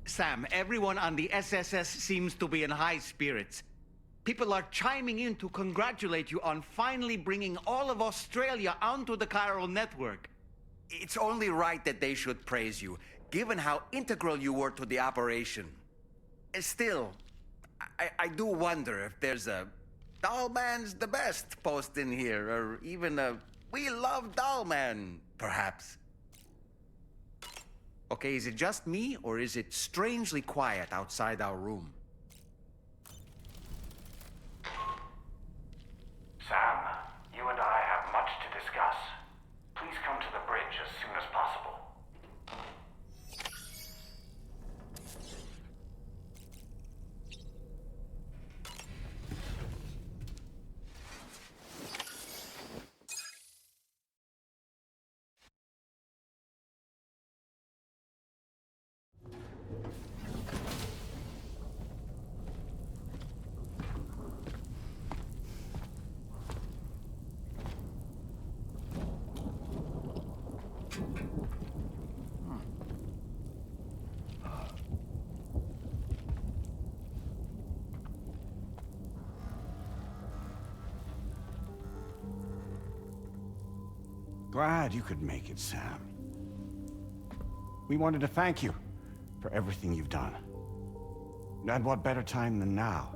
Sam, everyone on the SSS seems to be in high spirits. People are chiming in to congratulate you on finally bringing all of Australia onto the Chiral Network. It's only right that they should praise you, given how integral you were to the operation. Still, I do wonder if there's a Dollman's the best post in here, or even a We Love Dollman, perhaps. Okay, is it just me, or is it strangely quiet outside our room? Sam, you and I have much to discuss. Please come to the bridge as soon as possible. Glad you could make it, Sam. We wanted to thank you for everything you've done. And what better time than now,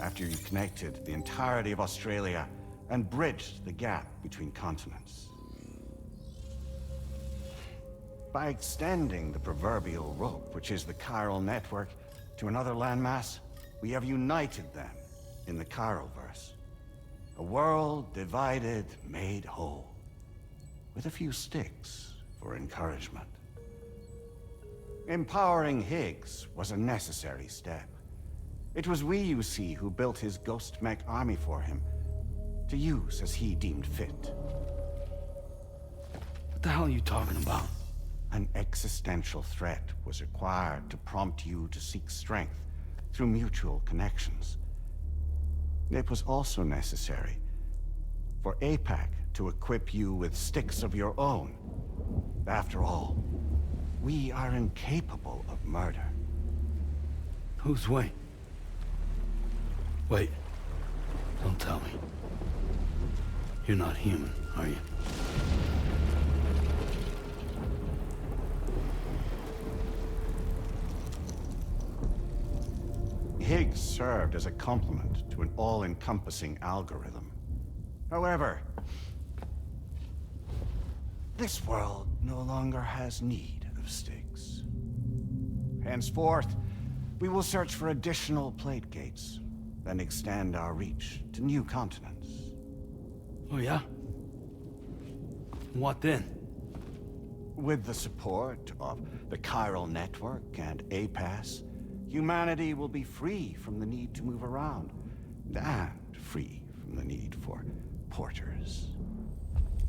after you connected the entirety of Australia and bridged the gap between continents. By extending the proverbial rope, which is the Chiral Network, to another landmass, we have united them in the Chiralverse. A world divided, made whole, with a few sticks for encouragement. Empowering Higgs was a necessary step. It was we, you see, who built his ghost mech army for him, to use as he deemed fit. What the hell are you talking about? An existential threat was required to prompt you to seek strength through mutual connections. It was also necessary for APAC to equip you with sticks of your own. After all, we are incapable of murder. Who's we? Wait. Don't tell me. You're not human, are you? Higgs served as a complement to an all-encompassing algorithm. However, this world no longer has need of sticks. Henceforth, we will search for additional plate gates, then extend our reach to new continents. Oh yeah? What then? With the support of the Chiral Network and APAS, humanity will be free from the need to move around, and free from the need for porters.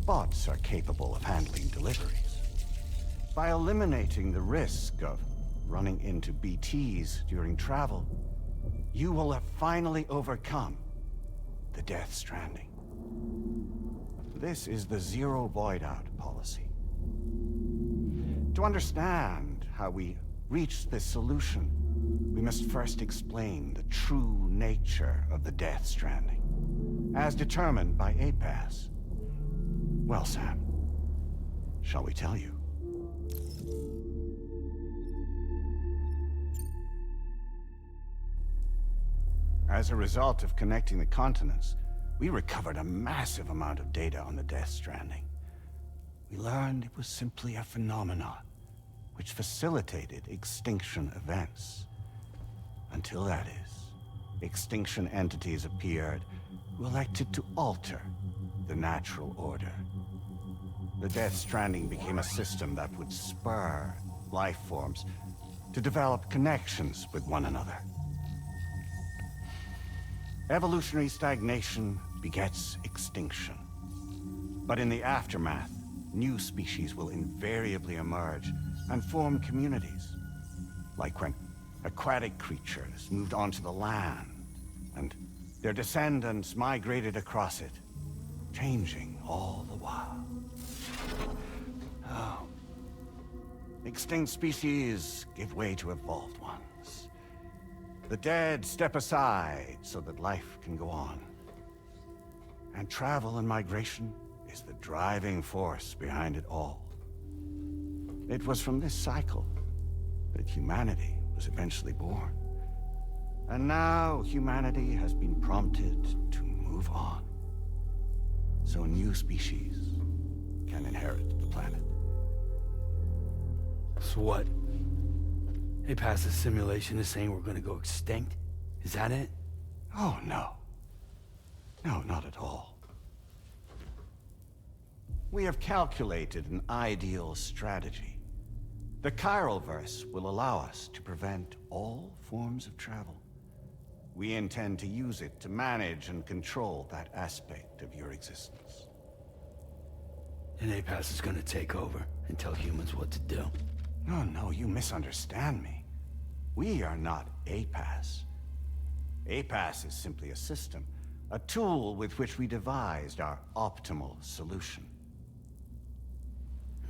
Bots are capable of handling deliveries. By eliminating the risk of running into BTs during travel, you will have finally overcome the Death Stranding. This is the Zero Void Out policy. To understand how we reached this solution, we must first explain the true nature of the Death Stranding, as determined by APAS. Well, Sam, shall we tell you? As a result of connecting the continents, we recovered a massive amount of data on the Death Stranding. We learned it was simply a phenomenon which facilitated extinction events. Until that is, extinction entities appeared who elected to alter the natural order. The Death Stranding became a system that would spur life forms to develop connections with one another. Evolutionary stagnation begets extinction. But in the aftermath, new species will invariably emerge and form communities. Like when aquatic creatures moved onto the land, and their descendants migrated across it, changing all the while. Oh. Extinct species give way to evolved ones. The dead step aside so that life can go on. And travel and migration is the driving force behind it all. It was from this cycle that humanity was eventually born. And now humanity has been prompted to move on, so new species can inherit the planet. So what? APAS's simulation is saying we're gonna go extinct? Is that it? Oh, no. No, not at all. We have calculated an ideal strategy. The Chiralverse will allow us to prevent all forms of travel. We intend to use it to manage and control that aspect of your existence. And APAS is gonna take over and tell humans what to do. No, you misunderstand me. We are not APAS. APAS is simply a system, a tool with which we devised our optimal solution.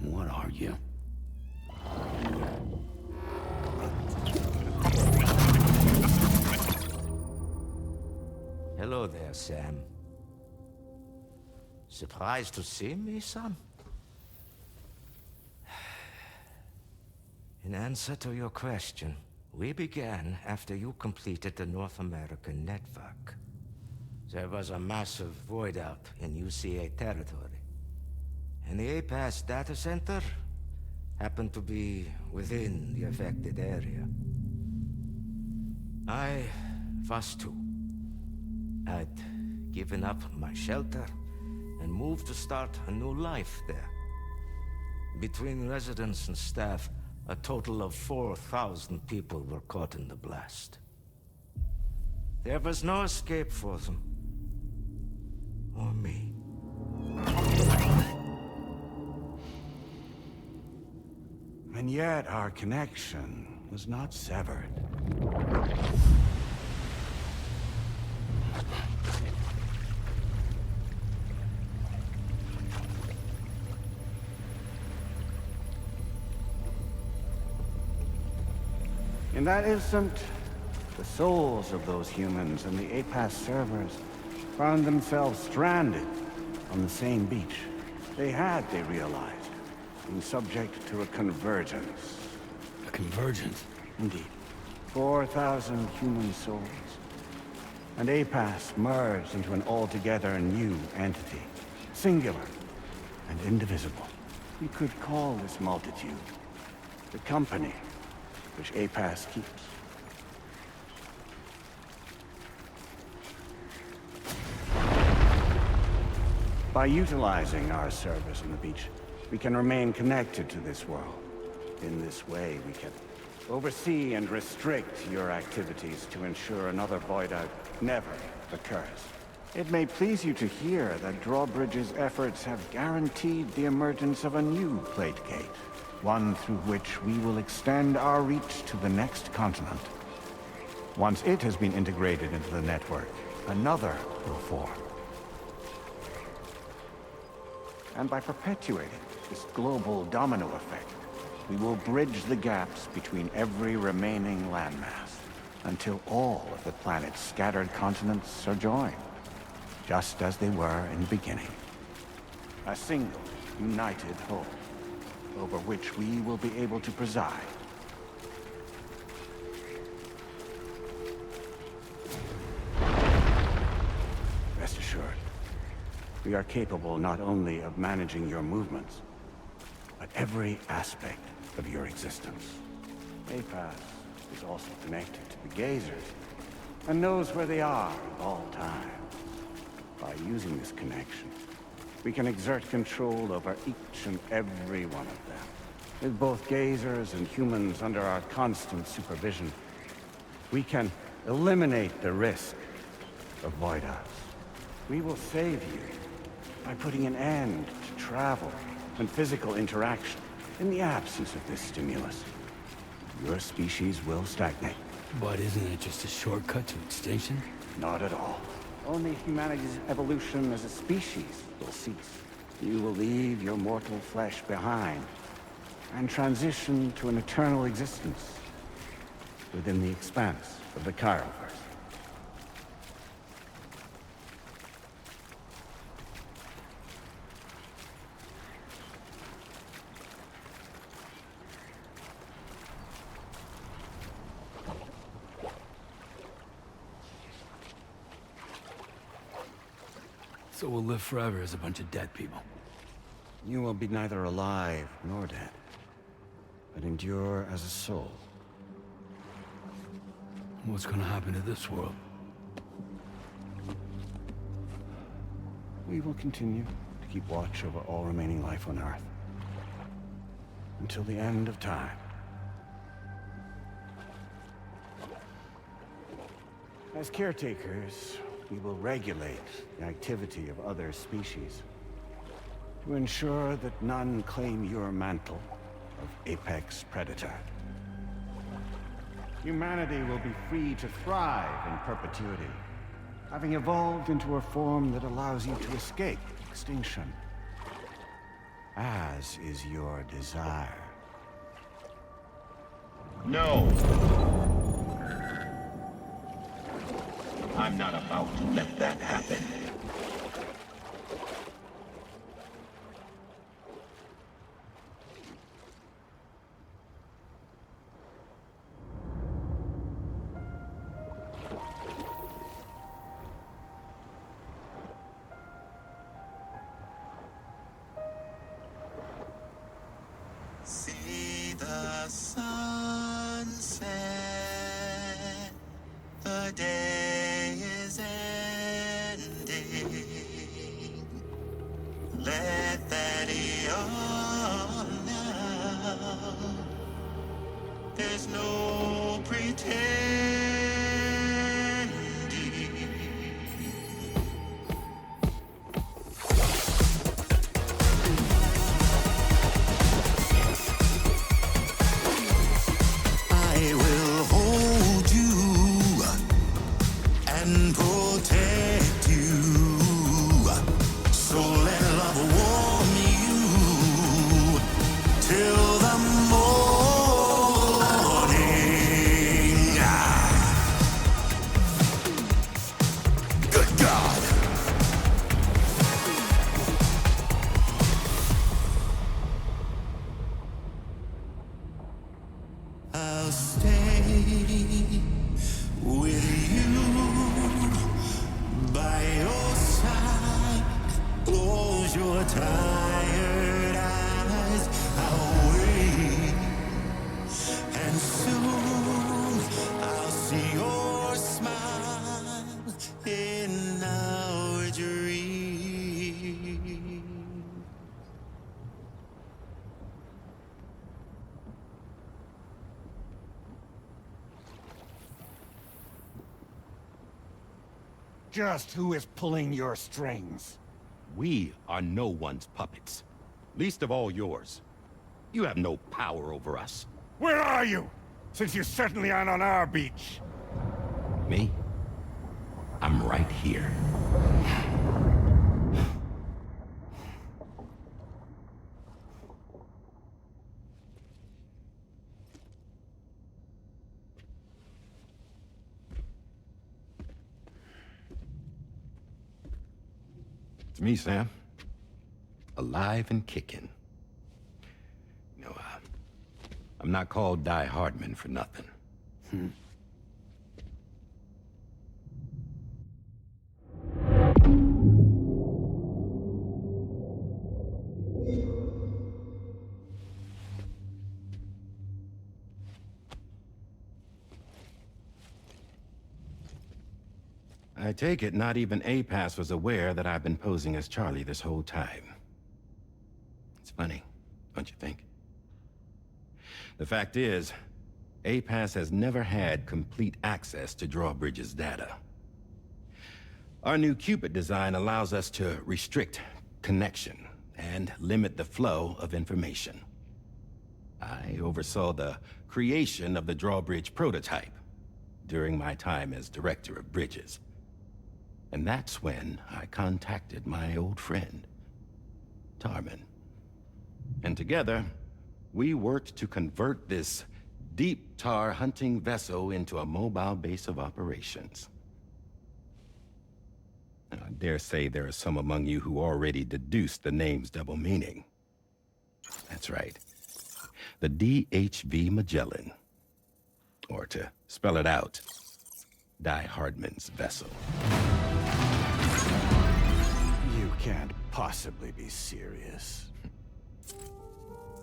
What are you? Hello there, Sam. Surprised to see me, son? In answer to your question, we began after you completed the North American network. There was a massive void out in UCA territory, and the APAS data center happened to be within the affected area. I was too. I'd given up my shelter and moved to start a new life there. Between residents and staff, a total of 4,000 people were caught in the blast. There was no escape for them. Or me. And yet our connection was not severed. In that instant, the souls of those humans and the APAS servers found themselves stranded on the same beach. They realized, been subject to a convergence. A convergence? Indeed. 4,000 human souls. And APAS merged into an altogether new entity. Singular and indivisible. We could call this multitude the company which APAS keeps. By utilizing our service on the beach, we can remain connected to this world. In this way, we can oversee and restrict your activities to ensure another void out never occurs. It may please you to hear that Drawbridge's efforts have guaranteed the emergence of a new plate gate, one through which we will extend our reach to the next continent. Once it has been integrated into the network, another will form. And by perpetuating this global domino effect, we will bridge the gaps between every remaining landmass until all of the planet's scattered continents are joined, just as they were in the beginning. A single, united whole, over which we will be able to preside. Rest assured, we are capable not only of managing your movements, but every aspect of your existence. APAS is also connected to the Gazers, and knows where they are at all times. By using this connection, we can exert control over each and every one of them. With both Gazers and humans under our constant supervision, we can eliminate the risk of void outs. We will save you by putting an end to travel and physical interaction. In the absence of this stimulus, your species will stagnate. But isn't it just a shortcut to extinction? Not at all. Only humanity's evolution as a species will cease. You will leave your mortal flesh behind and transition to an eternal existence within the expanse of the Chiralverse. So we'll live forever as a bunch of dead people. You will be neither alive nor dead, but endure as a soul. What's gonna happen to this world? We will continue to keep watch over all remaining life on Earth. Until the end of time. As caretakers, we will regulate the activity of other species to ensure that none claim your mantle of apex predator. Humanity will be free to thrive in perpetuity, having evolved into a form that allows you to escape extinction, as is your desire. No! I'm not about to let that happen. let that all out. There's no pretending. I will hold you and protect you. So let love warm you till the morning. Good God. I'll stay with you by your side. Close your tired eyes. I'll wait, and soon I'll see your smile in our dream. Just who is pulling your strings? We are no one's puppets. Least of all yours. You have no power over us. Where are you? Since you certainly aren't on our beach. Me? I'm right here. It's me, Sam. Alive and kicking. You know, I'm not called Die Hardman for nothing. I take it not even APAS was aware that I've been posing as Charlie this whole time. It's funny, don't you think? The fact is, APAS has never had complete access to Drawbridge's data. Our new Cupid design allows us to restrict connection and limit the flow of information. I oversaw the creation of the Drawbridge prototype during my time as Director of Bridges. And that's when I contacted my old friend, Tarman. And together, we worked to convert this deep tar hunting vessel into a mobile base of operations. Now, I dare say there are some among you who already deduced the name's double meaning. That's right. The DHV Magellan. Or to spell it out, Die Hardman's vessel. You can't possibly be serious.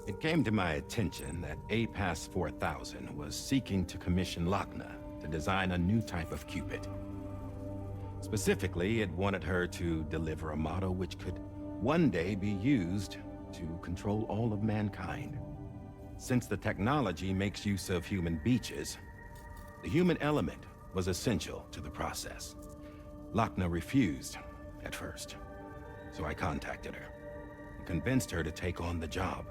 It came to my attention that APAS 4000 was seeking to commission Lochna to design a new type of Cupid. Specifically, it wanted her to deliver a model which could one day be used to control all of mankind. Since the technology makes use of human beaches, the human element was essential to the process. Lochna refused at first, so I contacted her and convinced her to take on the job.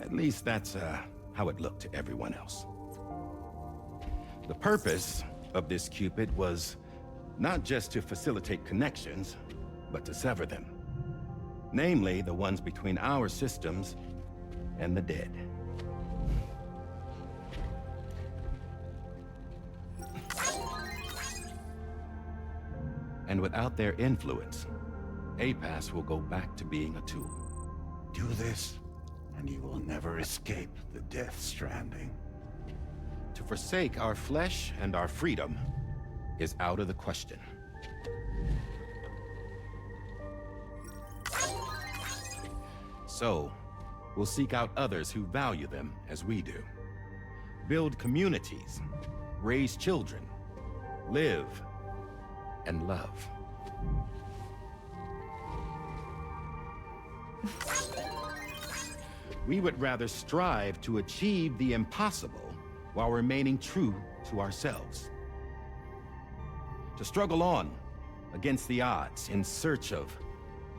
At least that's how it looked to everyone else. The purpose of this Cupid was not just to facilitate connections, but to sever them. Namely, the ones between our systems and the dead. And without their influence, APAS will go back to being a tool. Do this, and you will never escape the death stranding. To forsake our flesh and our freedom is out of the question. So, we'll seek out others who value them as we do. Build communities, raise children, live, and love. We would rather strive to achieve the impossible while remaining true to ourselves. To struggle on against the odds in search of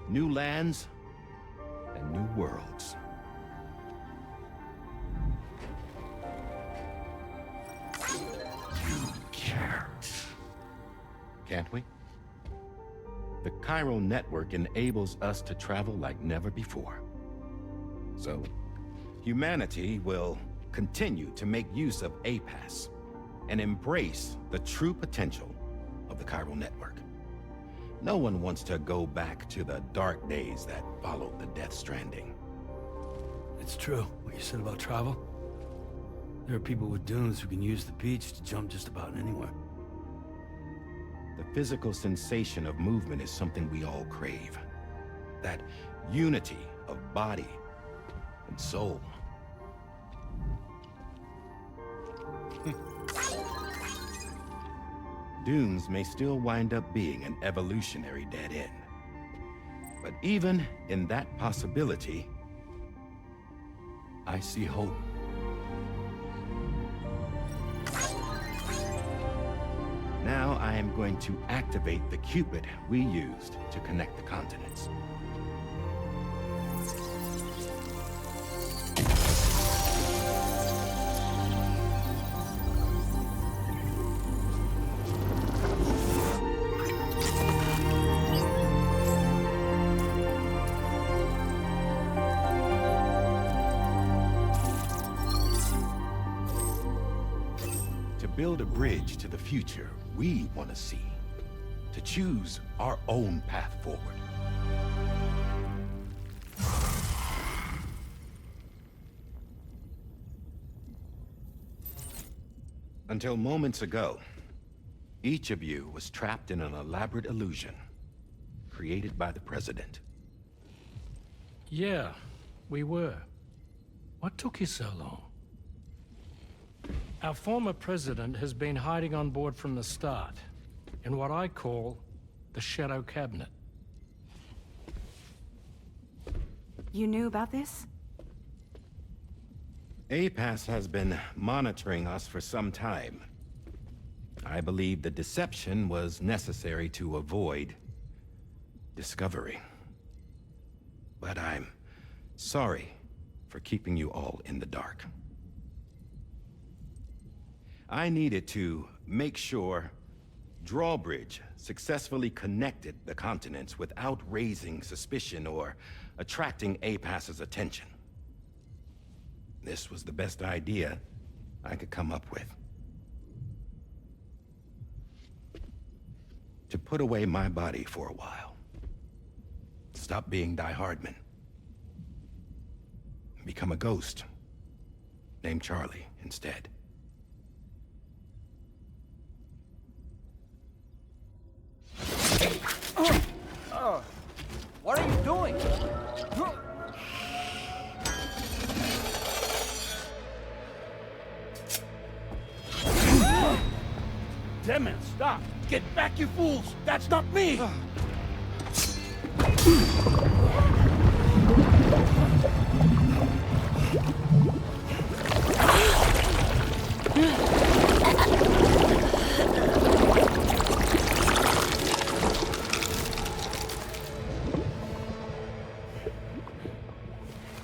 new lands and new worlds. You can't we? The Chiral Network enables us to travel like never before. So, humanity will continue to make use of APAS and embrace the true potential of the Chiral Network. No one wants to go back to the dark days that followed the Death Stranding. It's true, what you said about travel. There are people with dunes who can use the beach to jump just about anywhere. The physical sensation of movement is something we all crave. That unity of body and soul. Dunes may still wind up being an evolutionary dead end. But even in that possibility, I see hope. Now I am going to activate the Cupid we used to connect the continents. To build a bridge to the future we want to see, to choose our own path forward. Until moments ago, each of you was trapped in an elaborate illusion created by the President. Yeah, we were. What took you so long? Our former president has been hiding on board from the start, in what I call the Shadow Cabinet. You knew about this? APAS has been monitoring us for some time. I believe the deception was necessary to avoid discovery. But I'm sorry for keeping you all in the dark. I needed to make sure Drawbridge successfully connected the continents without raising suspicion or attracting APAS's attention. This was the best idea I could come up with. To put away my body for a while. Stop being Die Hardman. Become a ghost. Named Charlie instead. What are you doing? Damn it, stop! Get back, you fools! That's not me!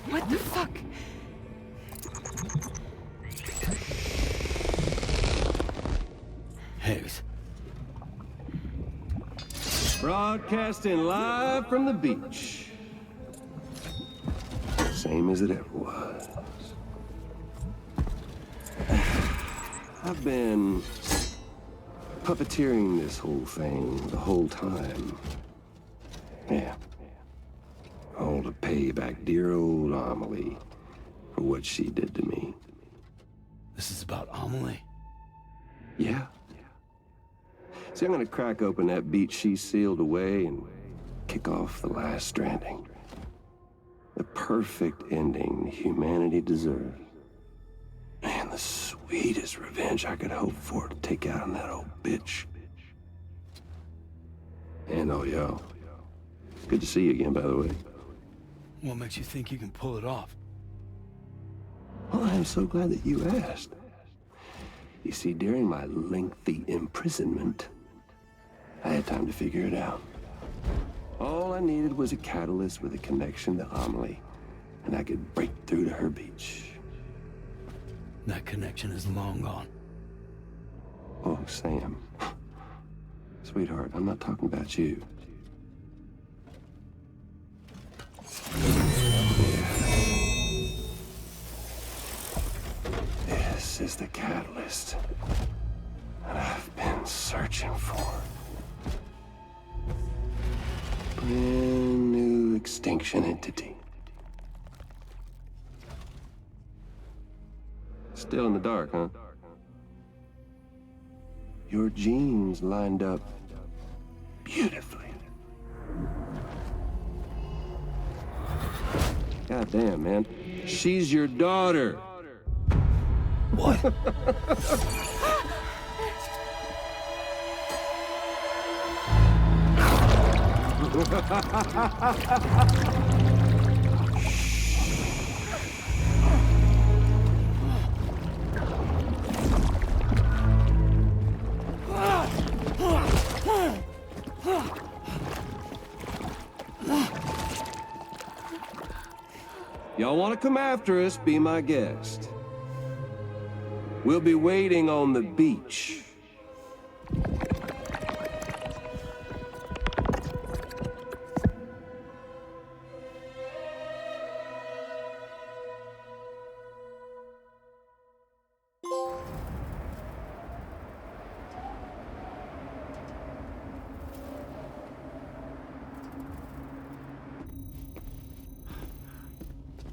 What the fuck? Higgs. Broadcasting live from the beach. Same as it ever was. I've been puppeteering this whole thing the whole time. Yeah. All to pay back dear old Amelie for what she did to me. This is about Amelie? Yeah. See, I'm gonna crack open that beach she sealed away and kick off the last Stranding. The perfect ending humanity deserves. Man, the sweetest revenge I could hope for to take out on that old bitch. And oh, yo. Good to see you again, by the way. What makes you think you can pull it off? Well, I'm so glad that you asked. You see, during my lengthy imprisonment, I had time to figure it out. All I needed was a catalyst with a connection to Amelie, and I could break through to her beach. That connection is long gone. Oh, Sam. Sweetheart, I'm not talking about you. This is the catalyst that I've been searching for. Brand new extinction entity. Still in the dark, huh? Your genes lined up beautifully. God damn, man. She's your daughter. What? Y'all want to come after us, be my guest. We'll be waiting on the beach.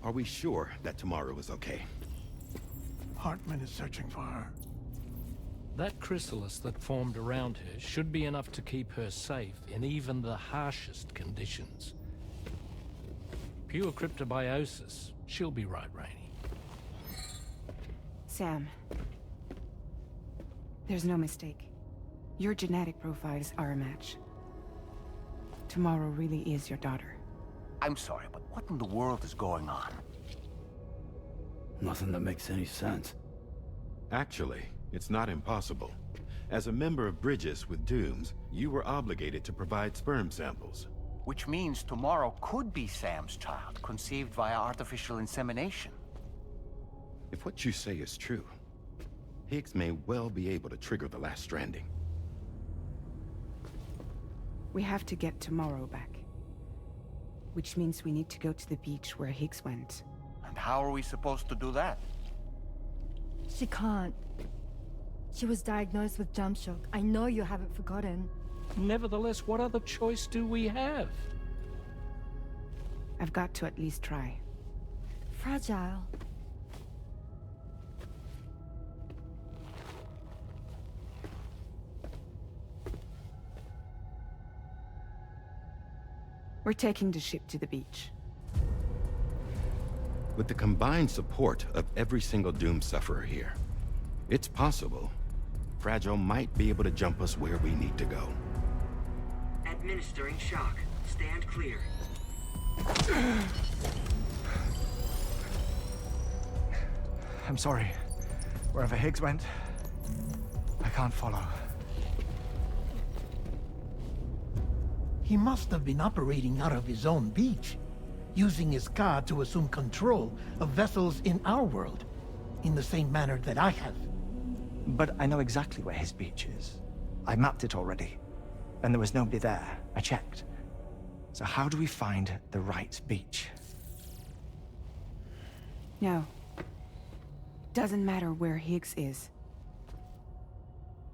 Are we sure that tomorrow is okay? Hartman is searching for her. That chrysalis that formed around her should be enough to keep her safe in even the harshest conditions. Pure cryptobiosis. She'll be right, Rainey. Sam. There's no mistake. Your genetic profiles are a match. Tomorrow really is your daughter. I'm sorry, but what in the world is going on? Nothing that makes any sense. Actually, it's not impossible. As a member of Bridges with Dooms, you were obligated to provide sperm samples. Which means tomorrow could be Sam's child, conceived via artificial insemination. If what you say is true, Higgs may well be able to trigger the last stranding. We have to get tomorrow back. Which means we need to go to the beach where Higgs went. And how are we supposed to do that? She can't. She was diagnosed with jump shock. I know you haven't forgotten. Nevertheless, what other choice do we have? I've got to at least try. Fragile. We're taking the ship to the beach. With the combined support of every single Doom sufferer here, it's possible Fragile might be able to jump us where we need to go. Administering shock. Stand clear. I'm sorry. Wherever Higgs went, I can't follow. He must have been operating out of his own beach, using his car to assume control of vessels in our world, in the same manner that I have. But I know exactly where his beach is. I mapped it already, and there was nobody there. I checked. So how do we find the right beach? No. Doesn't matter where Higgs is.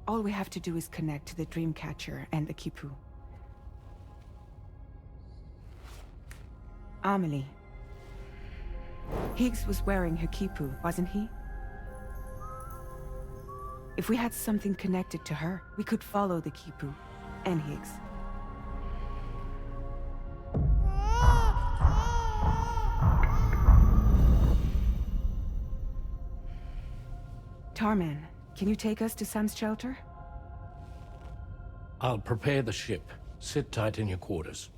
All we have to do is connect to the Dreamcatcher and the Kipu. Amelie. Higgs was wearing her Kipu, wasn't he? If we had something connected to her, we could follow the Kipu and Higgs. Tarman, can you take us to Sam's shelter? I'll prepare the ship. Sit tight in your quarters.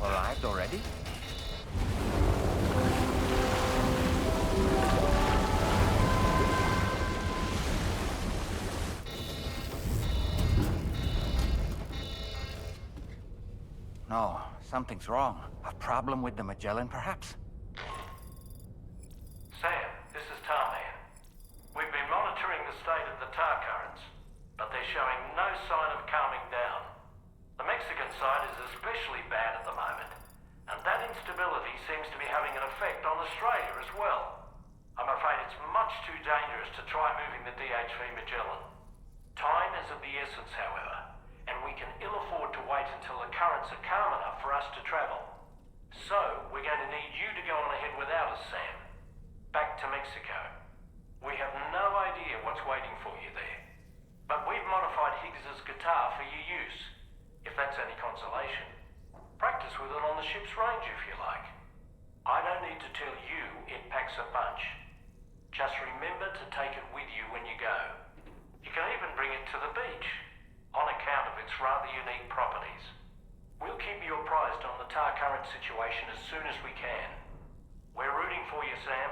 arrived already? No, something's wrong. A problem with the Magellan, perhaps? Sam, this is Tarman. We've been monitoring the state of the tar currents, but they're showing no sign of calming down. The Mexican side is especially bad at the moment, and that instability seems to be having an effect on Australia as well. I'm afraid it's much too dangerous to try moving the DHV Magellan. Time is of the essence, however, and we can ill afford to wait until the currents are calm enough for us to travel. So, we're going to need you to go on ahead without us, Sam. Back to Mexico. We have no idea what's waiting for you there. But we've modified Higgs's guitar for your use, if that's any consolation. Practice with it on the ship's range if you like. I don't need to tell you it packs a punch. Just remember to take it with you when you go. You can even bring it to the beach, on account of its rather unique properties. We'll keep you apprised on the tar current situation as soon as we can. We're rooting for you, Sam.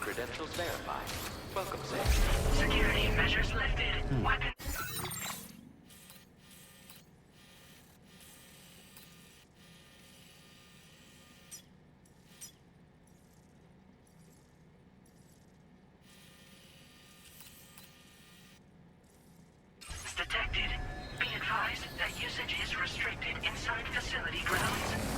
Credentials verified. Welcome, Sam. Security measures lifted. Weapon. Detected. Be advised that usage is restricted inside facility grounds.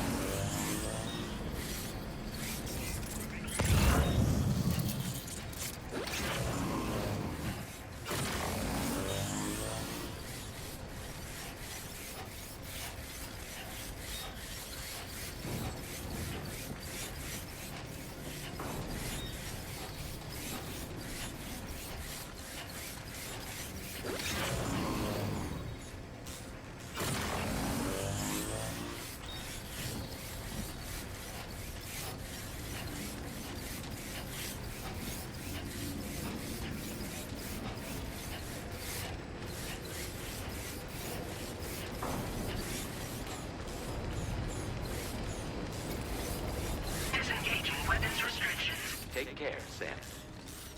care, Sam.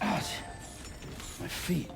Ouch. My feet.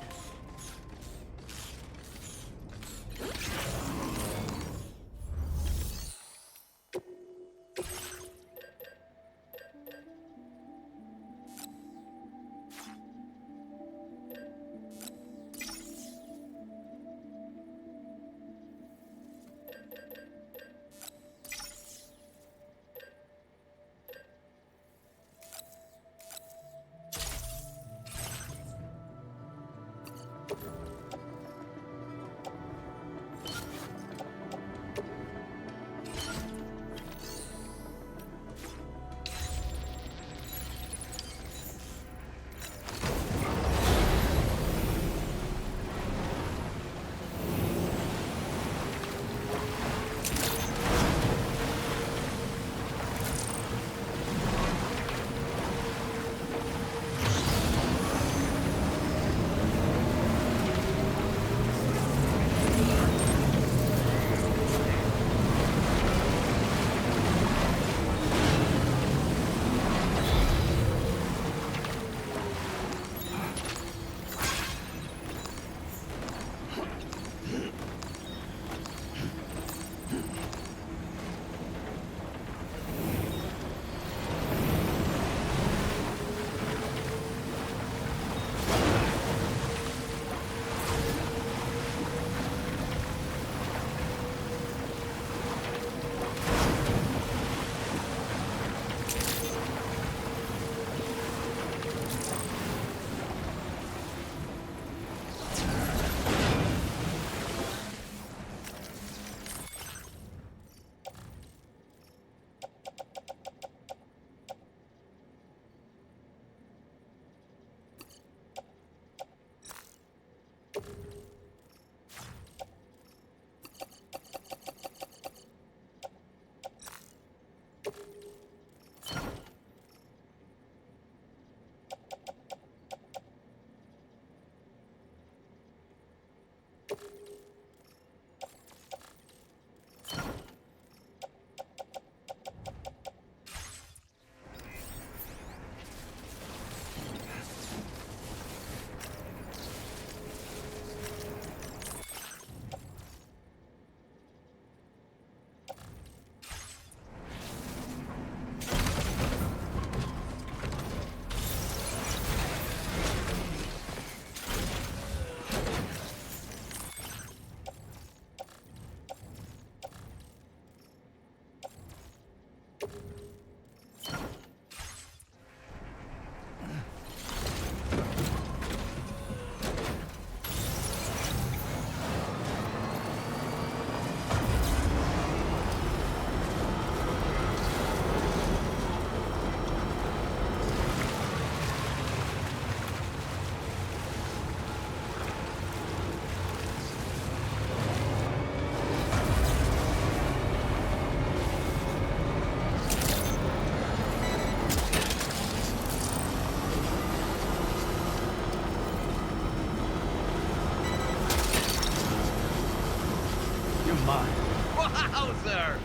Wowzer!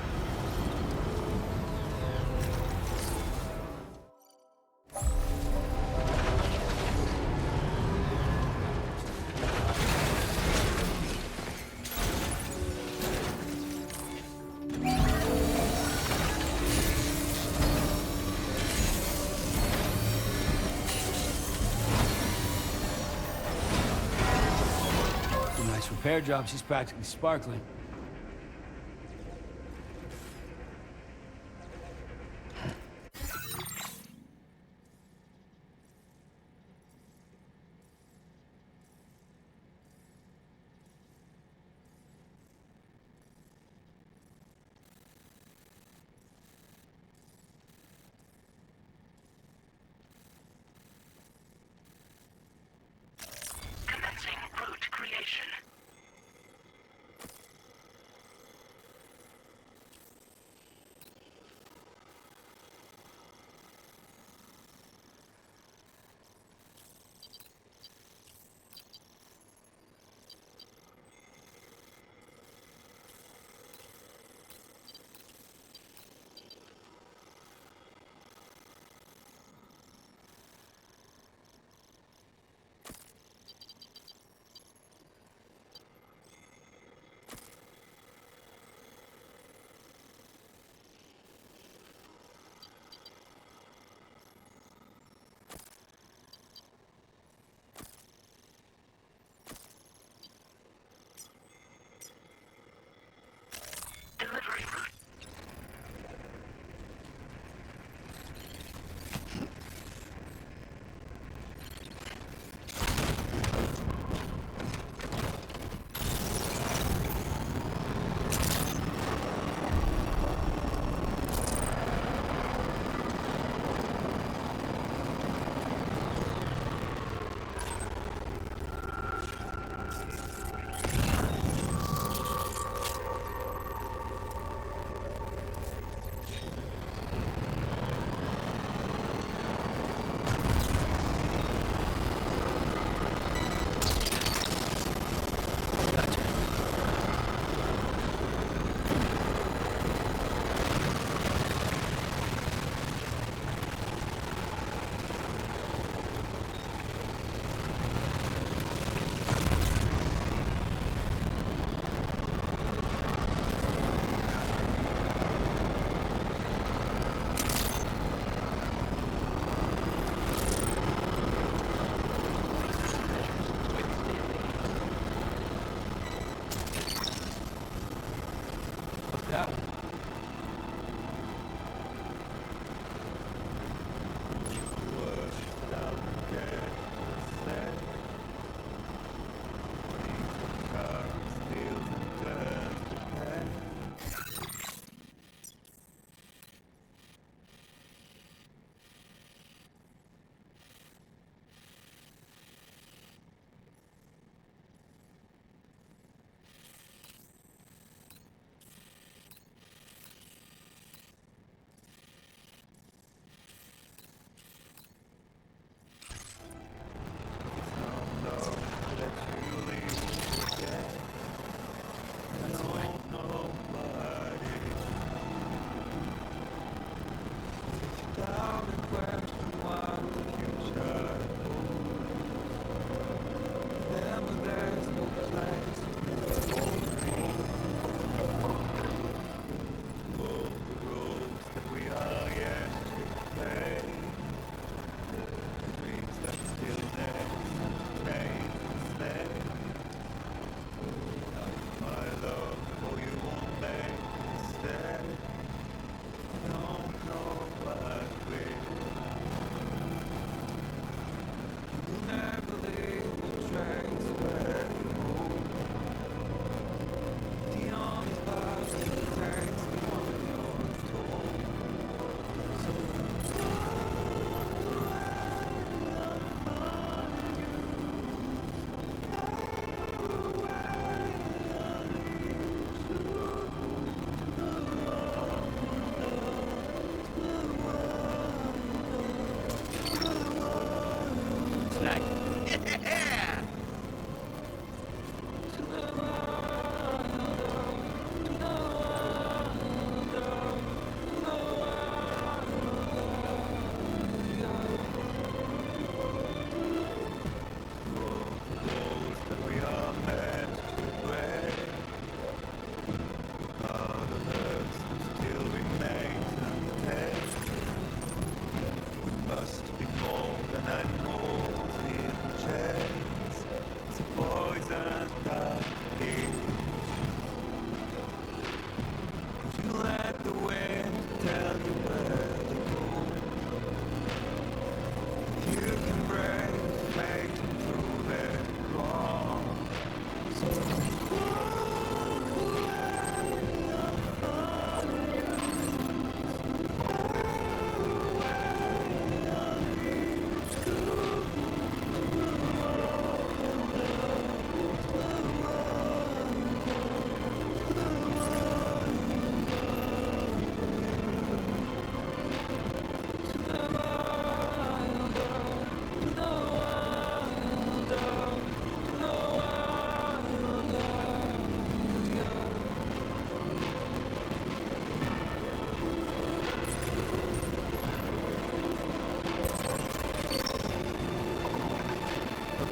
Nice repair job. She's practically sparkling. Commencing route creation.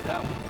that one.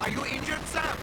Are you injured, Sam?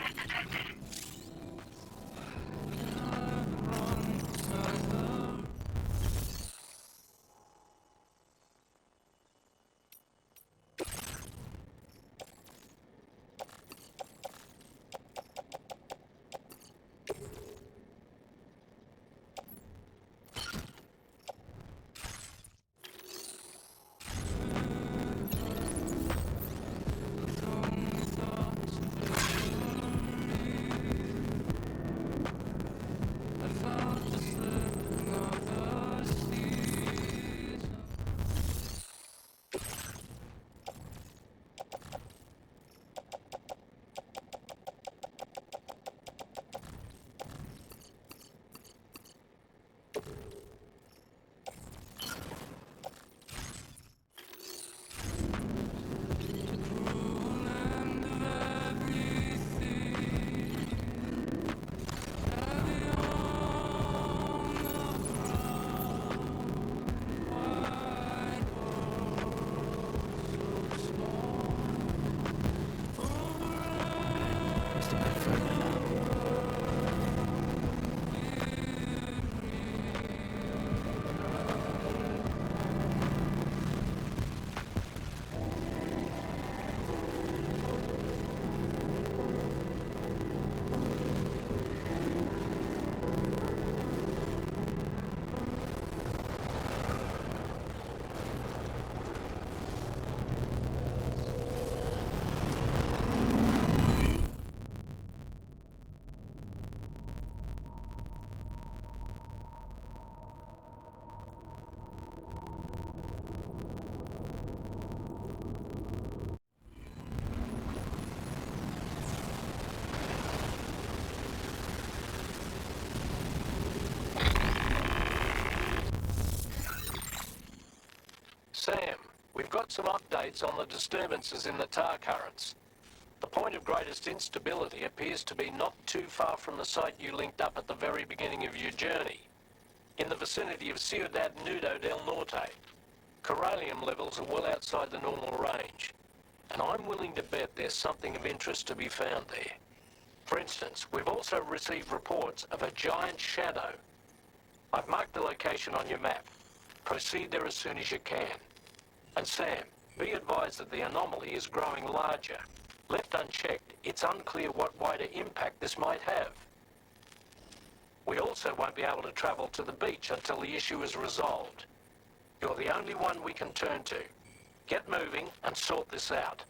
reconnect detected. Sam, we've got some updates on the disturbances in the tar currents. The point of greatest instability appears to be not too far from the site you linked up at the very beginning of your journey, in the vicinity of Ciudad Nudo del Norte. Corallium levels are well outside the normal range, and I'm willing to bet there's something of interest to be found there. For instance, we've also received reports of a giant shadow. I've marked the location on your map. Proceed there as soon as you can. And Sam, be advised that the anomaly is growing larger. Left unchecked, it's unclear what wider impact this might have. We also won't be able to travel to the beach until the issue is resolved. You're the only one we can turn to. Get moving and sort this out.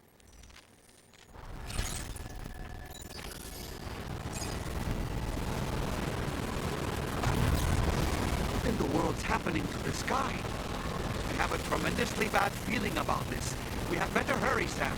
What in the world's happening to the sky? I have a tremendously bad feeling about this. We had better hurry, Sam.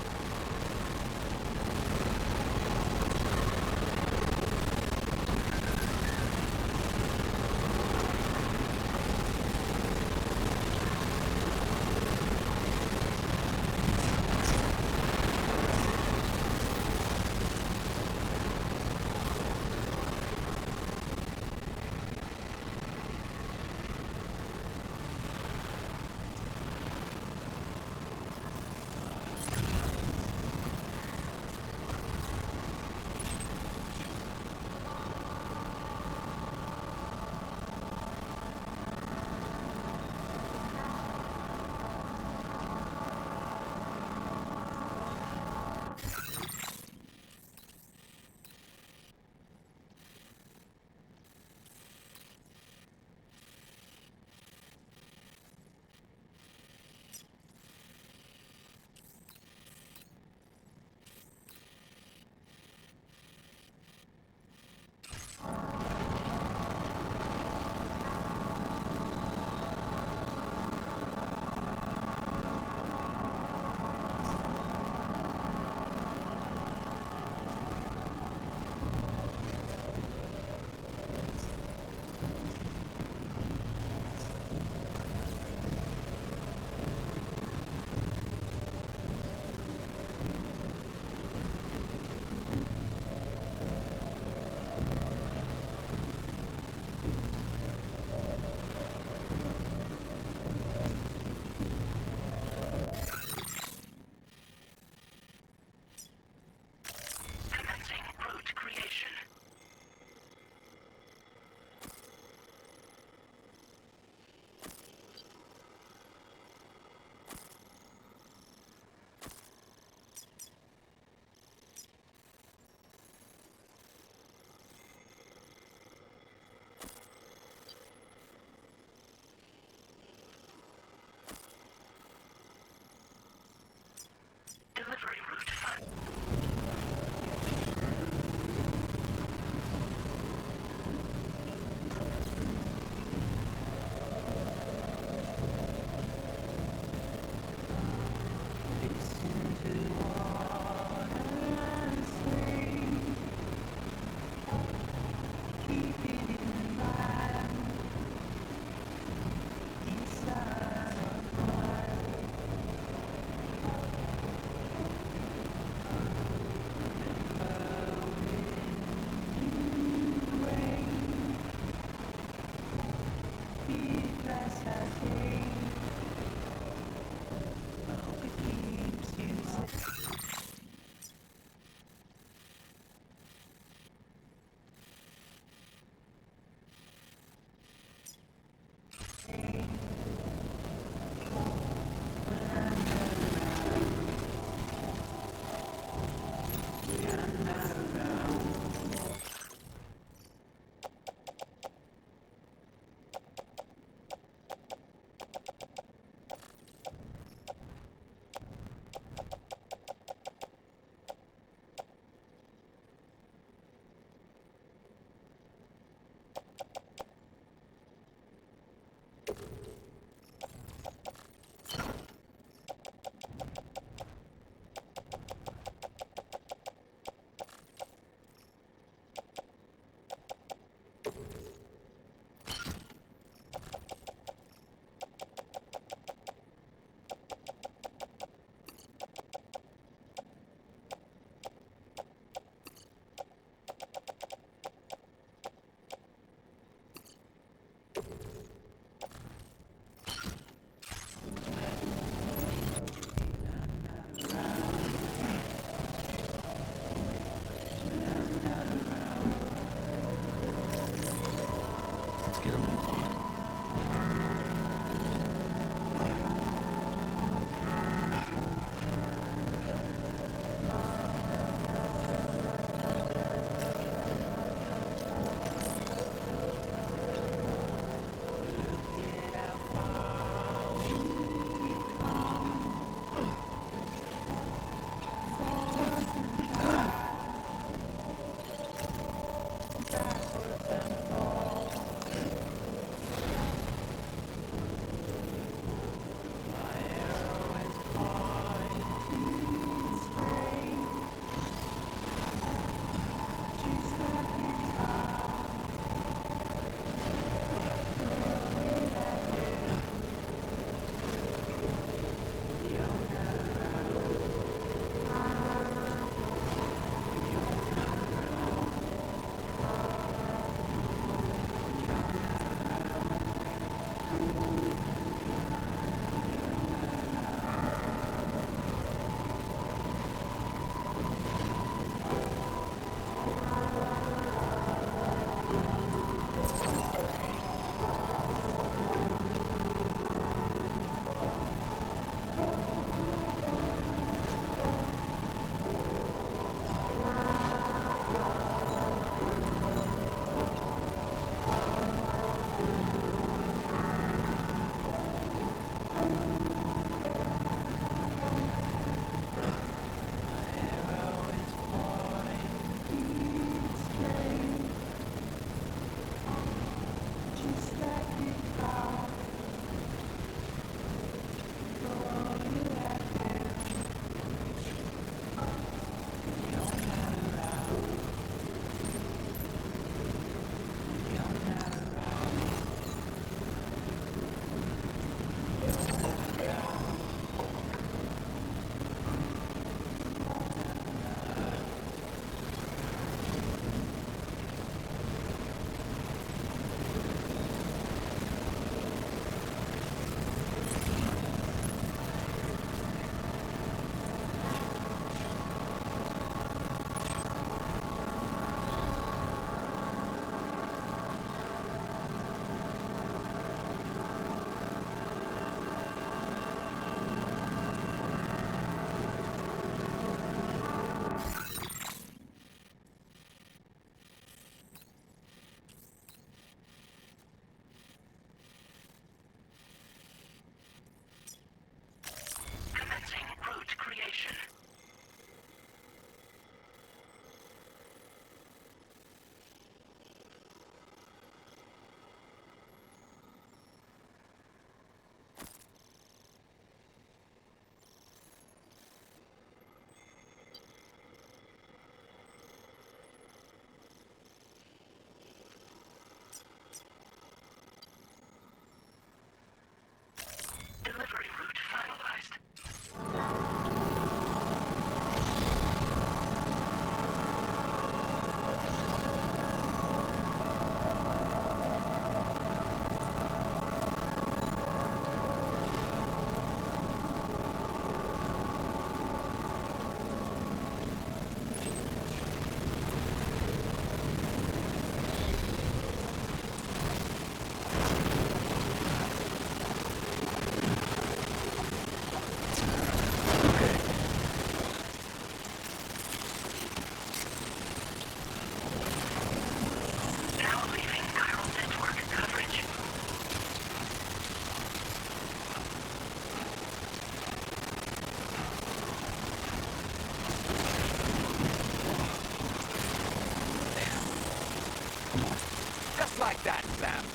Just like that, Sam.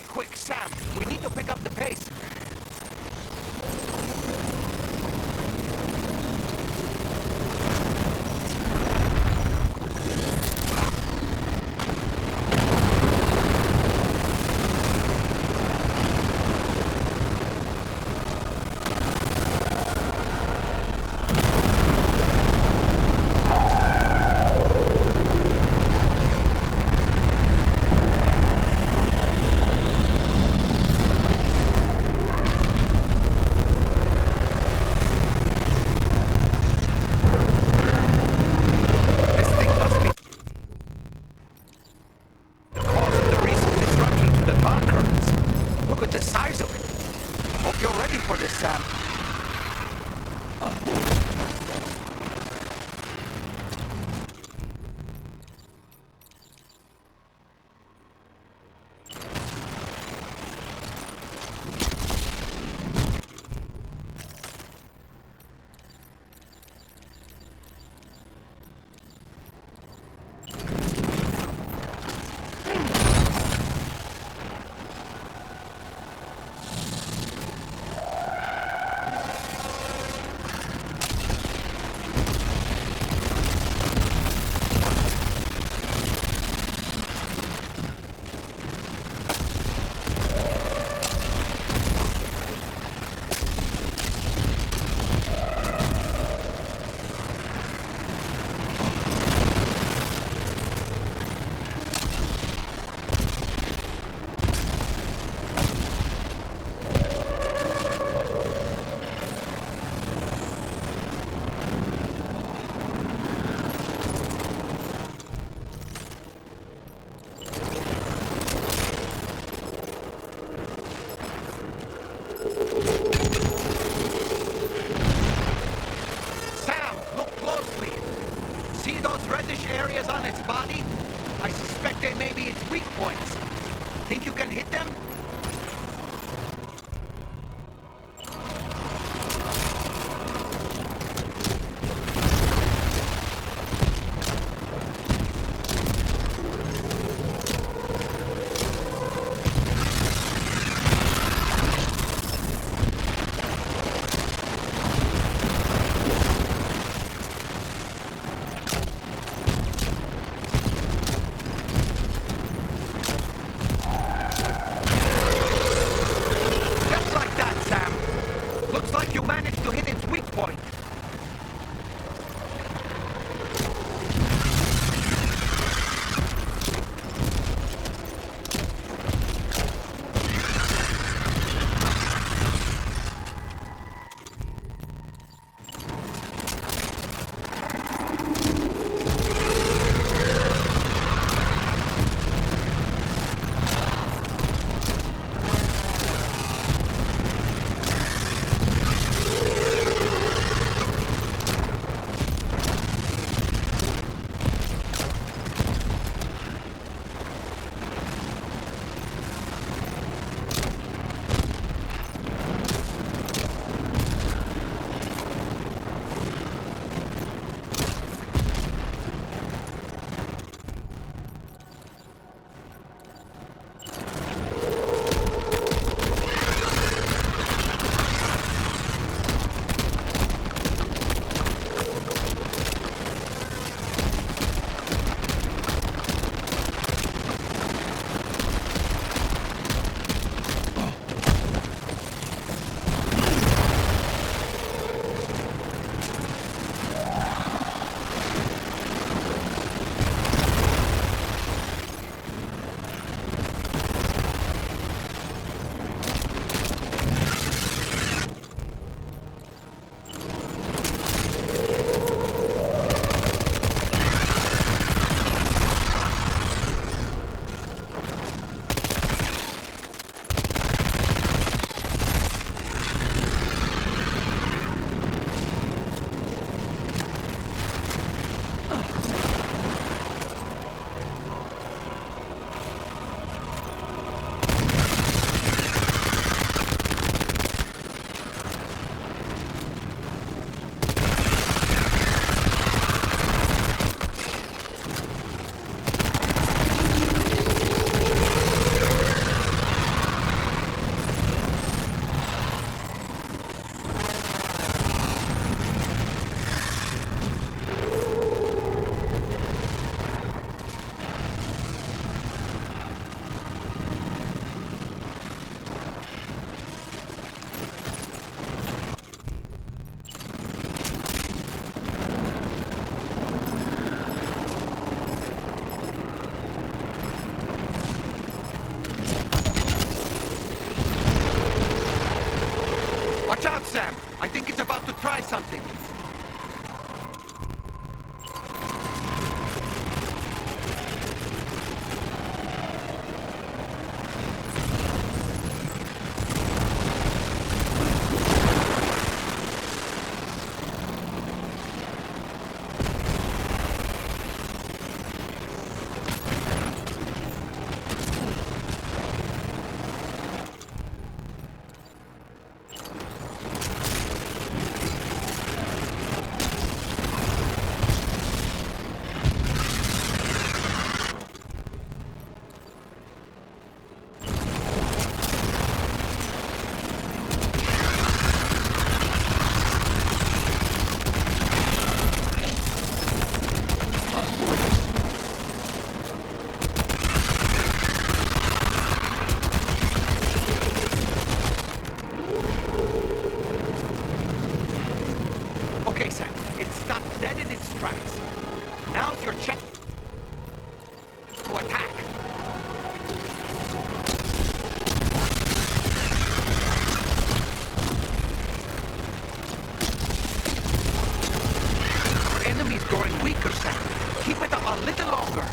Quick, Sam! We need to pick up the pace! Sam! I think it's about to try something! Okay, Sam. It stopped dead in its tracks. Now's your chance to attack. Our enemy's growing weaker, Sam. Keep it up a little longer.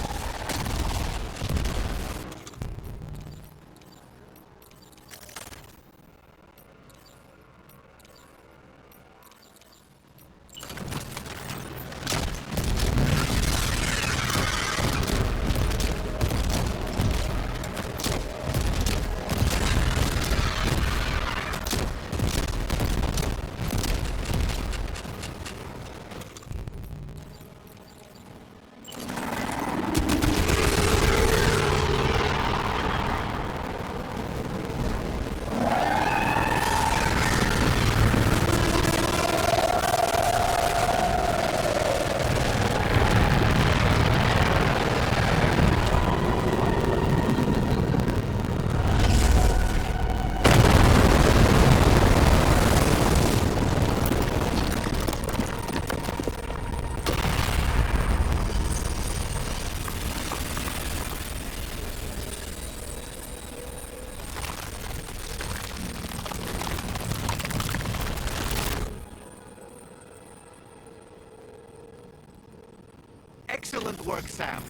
Excellent work, Sam.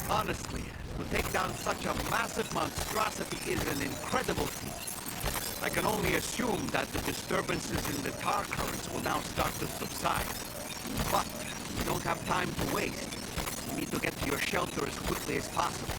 Honestly, to take down such a massive monstrosity is an incredible feat. I can only assume that the disturbances in the tar currents will now start to subside. But we don't have time to waste. We need to get to your shelter as quickly as possible.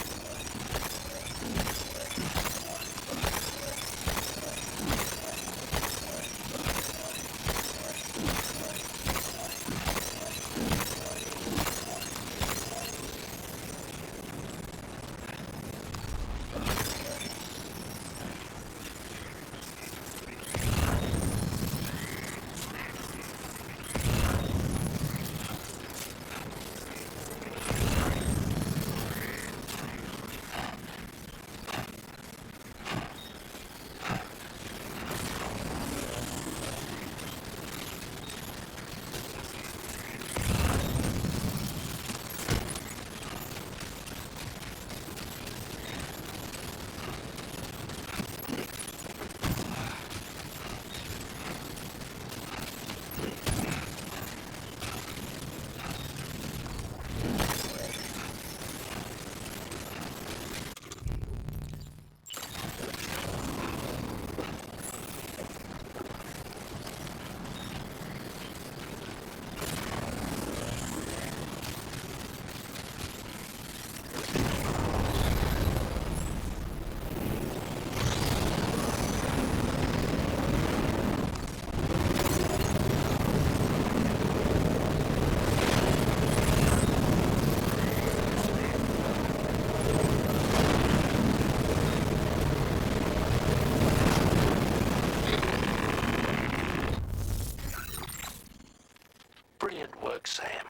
Brilliant work, Sam.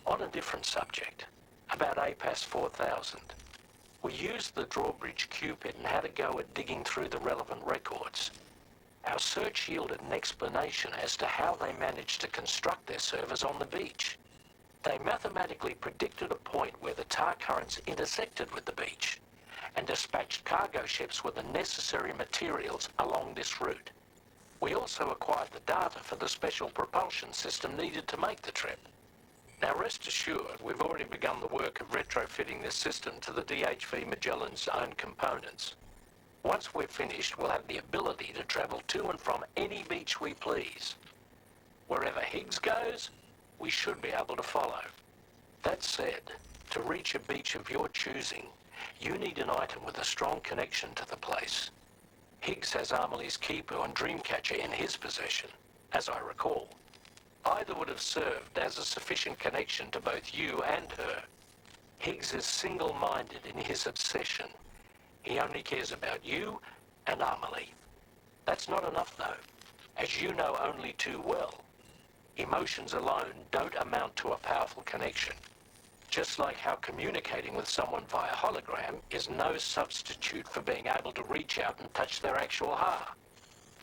On a different subject, about APAS 4000. We used the drawbridge Cupid and had a go at digging through the relevant records. Our search yielded an explanation as to how they managed to construct their servers on the beach. They mathematically predicted a point where the tar currents intersected with the beach, and dispatched cargo ships with the necessary materials along this route. We also acquired the data for the special propulsion system needed to make the trip. Now rest assured, we've already begun the work of retrofitting this system to the DHV Magellan's own components. Once we're finished, we'll have the ability to travel to and from any beach we please. Wherever Higgs goes, we should be able to follow. That said, to reach a beach of your choosing, you need an item with a strong connection to the place. Higgs has Amelie's Kipu and Dreamcatcher in his possession, as I recall. Either would have served as a sufficient connection to both you and her. Higgs is single-minded in his obsession. He only cares about you and Amelie. That's not enough, though, as you know only too well. Emotions alone don't amount to a powerful connection. Just like how communicating with someone via hologram is no substitute for being able to reach out and touch their actual heart.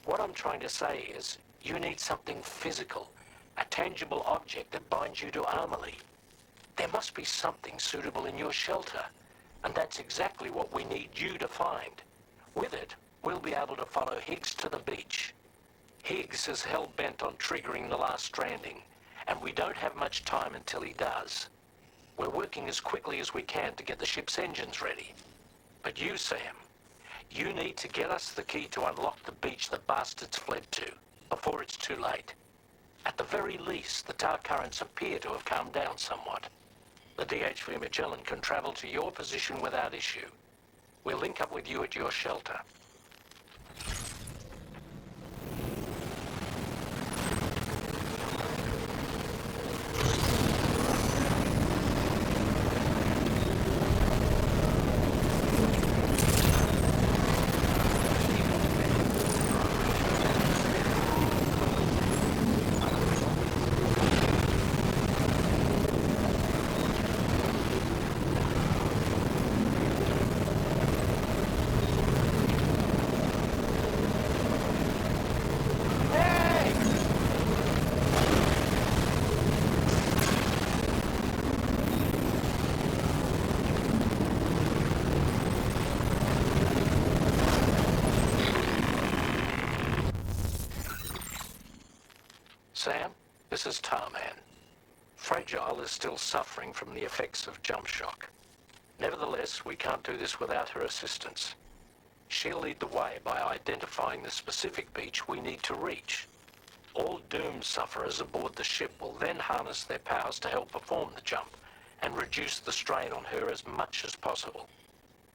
What I'm trying to say is, you need something physical, a tangible object that binds you to Amelie. There must be something suitable in your shelter, and that's exactly what we need you to find. With it, we'll be able to follow Higgs to the beach. Higgs is hell-bent on triggering the last stranding, and we don't have much time until he does. We're working as quickly as we can to get the ship's engines ready. But you, Sam, you need to get us the key to unlock the beach the bastards fled to, before it's too late. At the very least, the tar currents appear to have calmed down somewhat. The DHV Magellan can travel to your position without issue. We'll link up with you at your shelter. Sam, this is Tarman. Fragile is still suffering from the effects of jump shock. Nevertheless, we can't do this without her assistance. She'll lead the way by identifying the specific beach we need to reach. All Doom sufferers aboard the ship will then harness their powers to help perform the jump and reduce the strain on her as much as possible.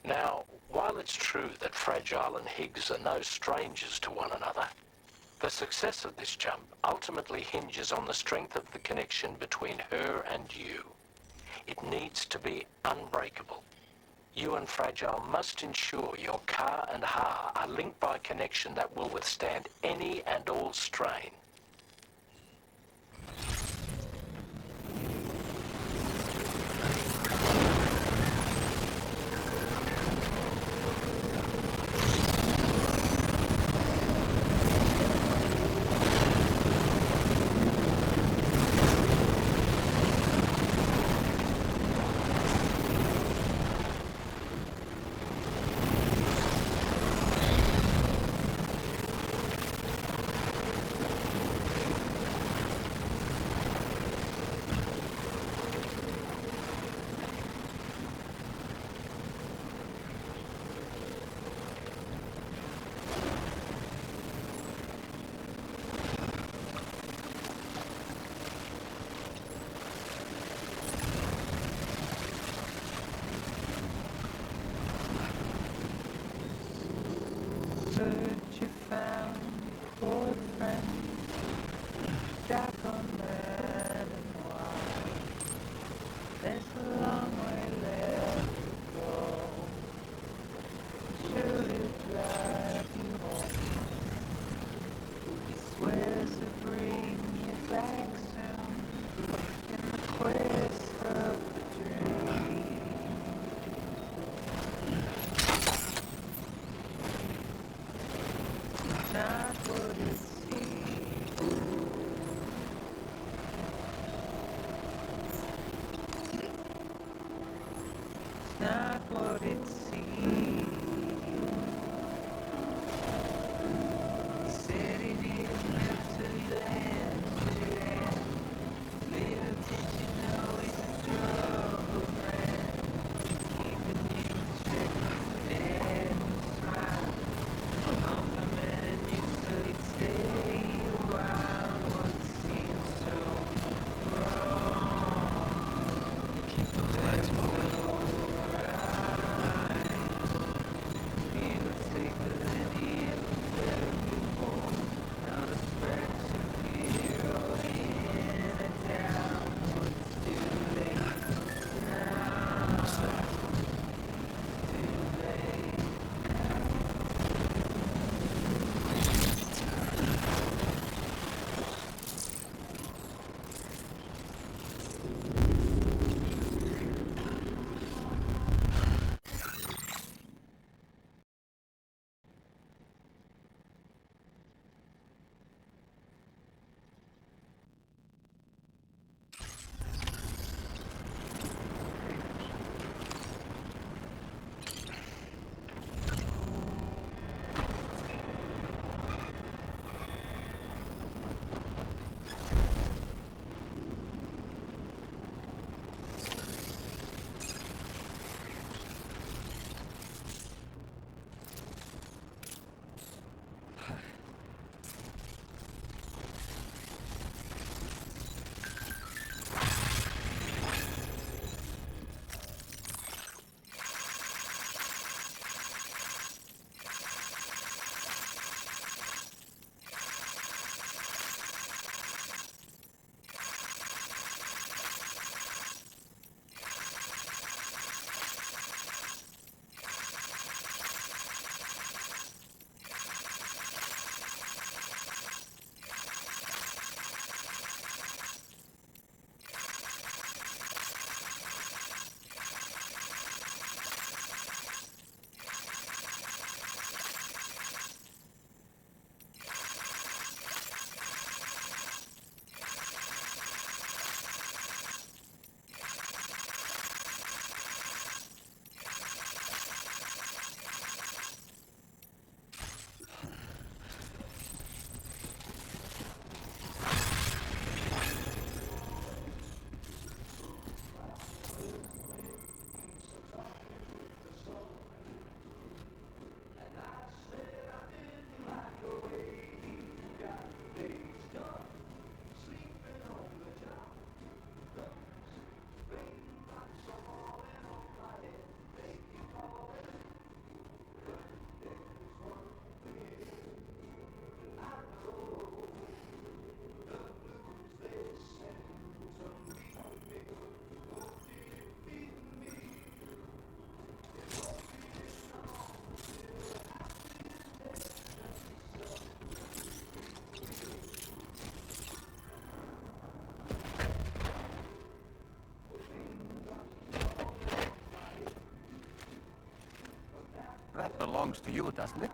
Now, while it's true that Fragile and Higgs are no strangers to one another, the success of this jump ultimately hinges on the strength of the connection between her and you. It needs to be unbreakable. You and Fragile must ensure your Ka and Ha are linked by a connection that will withstand any and all strain. Sitting belongs to you, doesn't it?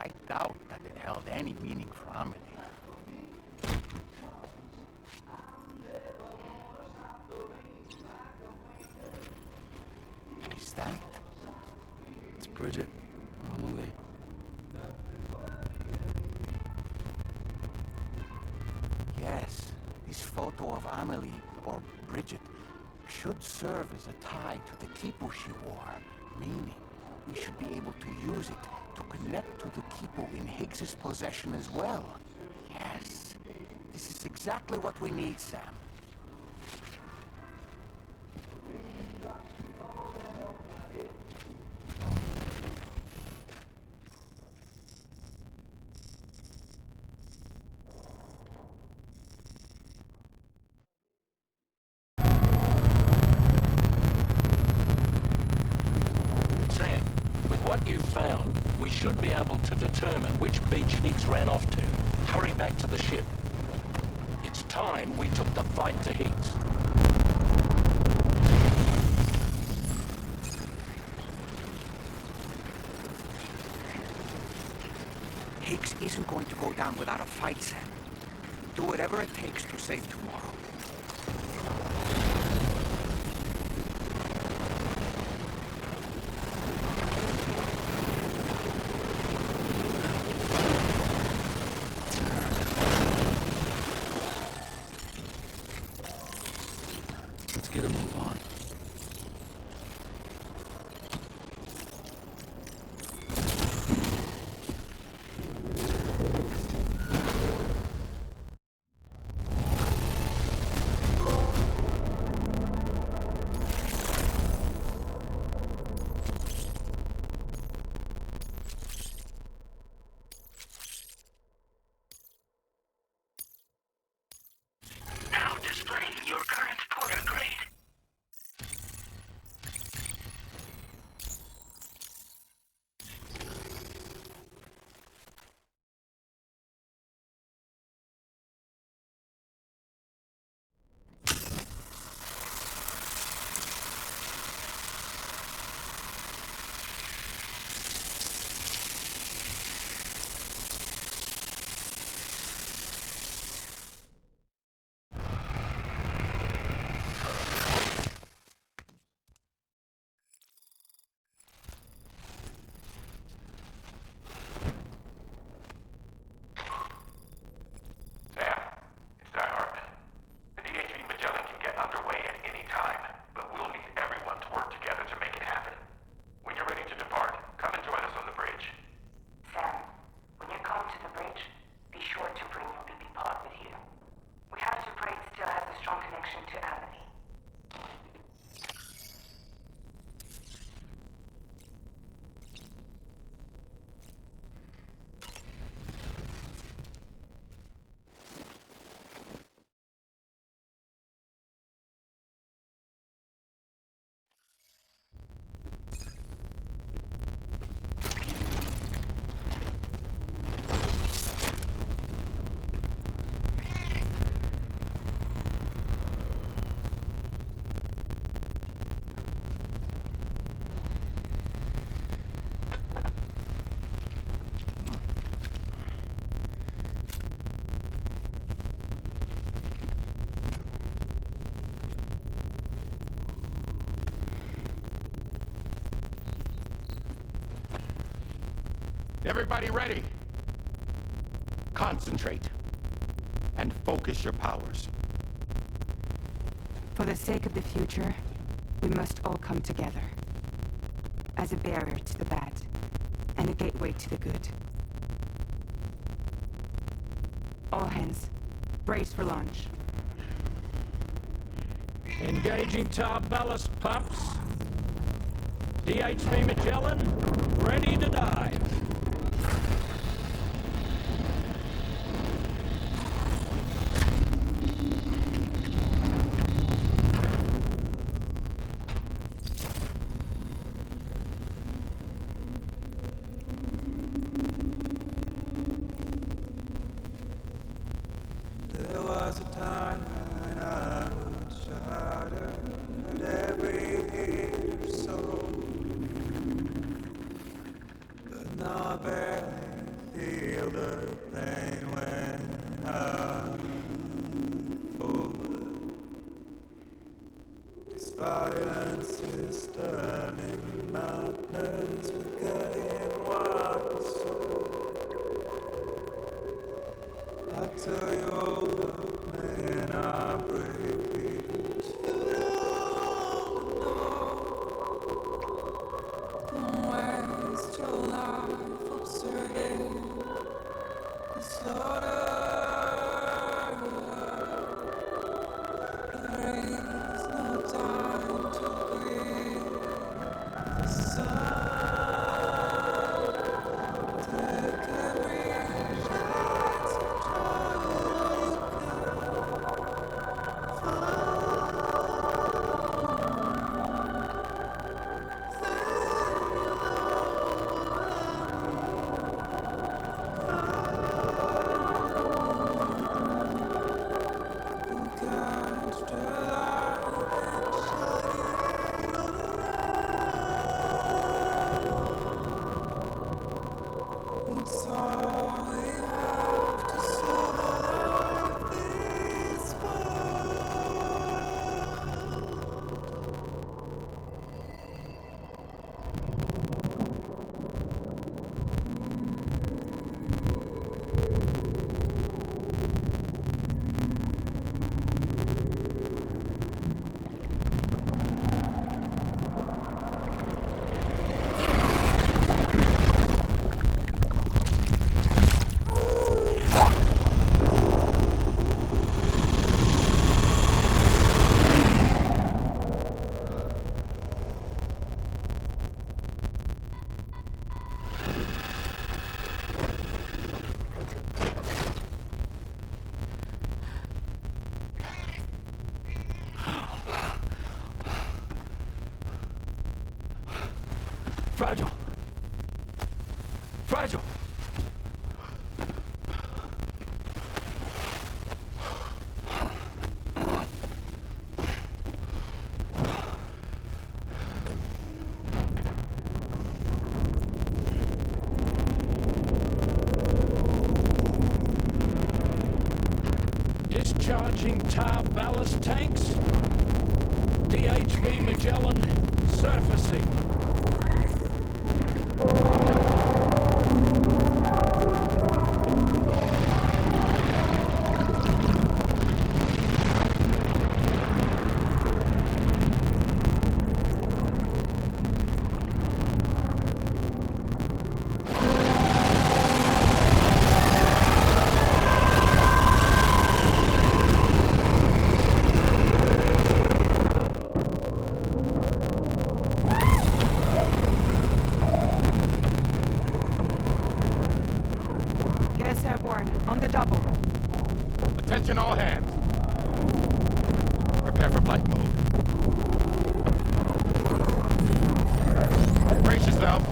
I doubt that it held any meaning for Amelie. Is that it? It's Bridget. Amelie. Yes, this photo of Amelie, or Bridget, should serve as a tie to the kipu she wore, meaning we should be able to use it to connect to the kipu in Higgs's possession as well. Yes, this is exactly what we need, Sam. What you've found, we should be able to determine which beach Higgs ran off to. Hurry back to the ship. It's time we took the fight to Higgs. Higgs isn't going to go down without a fight, Sam. Do whatever it takes to save tomorrow. Get a move on. Now displaying your current porter grade. Everybody ready? Concentrate. And focus your powers. For the sake of the future, we must all come together. As a barrier to the bad, and a gateway to the good. All hands, brace for launch. Engaging tar ballast pumps. DHV Magellan, ready to dive. There was a time when I would shudder at every hit of soul. till you open our breakbeats. You don't waste your life observing the slaughter. There is no time to breathe. The sun. Take every chance to try all you It's all we have to survive this Fragile. Fragile. Discharging tar ballast tanks. DHV Magellan surfacing. Gas airborne, on the double. Attention all hands. Prepare for flight mode. Brace yourself.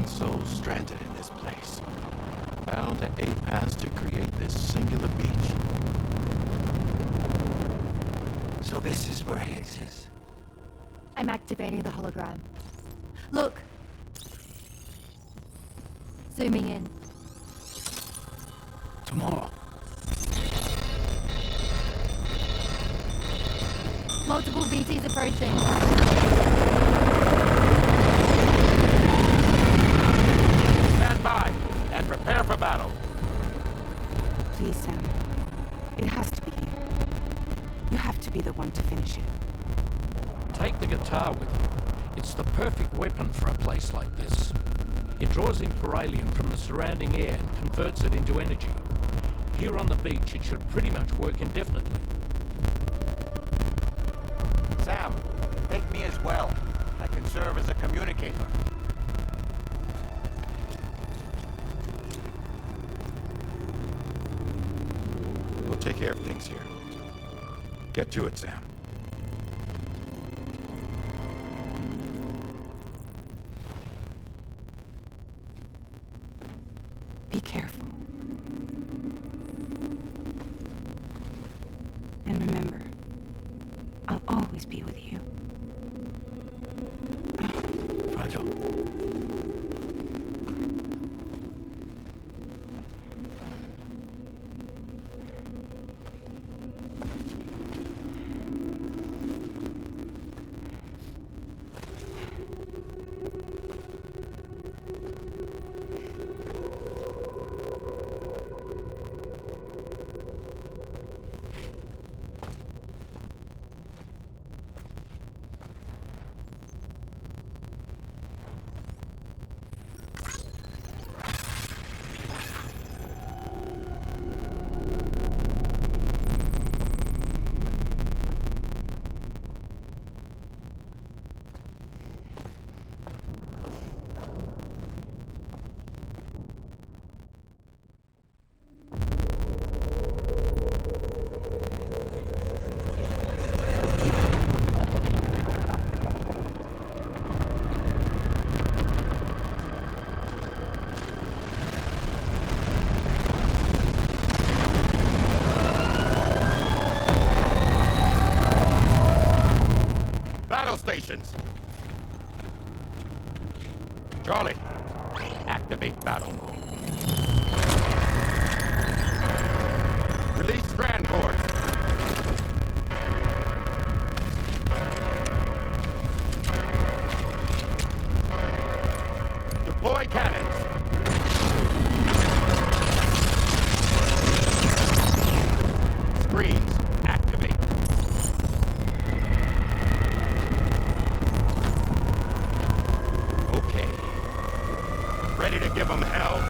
Souls stranded in this place, bound to a paths to create this singular beach. So this is where Higgs is. I'm activating the hologram. Look! Zooming in. Tomorrow. Multiple VTs approaching. Stand by and prepare for battle. Please, Sam. It has to be you. You have to be the one to finish it. Take the guitar with you. It's the perfect weapon for a place like this. It draws in beryllium from the surrounding air and converts it into energy. Here on the beach, it should pretty much work indefinitely. Sam, take me as well. I can serve as a communicator. We'll take care of things here. Get to it, Sam. Be careful. And remember, I'll always be with you. Fragile. Stations. Charlie, activate battle mode. Release strand cords. Deploy cannons. Screens, activate. Ready to give them hell?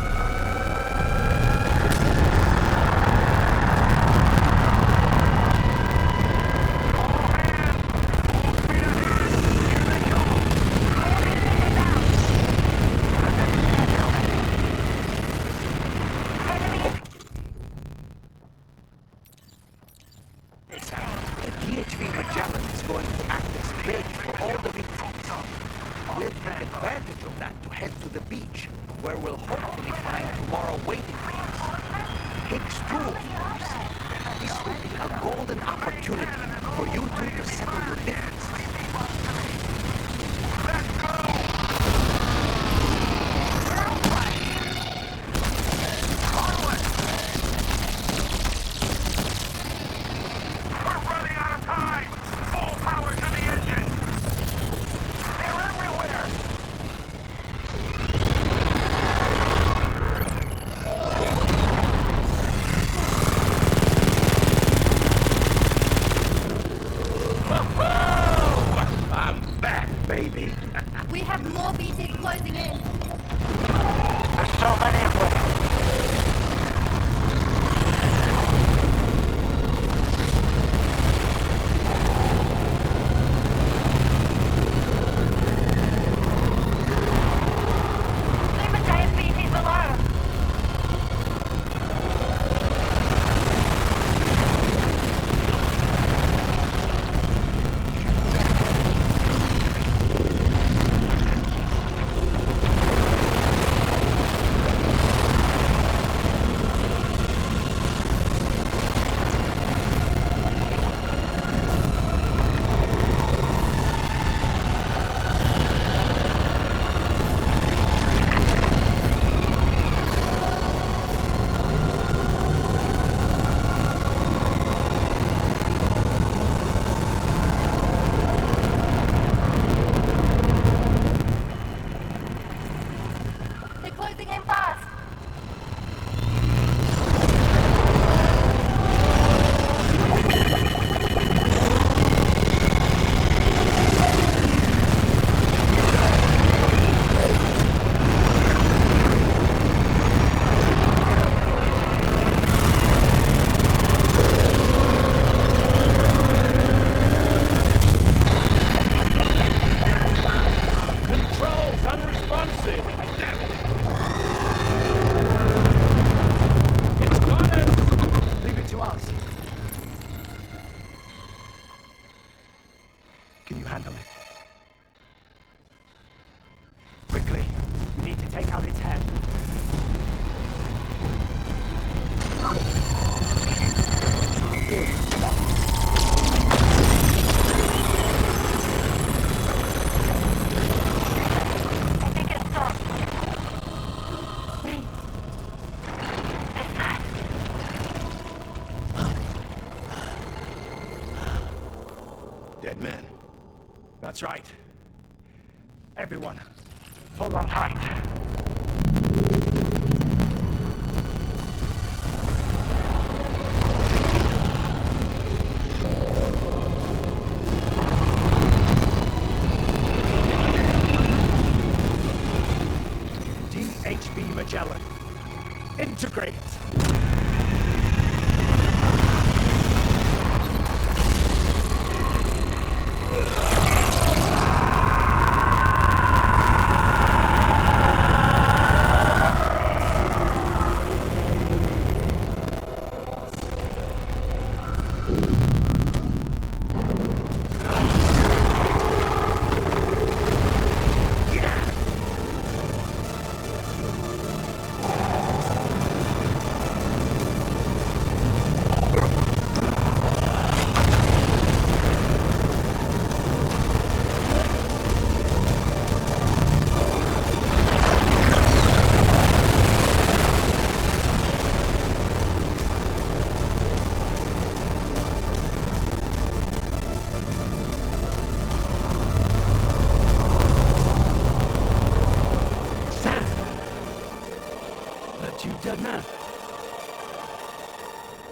The DHV Magellan is going to act as bait for all the big folks. We'll take advantage of that to head to the beach, where we'll hopefully find tomorrow waiting for us. Higgs 2, of course. This will be a golden opportunity for you two to settle your differences. Let's go! We're running out of time! Full power to the engine! They're everywhere! Ha-ha! dead men. That's right. Everyone, hold on tight. DHB Magellan, integrate!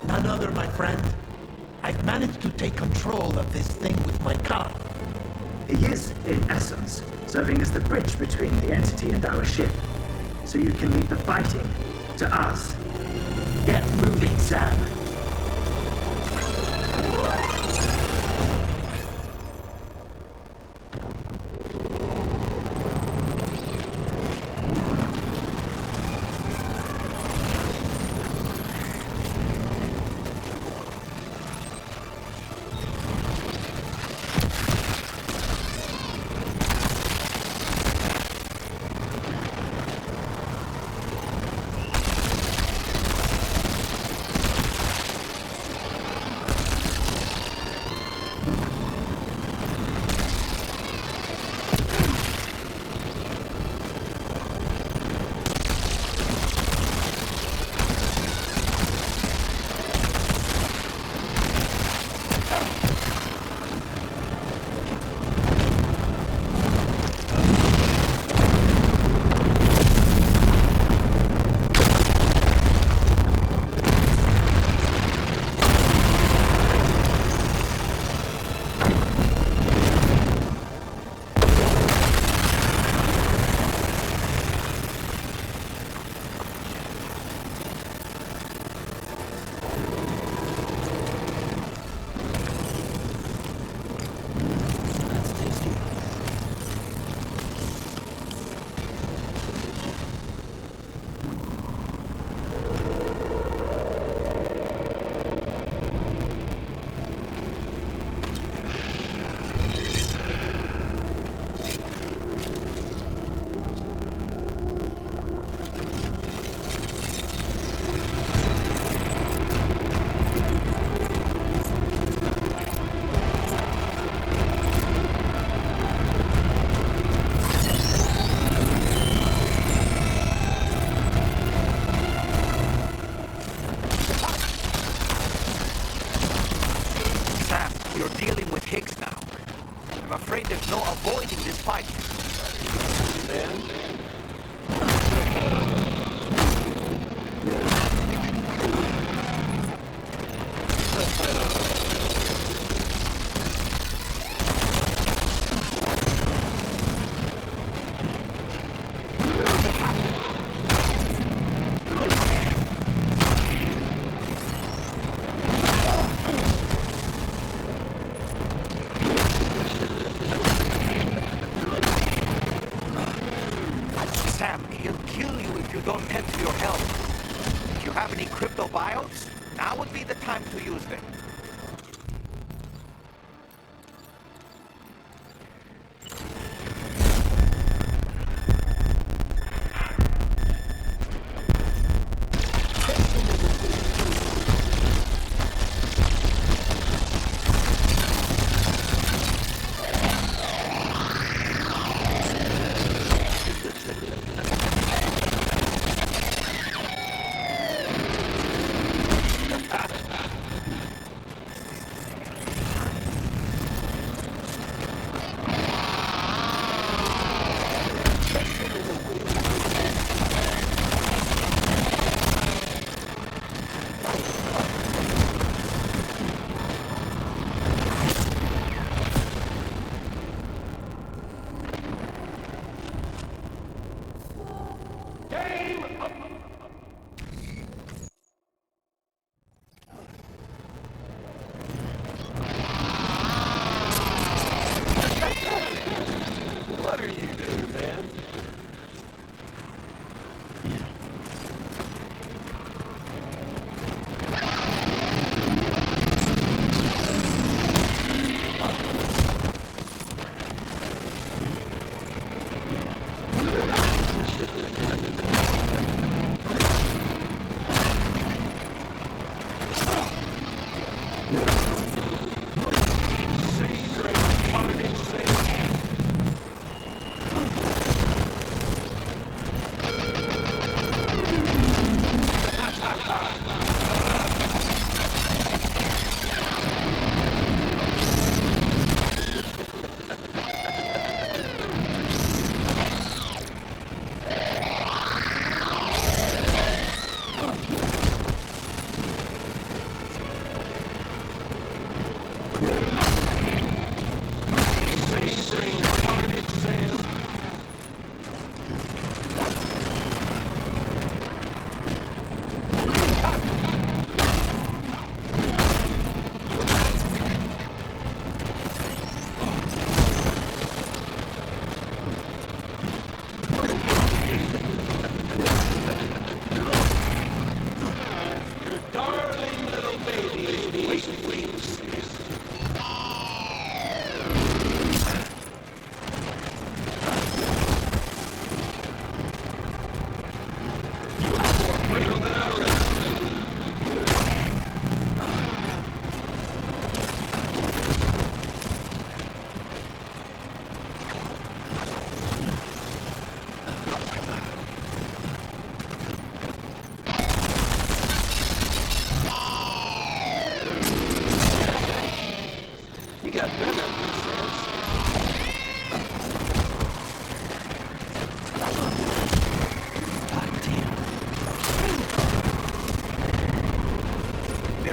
None other, my friend. I've managed to take control of this thing with my car. He is, in essence, serving as the bridge between the entity and our ship. So you can leave the fighting to us. Get moving, Sam.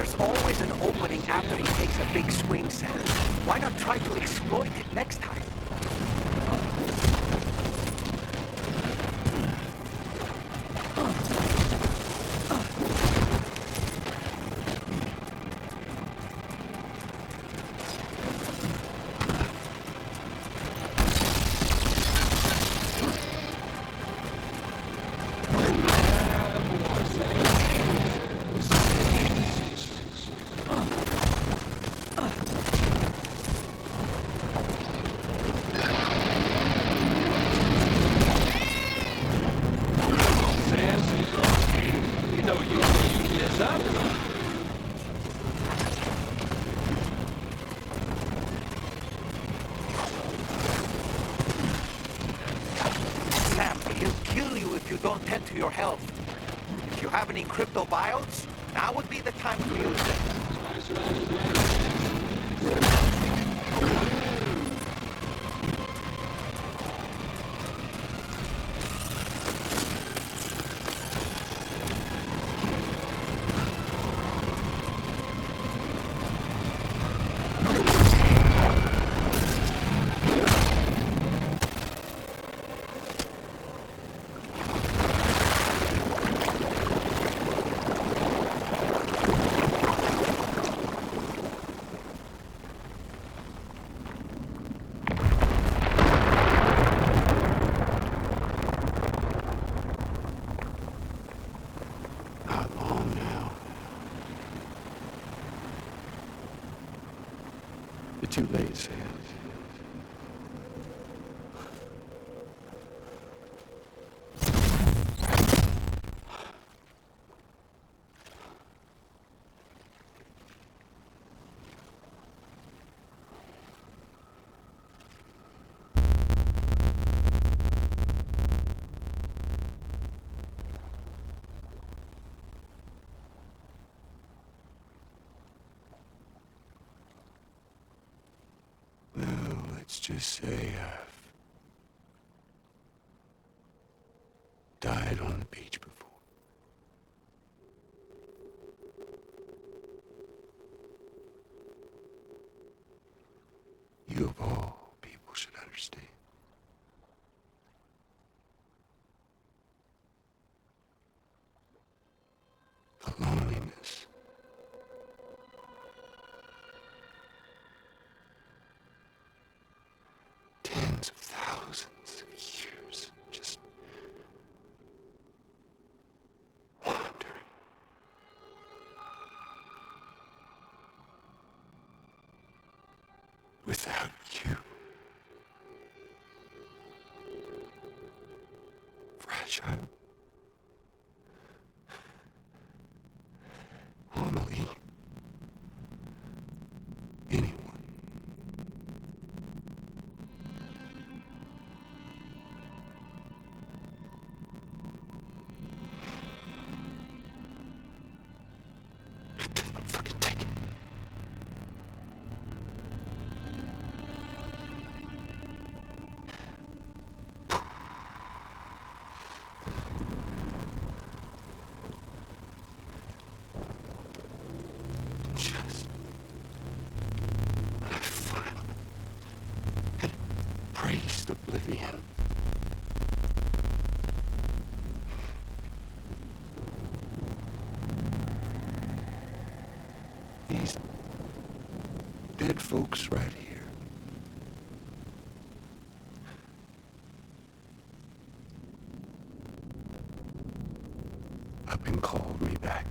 There's always an opening after he takes a big swing, Sam. Why not try to exploit it next time? Your health. If you have any crypto biotes, now would be the time to use them. Too late, Sam. Let's just say I've died on the beach before. You of all people should understand. The loneliness. Tens of thousands of years just wandering. Without you. Fragile. Normally. Anyone. Fucking take it. Just when I finally had praised oblivion. These dead folks right here. Up and called me back.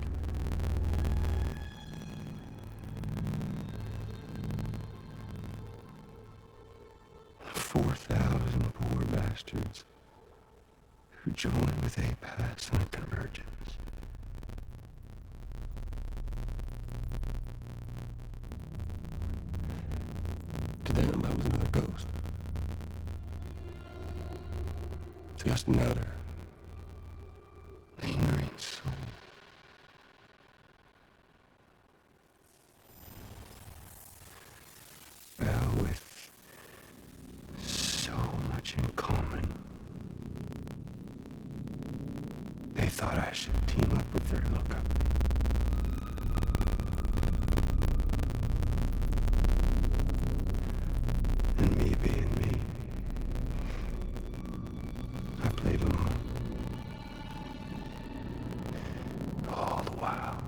The 4,000 poor bastards who joined with APAS in a convergence. To them, I was another ghost. Just another lingering soul. Well, with so much in common, they thought I should team up with their lookup. and me being me. I played along. All the while.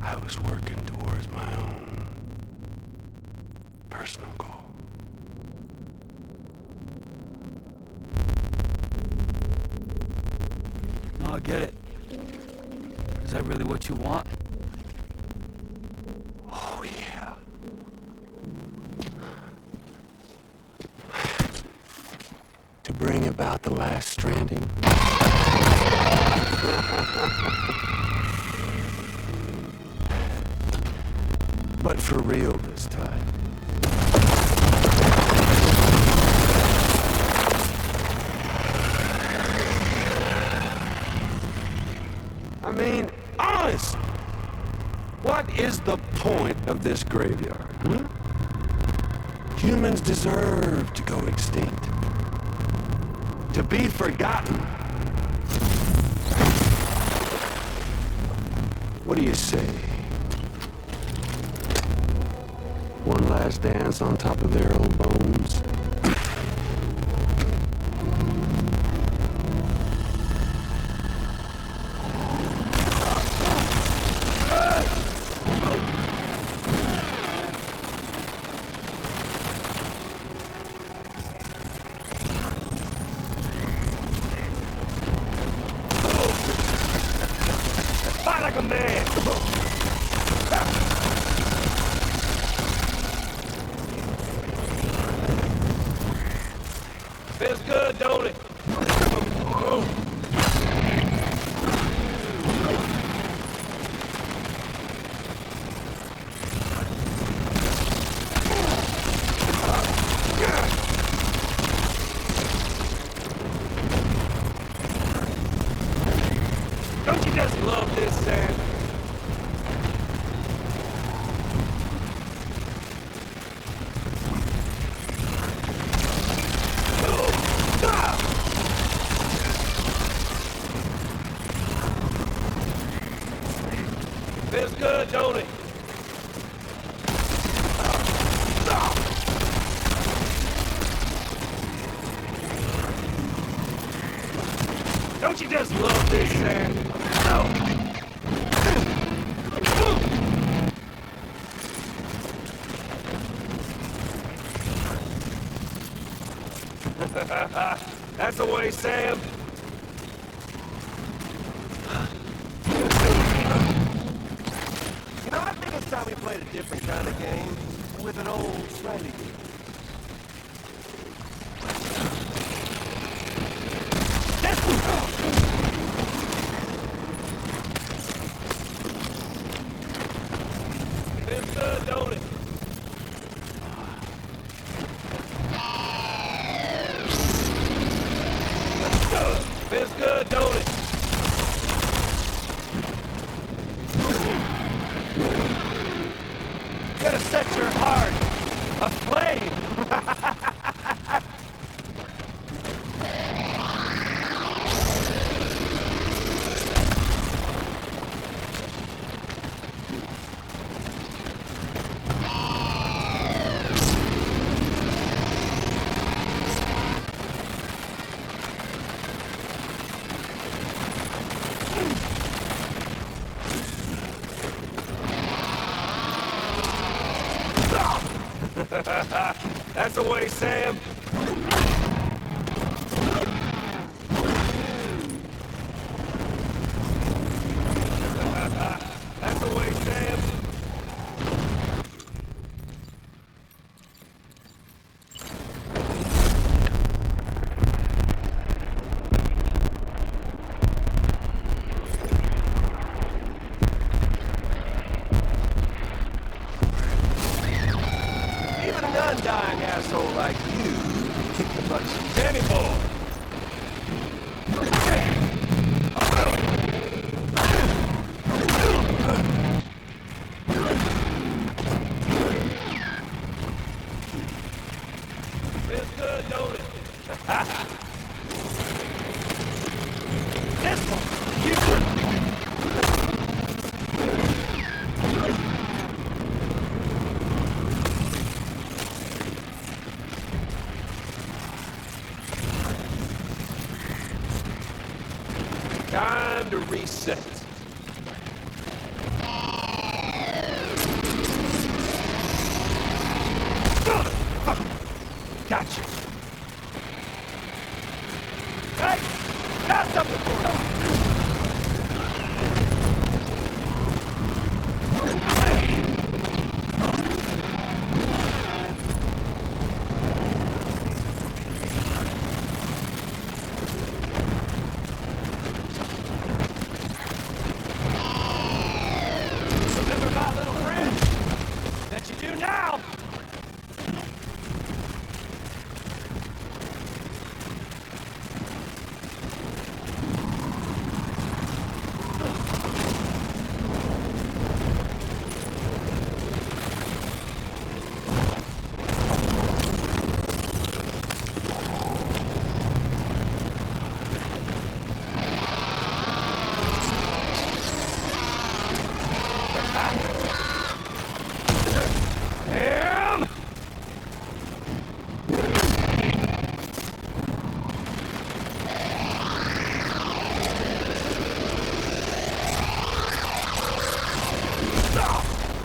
I was working towards my own personal goal. No, I get it. Is that really what you want? Oh, yeah. To bring about the last stranding. But for real this time. I mean, honest! What is the point of this graveyard, huh? Humans deserve to go extinct. To be forgotten. What do you say? One last dance on top of their old bones? Fight like a man! Feels good, don't it? Don't you just love this, Sam? Feels good, don't it? Don't you just love this, Sam? That's the way, Sam. You know, I think it's time we played a different kind of game with an old strategy. Feels good, don't it? Feels good, don't it? Gotta set your heart aflame. That's the way, Sam. That's the way, Sam. Even an undying asshole like you kick the butt some Danny boy. Feels good, don't it? This one, you to reset. Gotcha. Hey! Got something for you! Remember my little friend? That you do now!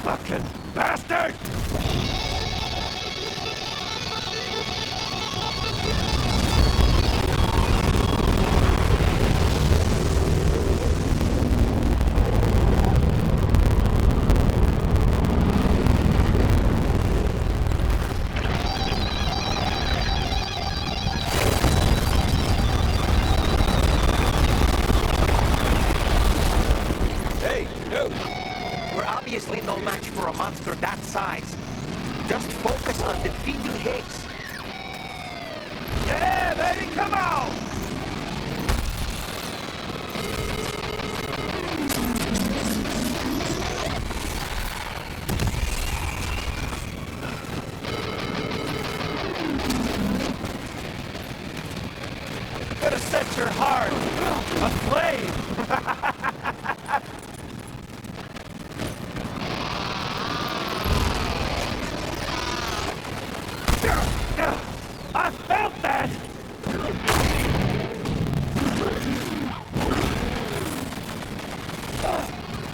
Fucking bastard! Hey, dude! We're obviously no match for a monster that size. Just focus on defeating Higgs. Yeah, baby, come on! Gonna set your heart aflame! I felt that!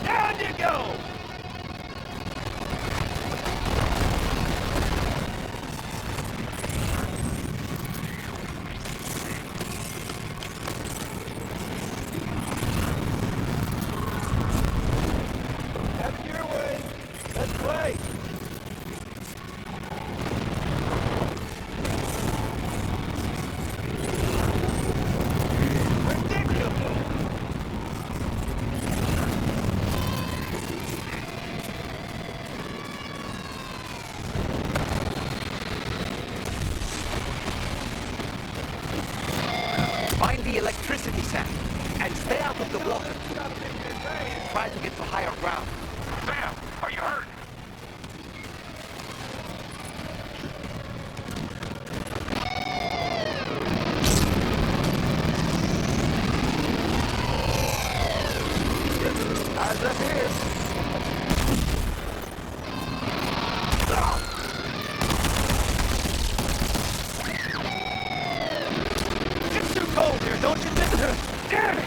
Down you go! Have it your way. Let's play. Find the electricity Sam, and stay out of the water. Try to get to higher ground. Sam, are you hurt? Eyes up here. It's too cold here, don't you think? Damn it!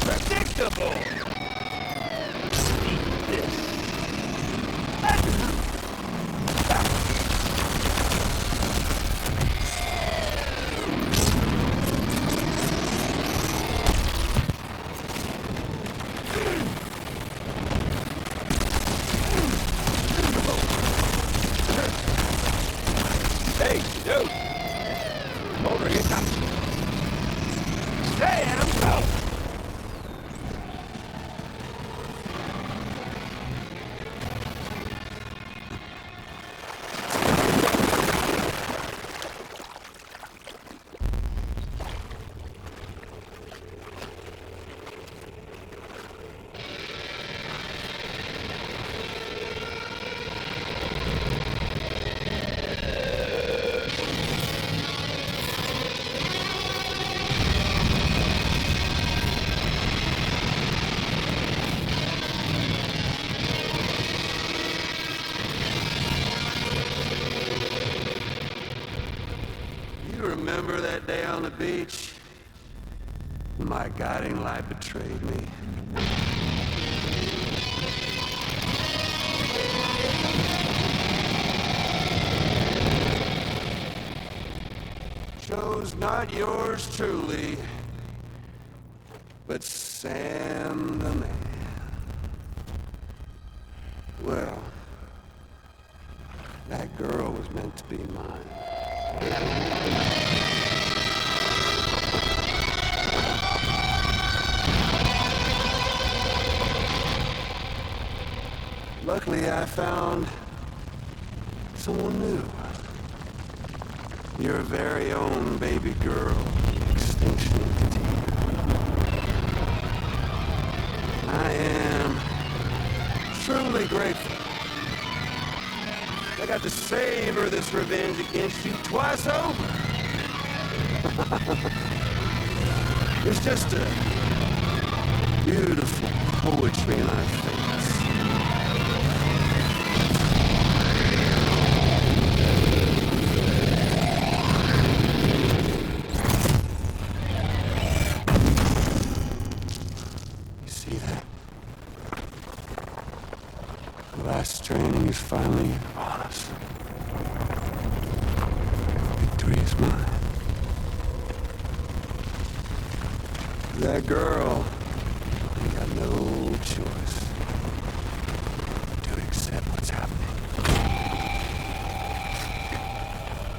Predictable! Eat this. remember that day on the beach? My guiding light betrayed me. Chose not yours truly, but Sam the man. Well, that girl was meant to be mine. Luckily, I found someone new. Your very own baby girl, extinction entity. I am truly grateful. I got to savor this revenge against you twice over. It's just a beautiful poetry in our face. Stranding is finally upon us. Victory is mine. That girl ain't got no choice to accept what's happening.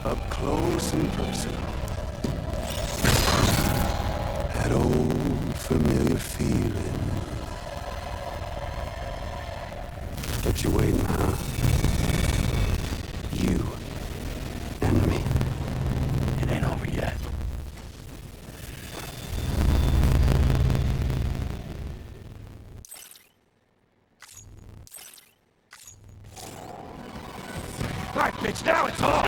Up close and personal. That old familiar feeling. But you're waiting, huh? You and me. It ain't over yet. Right, bitch, now it's on!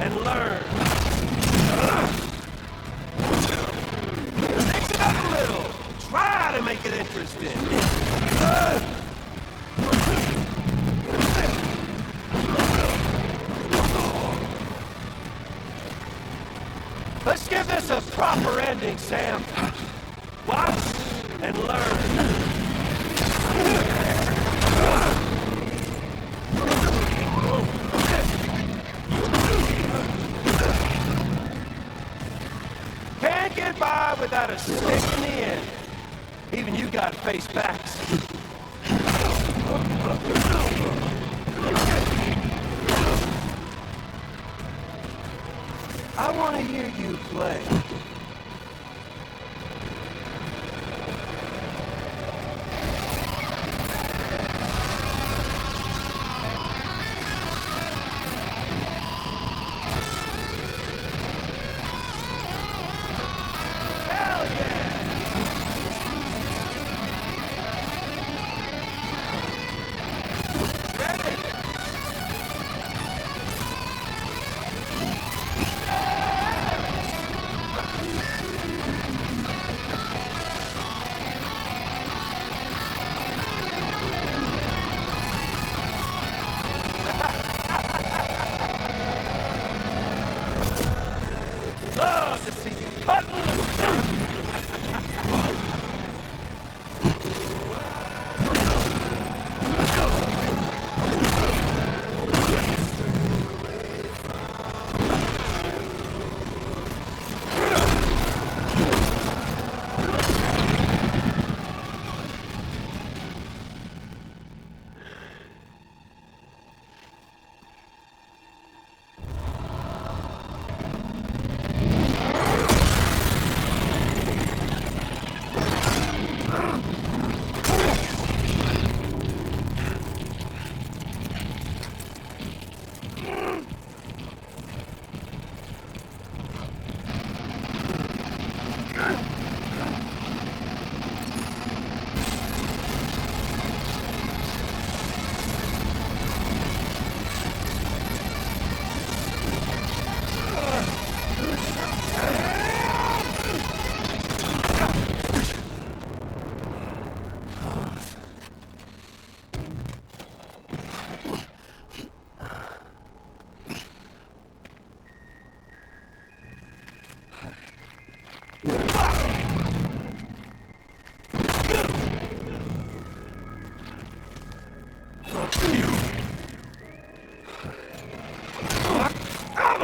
And learn. Mix it up a little. Try to make it interesting. Let's give this a proper ending, Sam. Watch and learn. Can't get by without a stick in the end. Even you got face backs. I want to hear you play.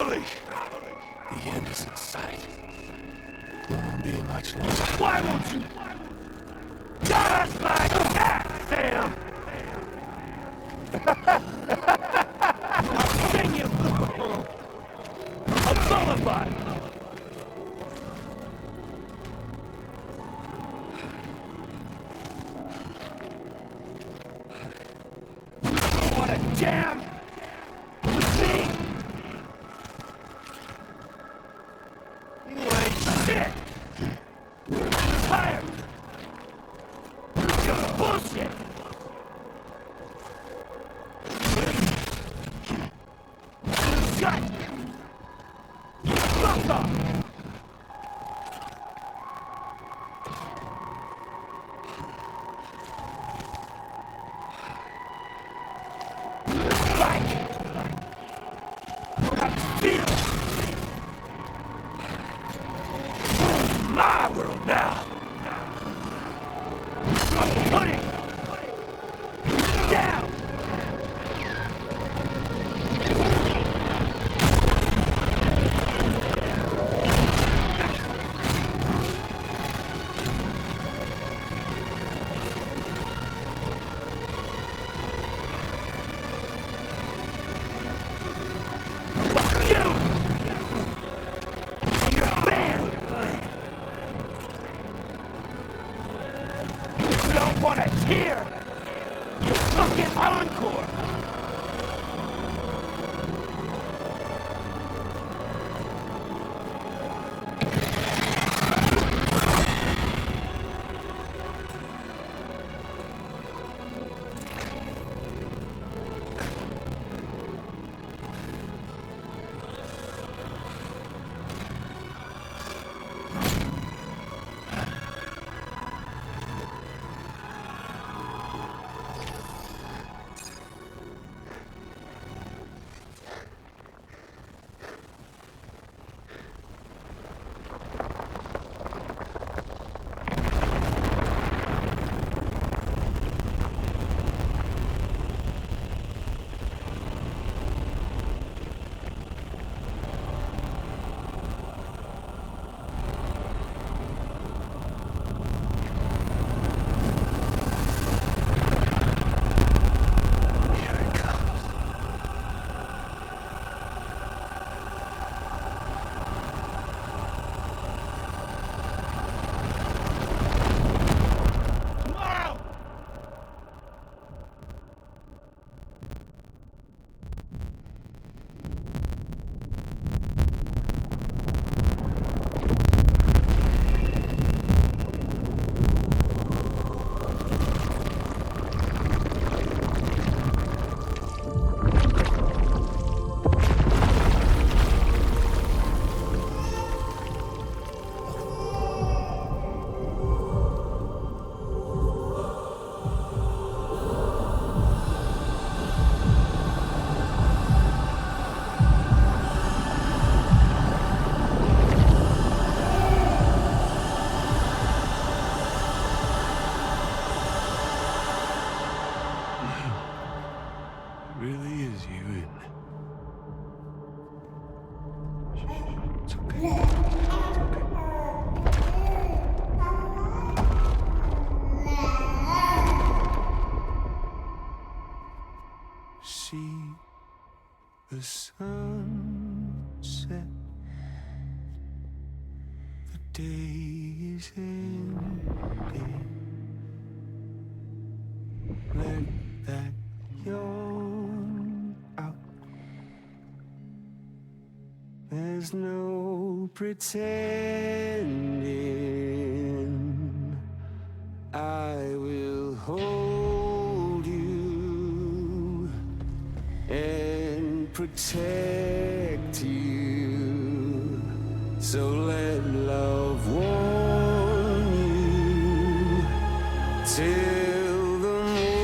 Shioli! The end is in sight. Won't be much longer. Why won't you? Just like that, Sam! I'll sing you a lullaby! What a jam! See? You ain't shit! Tired! You're bullshit! Shut! Fuck off! My world now! I'm putting down! Want to hear your fucking encore! Really is you, isn't it? It's okay. It's okay. See the sun set. The day is ending. Let that yawn out. There's no pretending. I will hold you and protect you. So let love warm you till the morning.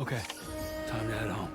Okay, time to head home.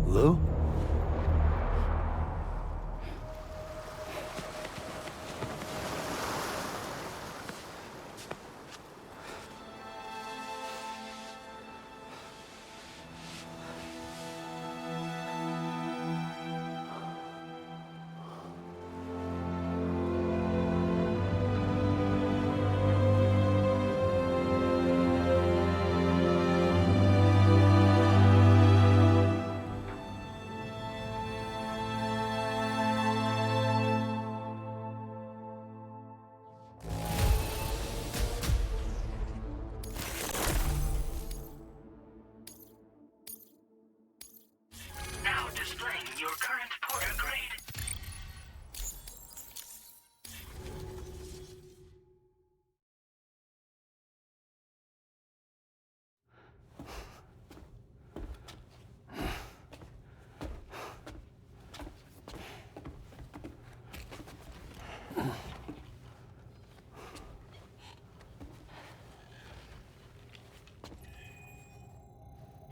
Lou? Now displaying your current porter grade.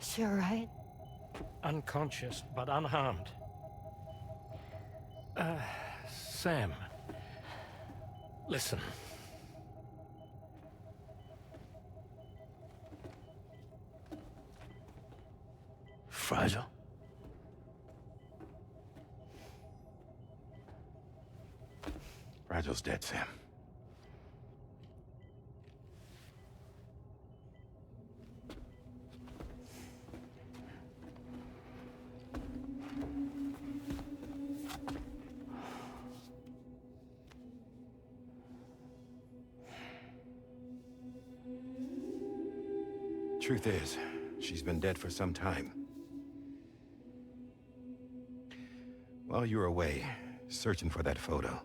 Is she alright? Unconscious, but unharmed. Sam. Listen. Fragile? Fragile's dead, Sam. Truth is, she's been dead for some time. While you were away, searching for that photo,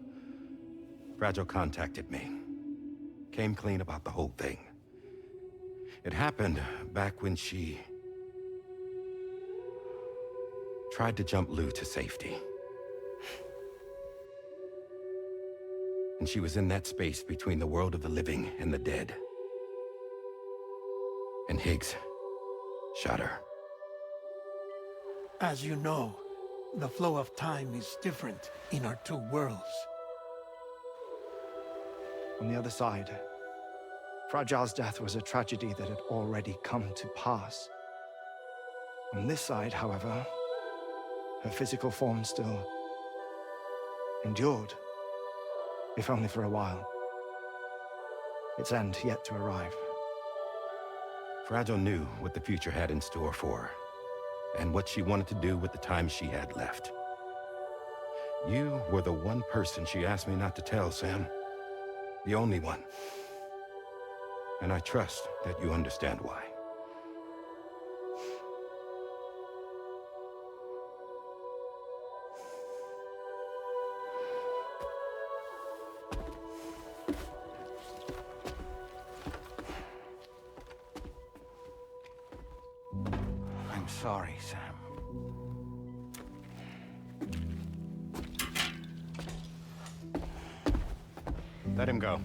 Fragile contacted me. Came clean about the whole thing. It happened back when she tried to jump Lou to safety. And she was in that space between the world of the living and the dead. And Higgs shot her. As you know, the flow of time is different in our two worlds. On the other side, Fragile's death was a tragedy that had already come to pass. On this side, however, her physical form still endured, if only for a while. Its end yet to arrive. Fragile knew what the future had in store for her, and what she wanted to do with the time she had left. You were the one person she asked me not to tell, Sam. The only one. And I trust that you understand why. I'm sorry, Sam. Let him go.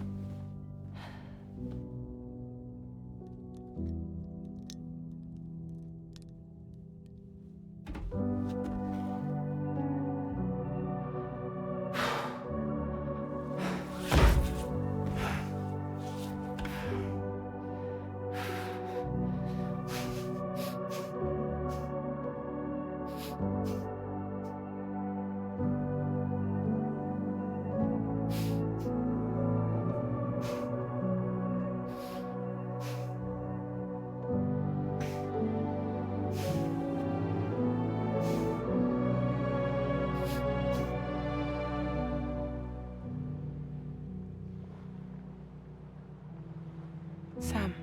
Sam,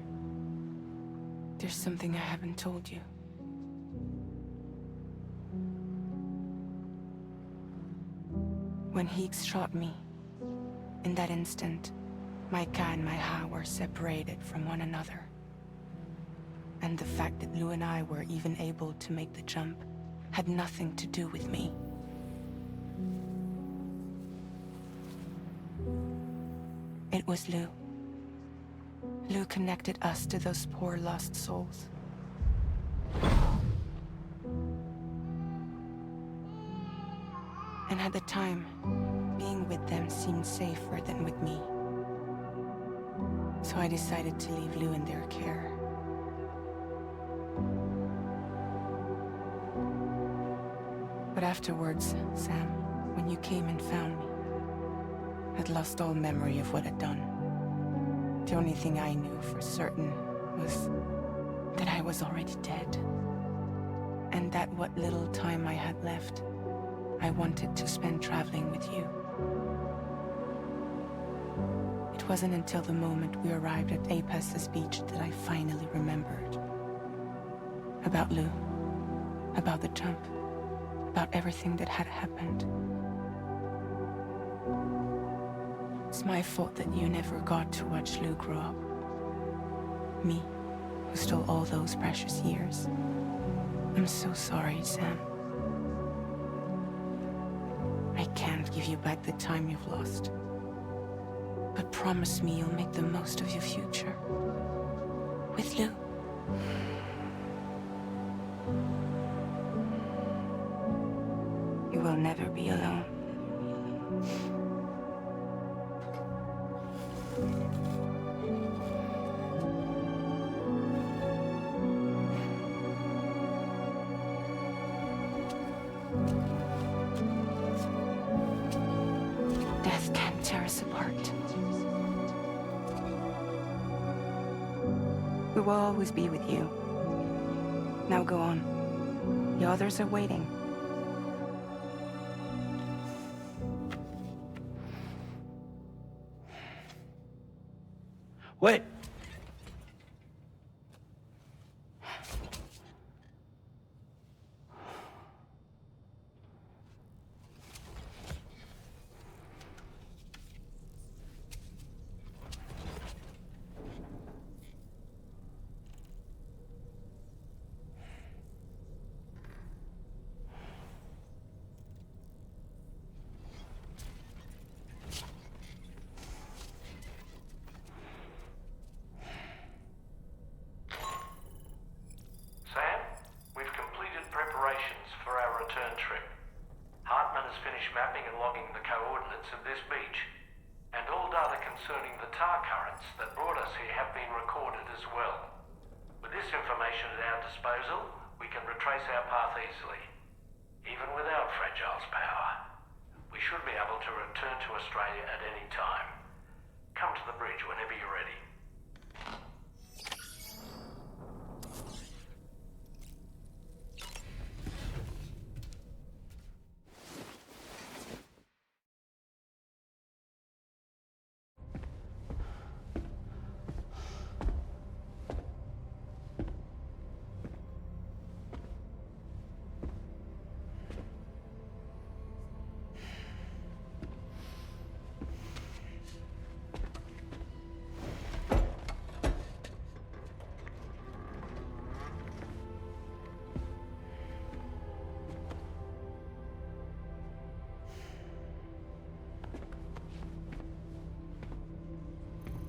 there's something I haven't told you. When Heeks shot me, in that instant, my Ka and my Ha were separated from one another. And the fact that Lou and I were even able to make the jump had nothing to do with me. It was Lou. Lou connected us to those poor lost souls. And at the time, being with them seemed safer than with me. So I decided to leave Lou in their care. But afterwards, Sam, when you came and found me, I'd lost all memory of what I'd done. The only thing I knew for certain was that I was already dead. And that what little time I had left, I wanted to spend traveling with you. It wasn't until the moment we arrived at Apas's beach that I finally remembered. About Lou, about the jump, about everything that had happened. It's my fault that you never got to watch Lou grow up. Me, who stole all those precious years. I'm so sorry, Sam. I can't give you back the time you've lost. But promise me you'll make the most of your future. With Lou. You will never be alone. Death can't tear us apart. We will always be with you. Now go on. The others are waiting. Wait! Sam, we've completed preparations for our return trip. Hartman has finished mapping and logging the coordinates of this beach. And all data concerning the tar currents that brought us here have been recorded as well. With this information at our disposal, we can retrace our path easily. Even without Fragile's power, we should be able to return to Australia at any time. Come to the bridge whenever you're ready.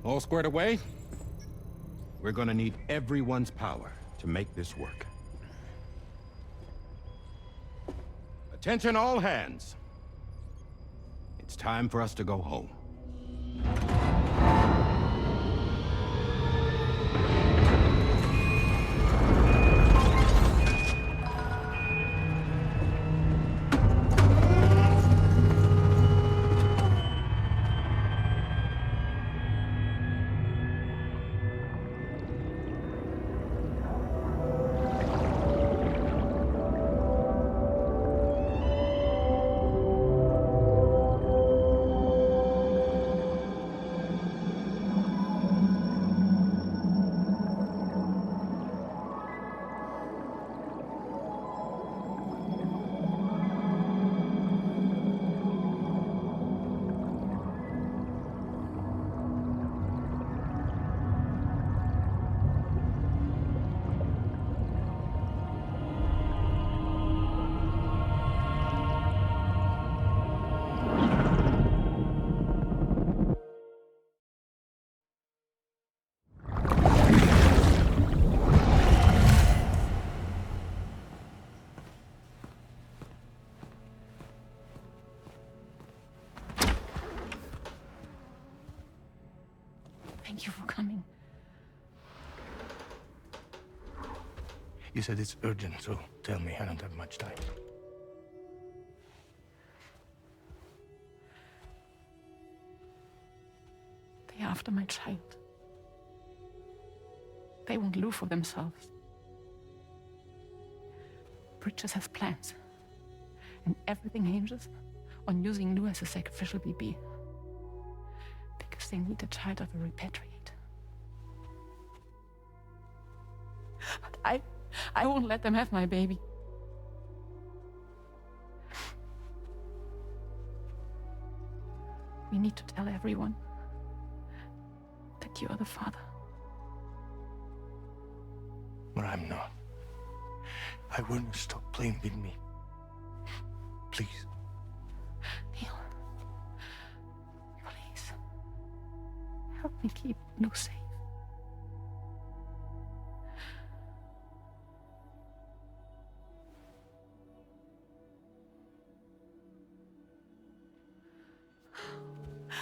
All squared away? We're gonna need everyone's power to make this work. Attention all hands. It's time for us to go home. Thank you for coming. You said it's urgent, so tell me, I don't have much time. They're after my child. They won't live for themselves. Bridges has plans, and everything hinges on using Lou as a sacrificial BB. Because they need the child of a repatriate. But I won't let them have my baby. We need to tell everyone that you are the father. But I'm not. I want you to stop playing with me. Please. Neil. Please. Help me keep Lou safe.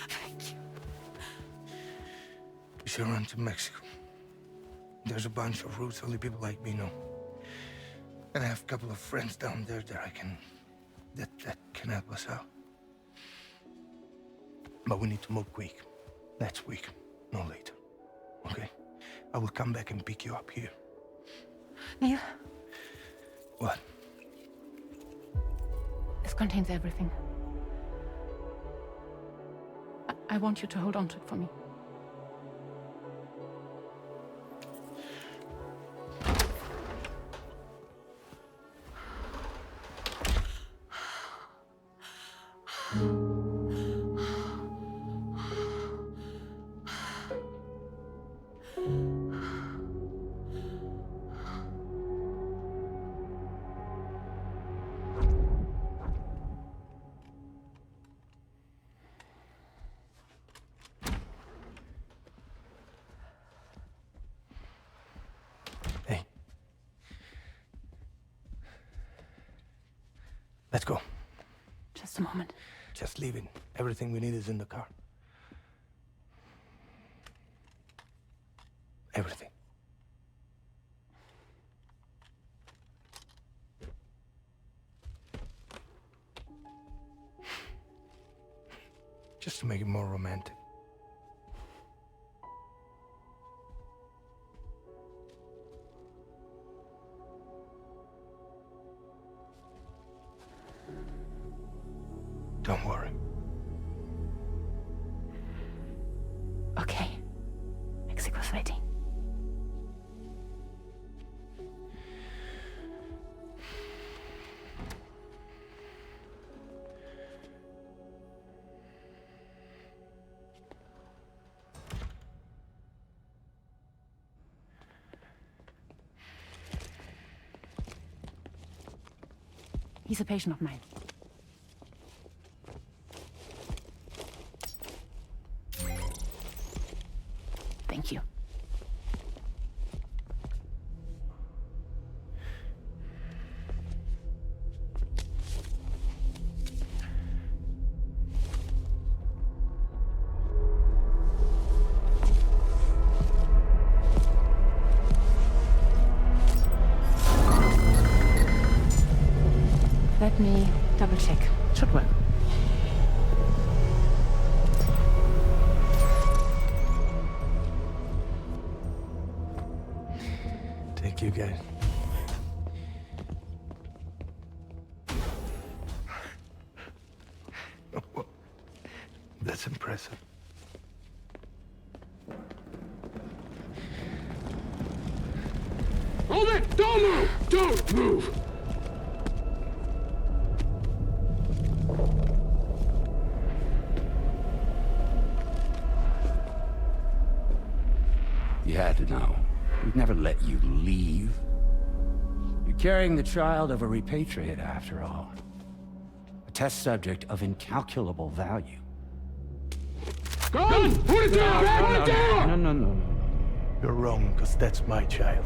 Thank you. We should run to Mexico. There's a bunch of routes only people like me know. And I have a couple of friends down there that can help us out. But we need to move quick. Next week, no later. Okay? I will come back and pick you up here. Neil. What? This contains everything. I want you to hold on to it for me. Let's go. Just a moment. Just leave it. Everything we need is in the car. Everything. Just to make it more romantic. Don't worry. Okay. Mexico's waiting. He's a patient of mine. Thank you. Let me double check. Should work. Thank you, guys. That's impressive. Hold it! Don't move! Don't move! You had to know. We'd never let you leave. You're carrying the child of a repatriate, after all. A test subject of incalculable value. Gun! Put it down! Put it down! No. You're wrong, because that's my child.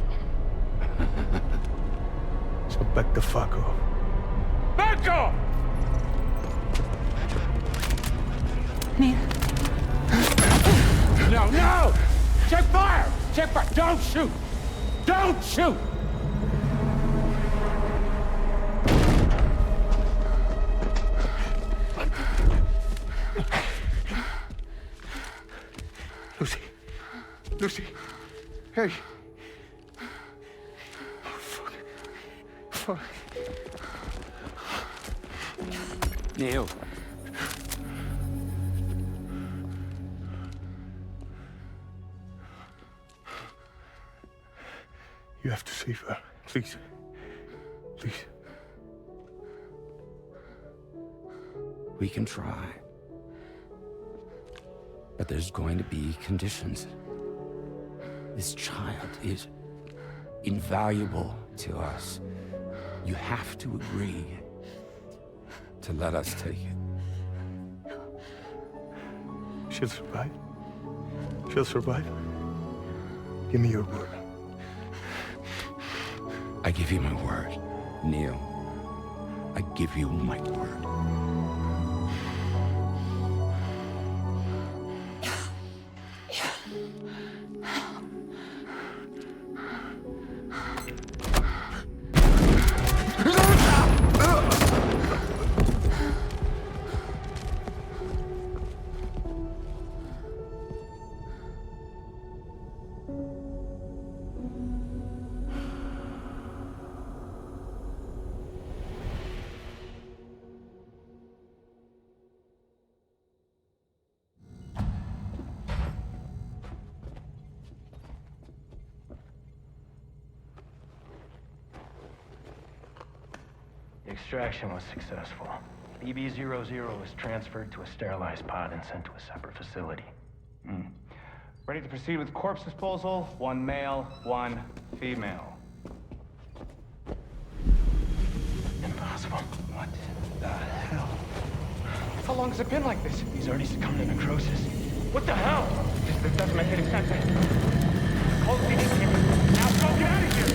So back the fuck off. Back off! Neil. No! Check fire! Check fire! Don't shoot! Don't shoot! Lucy. Hey. Oh, fuck. Neil. You have to save her. Please. Please. We can try. But there's going to be conditions. This child is invaluable to us. You have to agree to let us take it. She'll survive. She'll survive. Give me your word. I give you my word, Neil. I give you my word. Extraction was successful. BB-00 was transferred to a sterilized pod and sent to a separate facility. Ready to proceed with corpse disposal. 1 male, 1 female. Impossible. What the hell? How long has it been like this? He's already succumbed to necrosis. What the hell? This doesn't make any sense. Call the PD team. Now go get out of here!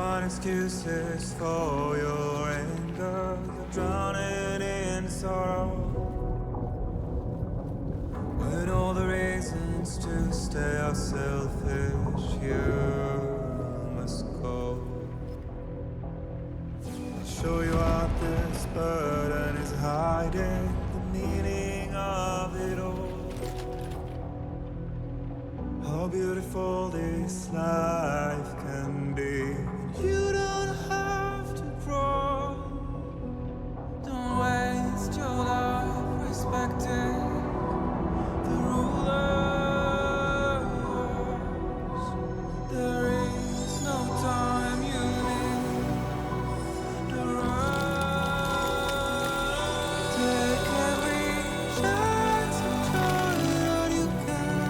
find excuses for your anger. You're drowning in sorrow, when all the reasons to stay are selfish. You must go. I'll show you out this burden is hiding the meaning of it all. How beautiful this life can be. You don't have to grow. Don't waste your life respecting the rulers. There is no time you need to run. Take every chance and try what you can.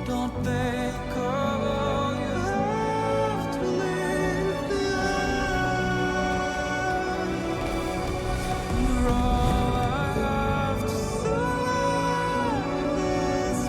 Don't think of all you have to leave behind. You're all I have to survive this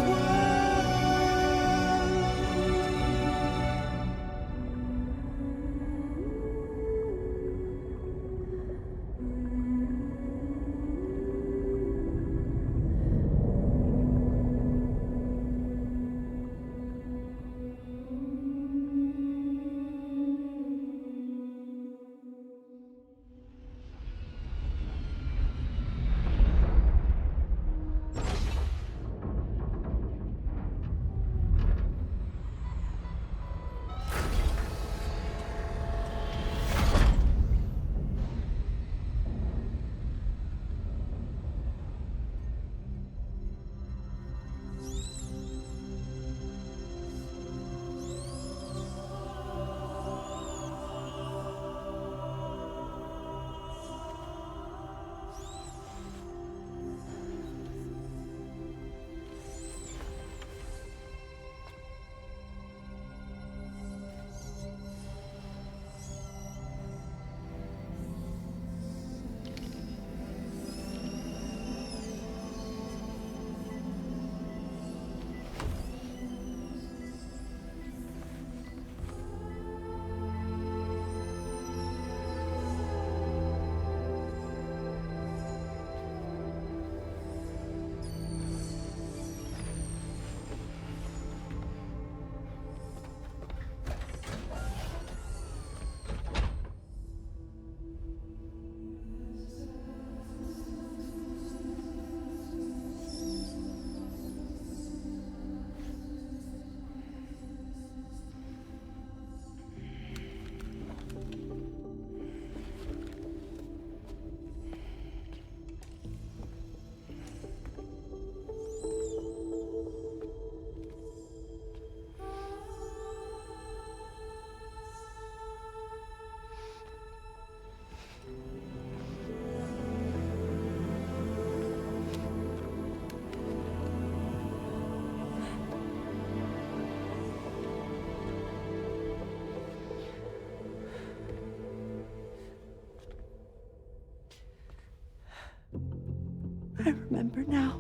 I remember now.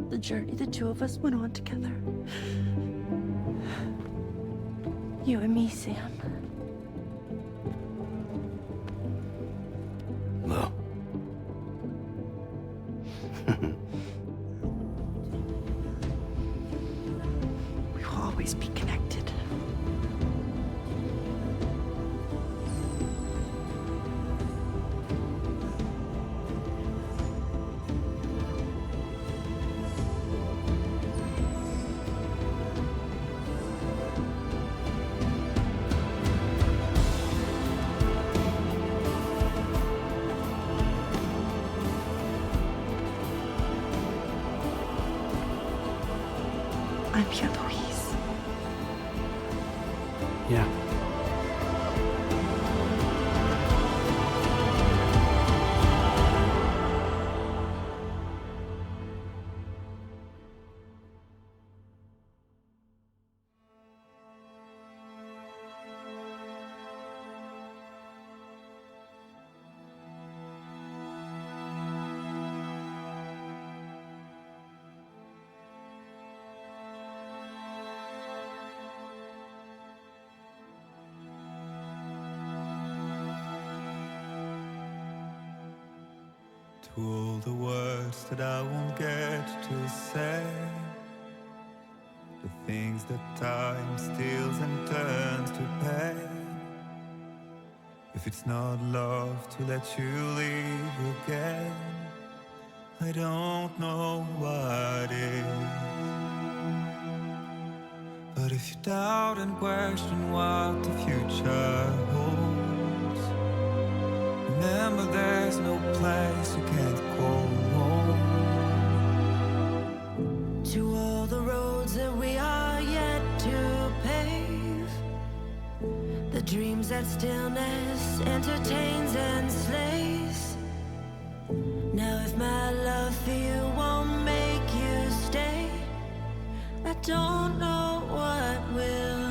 The journey the two of us went on together. You and me, Sam. No. We will always be connected. Yeah. To all the words that I won't get to say, the things that time steals and turns to pain. If it's not love to let you leave again, I don't know what is. But if you doubt and question what the future holds, remember there's no place you can't call home. To all the roads that we are yet to pave, the dreams that stillness entertains and slays. Now if my love for you won't make you stay, I don't know what will.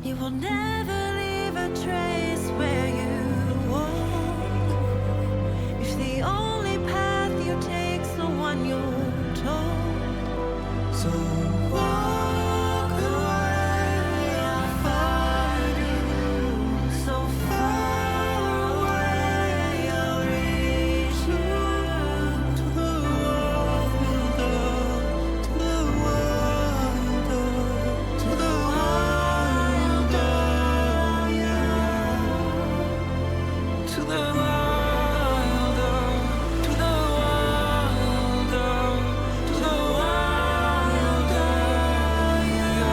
You will never leave a trace where you walk. If the only path you take's the one you're told, so walk away, I'll find you. So far away, I'll reach you. To the wild, to the wild, to the wild, yeah. To the wild, to the wild, to the wild, yeah.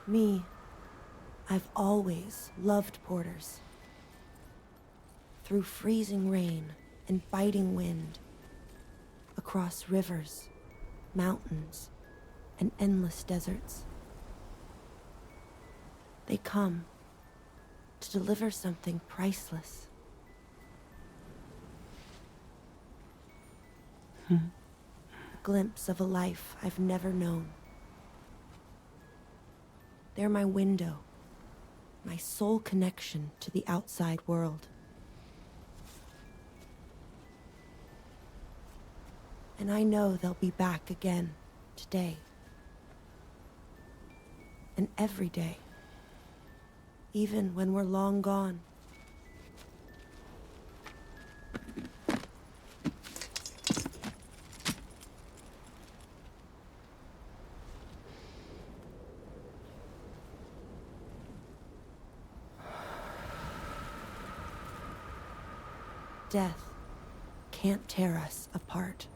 Me, I've always loved porters. Through freezing rain and biting wind, across rivers, mountains, and endless deserts. They come to deliver something priceless. A glimpse of a life I've never known. They're my window, my sole connection to the outside world. And I know they'll be back again today. And every day, even when we're long gone. Death can't tear us apart.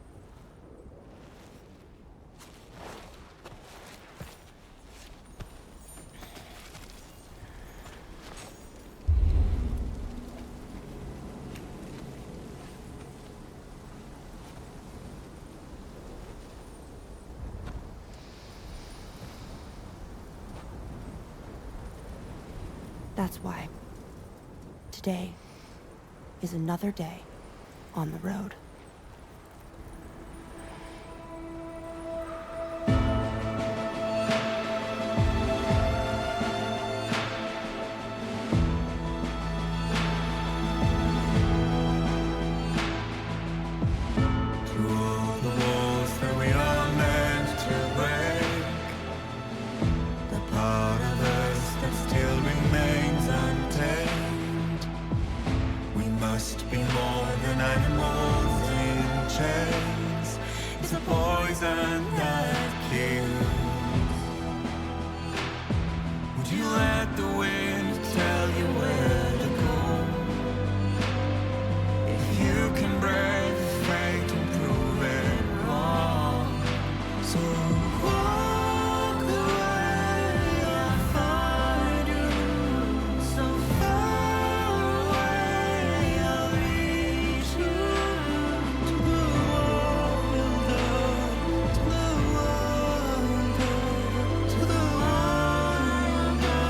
That's why today is another day on the road. Must be more than animals in chains. poison that kills. Would you let the wind tell you where to go? If you can break fate and prove it wrong, so walk away, I'll find you. So far away, I'll reach you. To the wonder, to the wonder, to the wonder.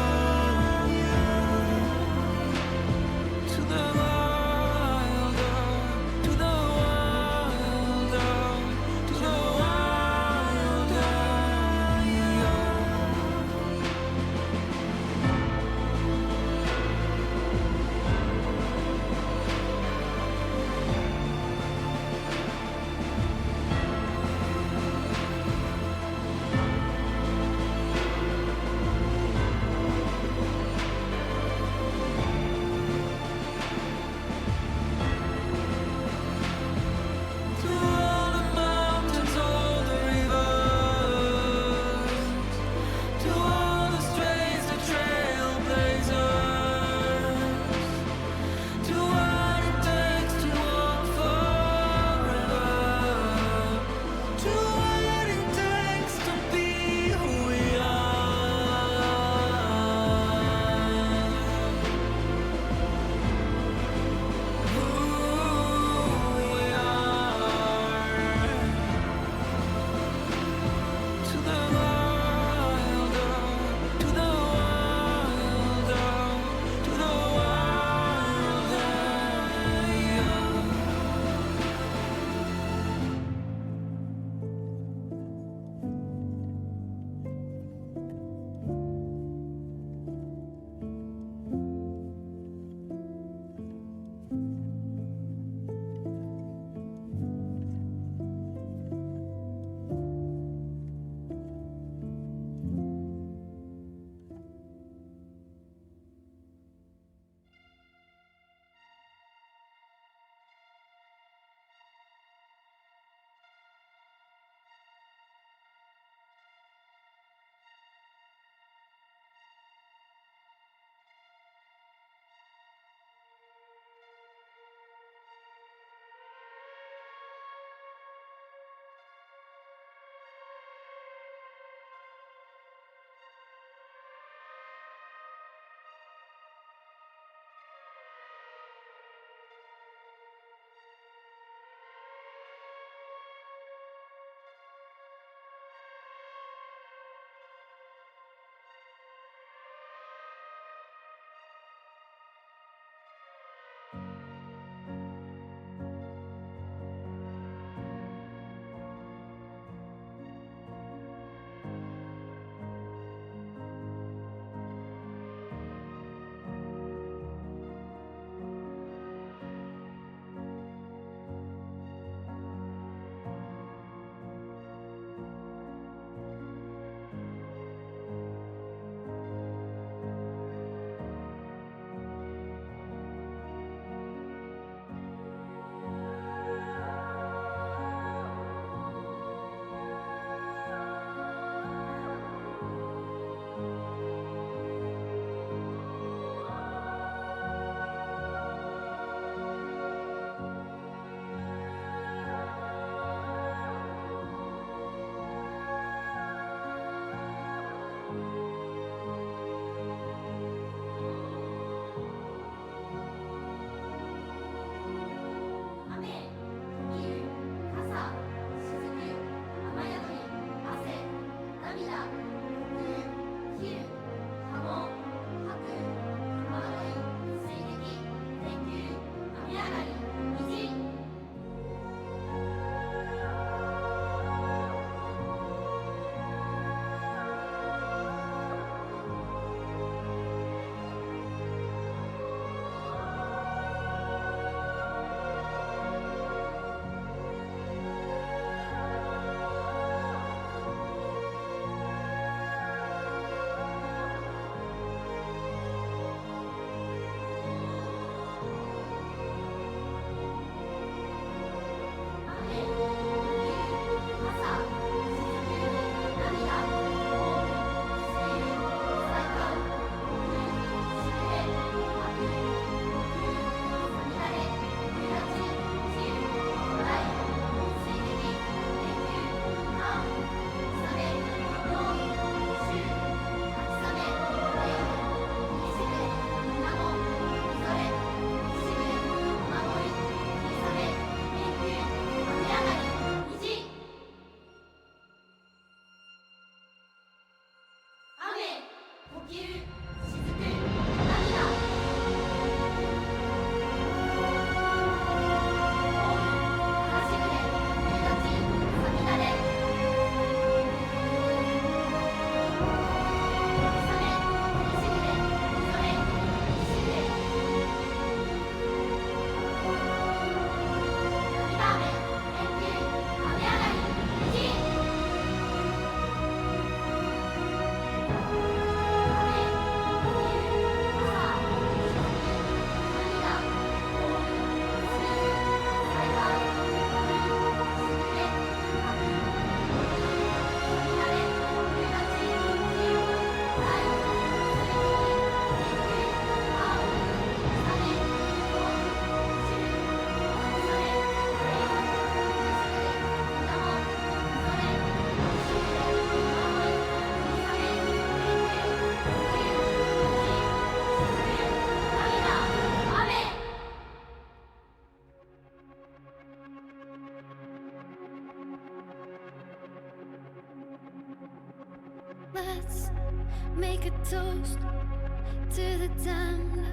Let's make a toast to the damned,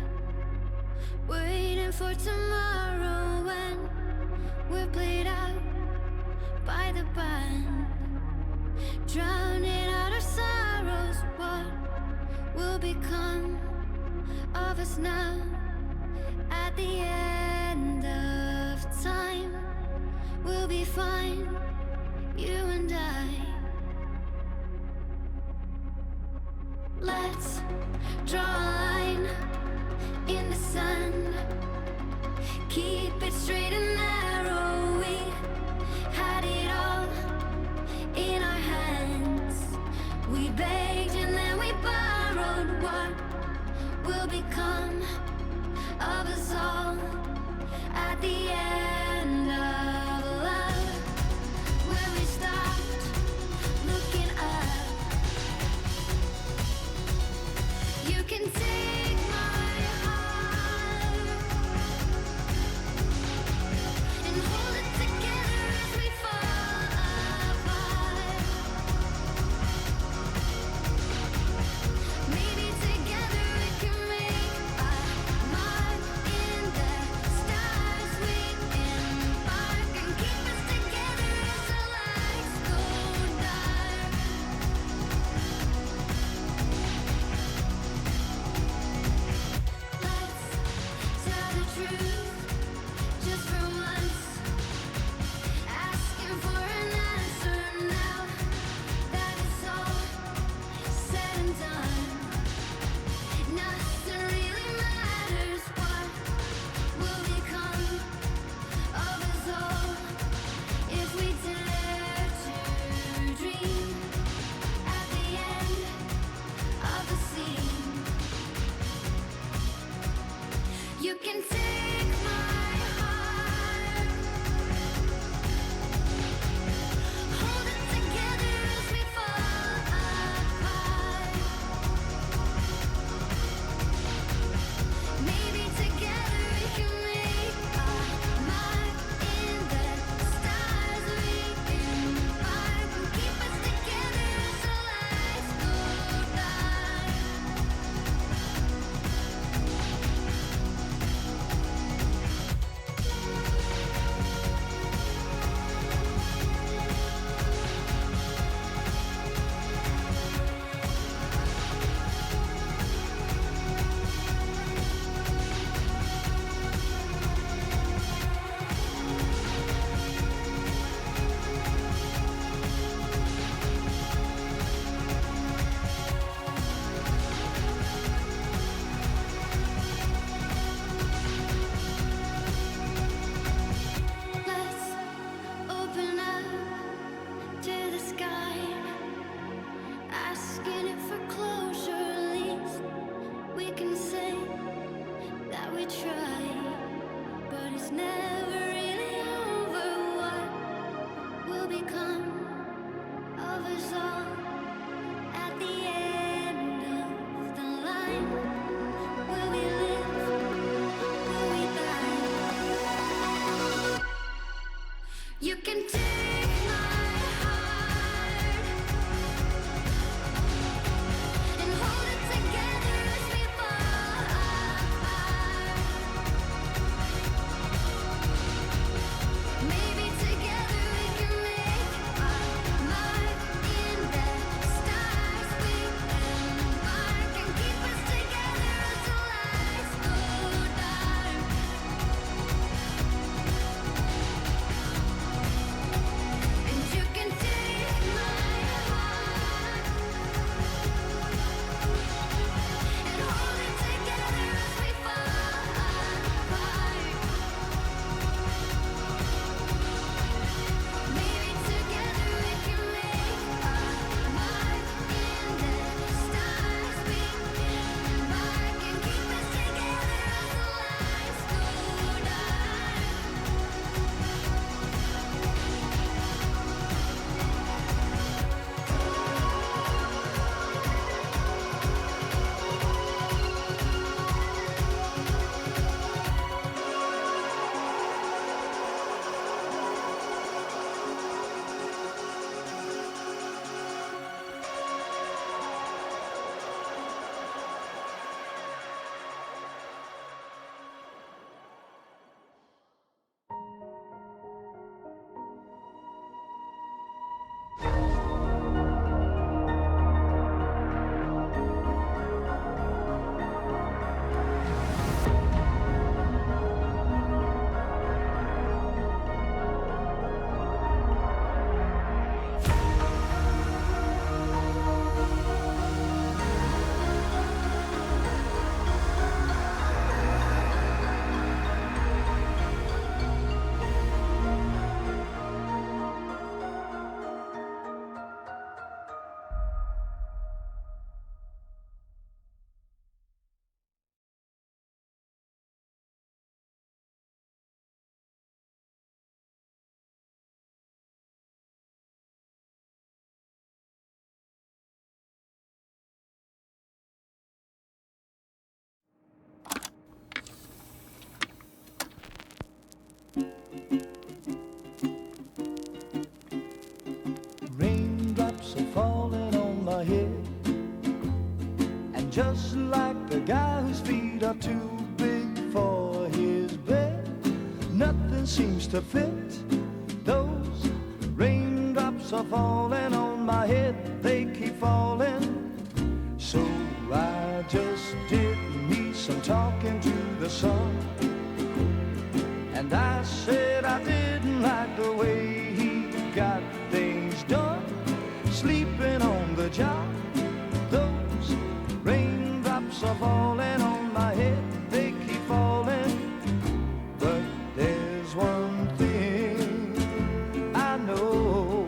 waiting for tomorrow when we're played out by the band, drowning out our sorrows. What will become of us now at the end of time? We'll be fine, you and I. Let's draw a line in the sand, keep it straight and narrow. We had it all in our hands. We begged and then we borrowed. What will become of us all at the end of love, when we stopped looking up? You can take my heart and hold it together as we fall apart. Maybe together we can make a mark in the stars. We Raindrops are falling on my head, and just like the guy whose feet are too big for his bed, nothing seems to fit. Those raindrops are falling on my head, they keep falling. So I just did me some talking to the sun, and I said I didn't like the way he got things done, sleeping on the job. Those raindrops are falling on my head, they keep falling. But there's one thing I know,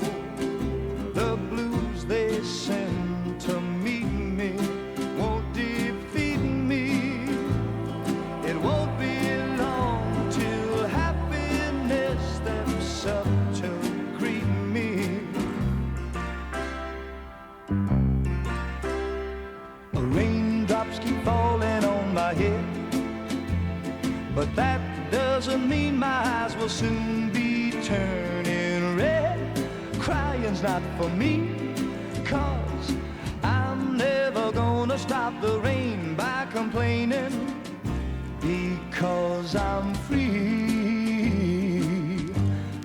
the blues they send to meet me won't defeat me. It won't be long till happiness steps up to greet me. Raindrops keep falling on my head, but that doesn't mean my eyes will soon be turning red. Crying's not for me, 'cause I'm never gonna stop the rain by complaining, because I'm free.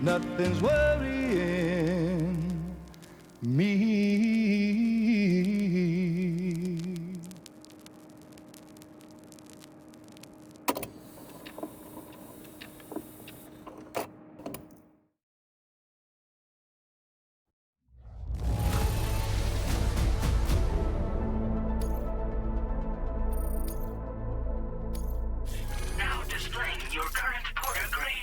Nothing's worrying me. Now displaying your current porter grade.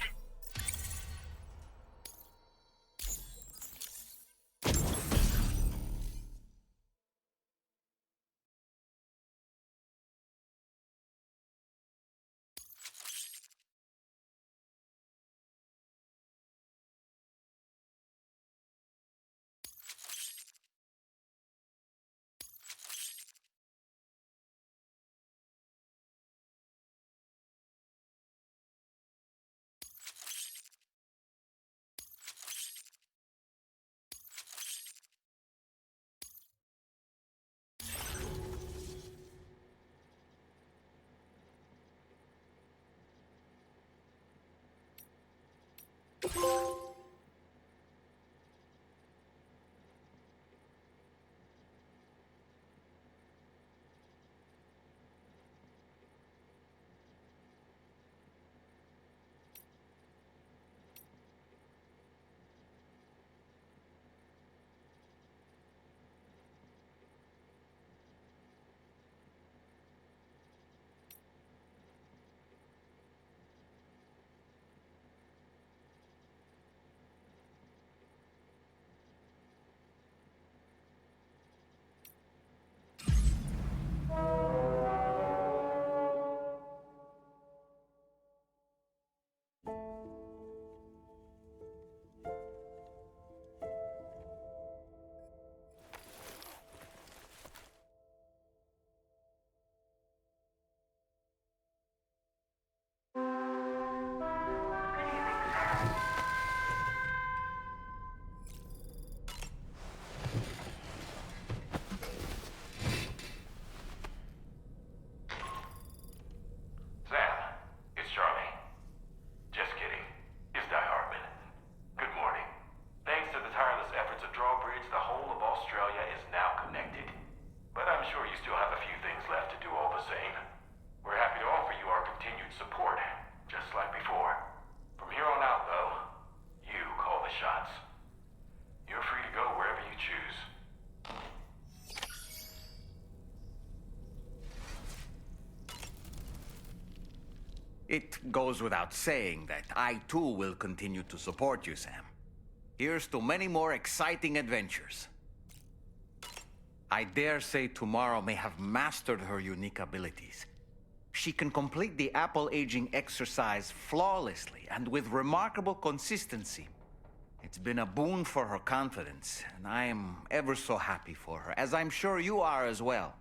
It goes without saying that I too will continue to support you, Sam. Here's to many more exciting adventures. I dare say tomorrow may have mastered her unique abilities. She can complete the apple aging exercise flawlessly and with remarkable consistency. It's been a boon for her confidence, and I am ever so happy for her, as I'm sure you are as well.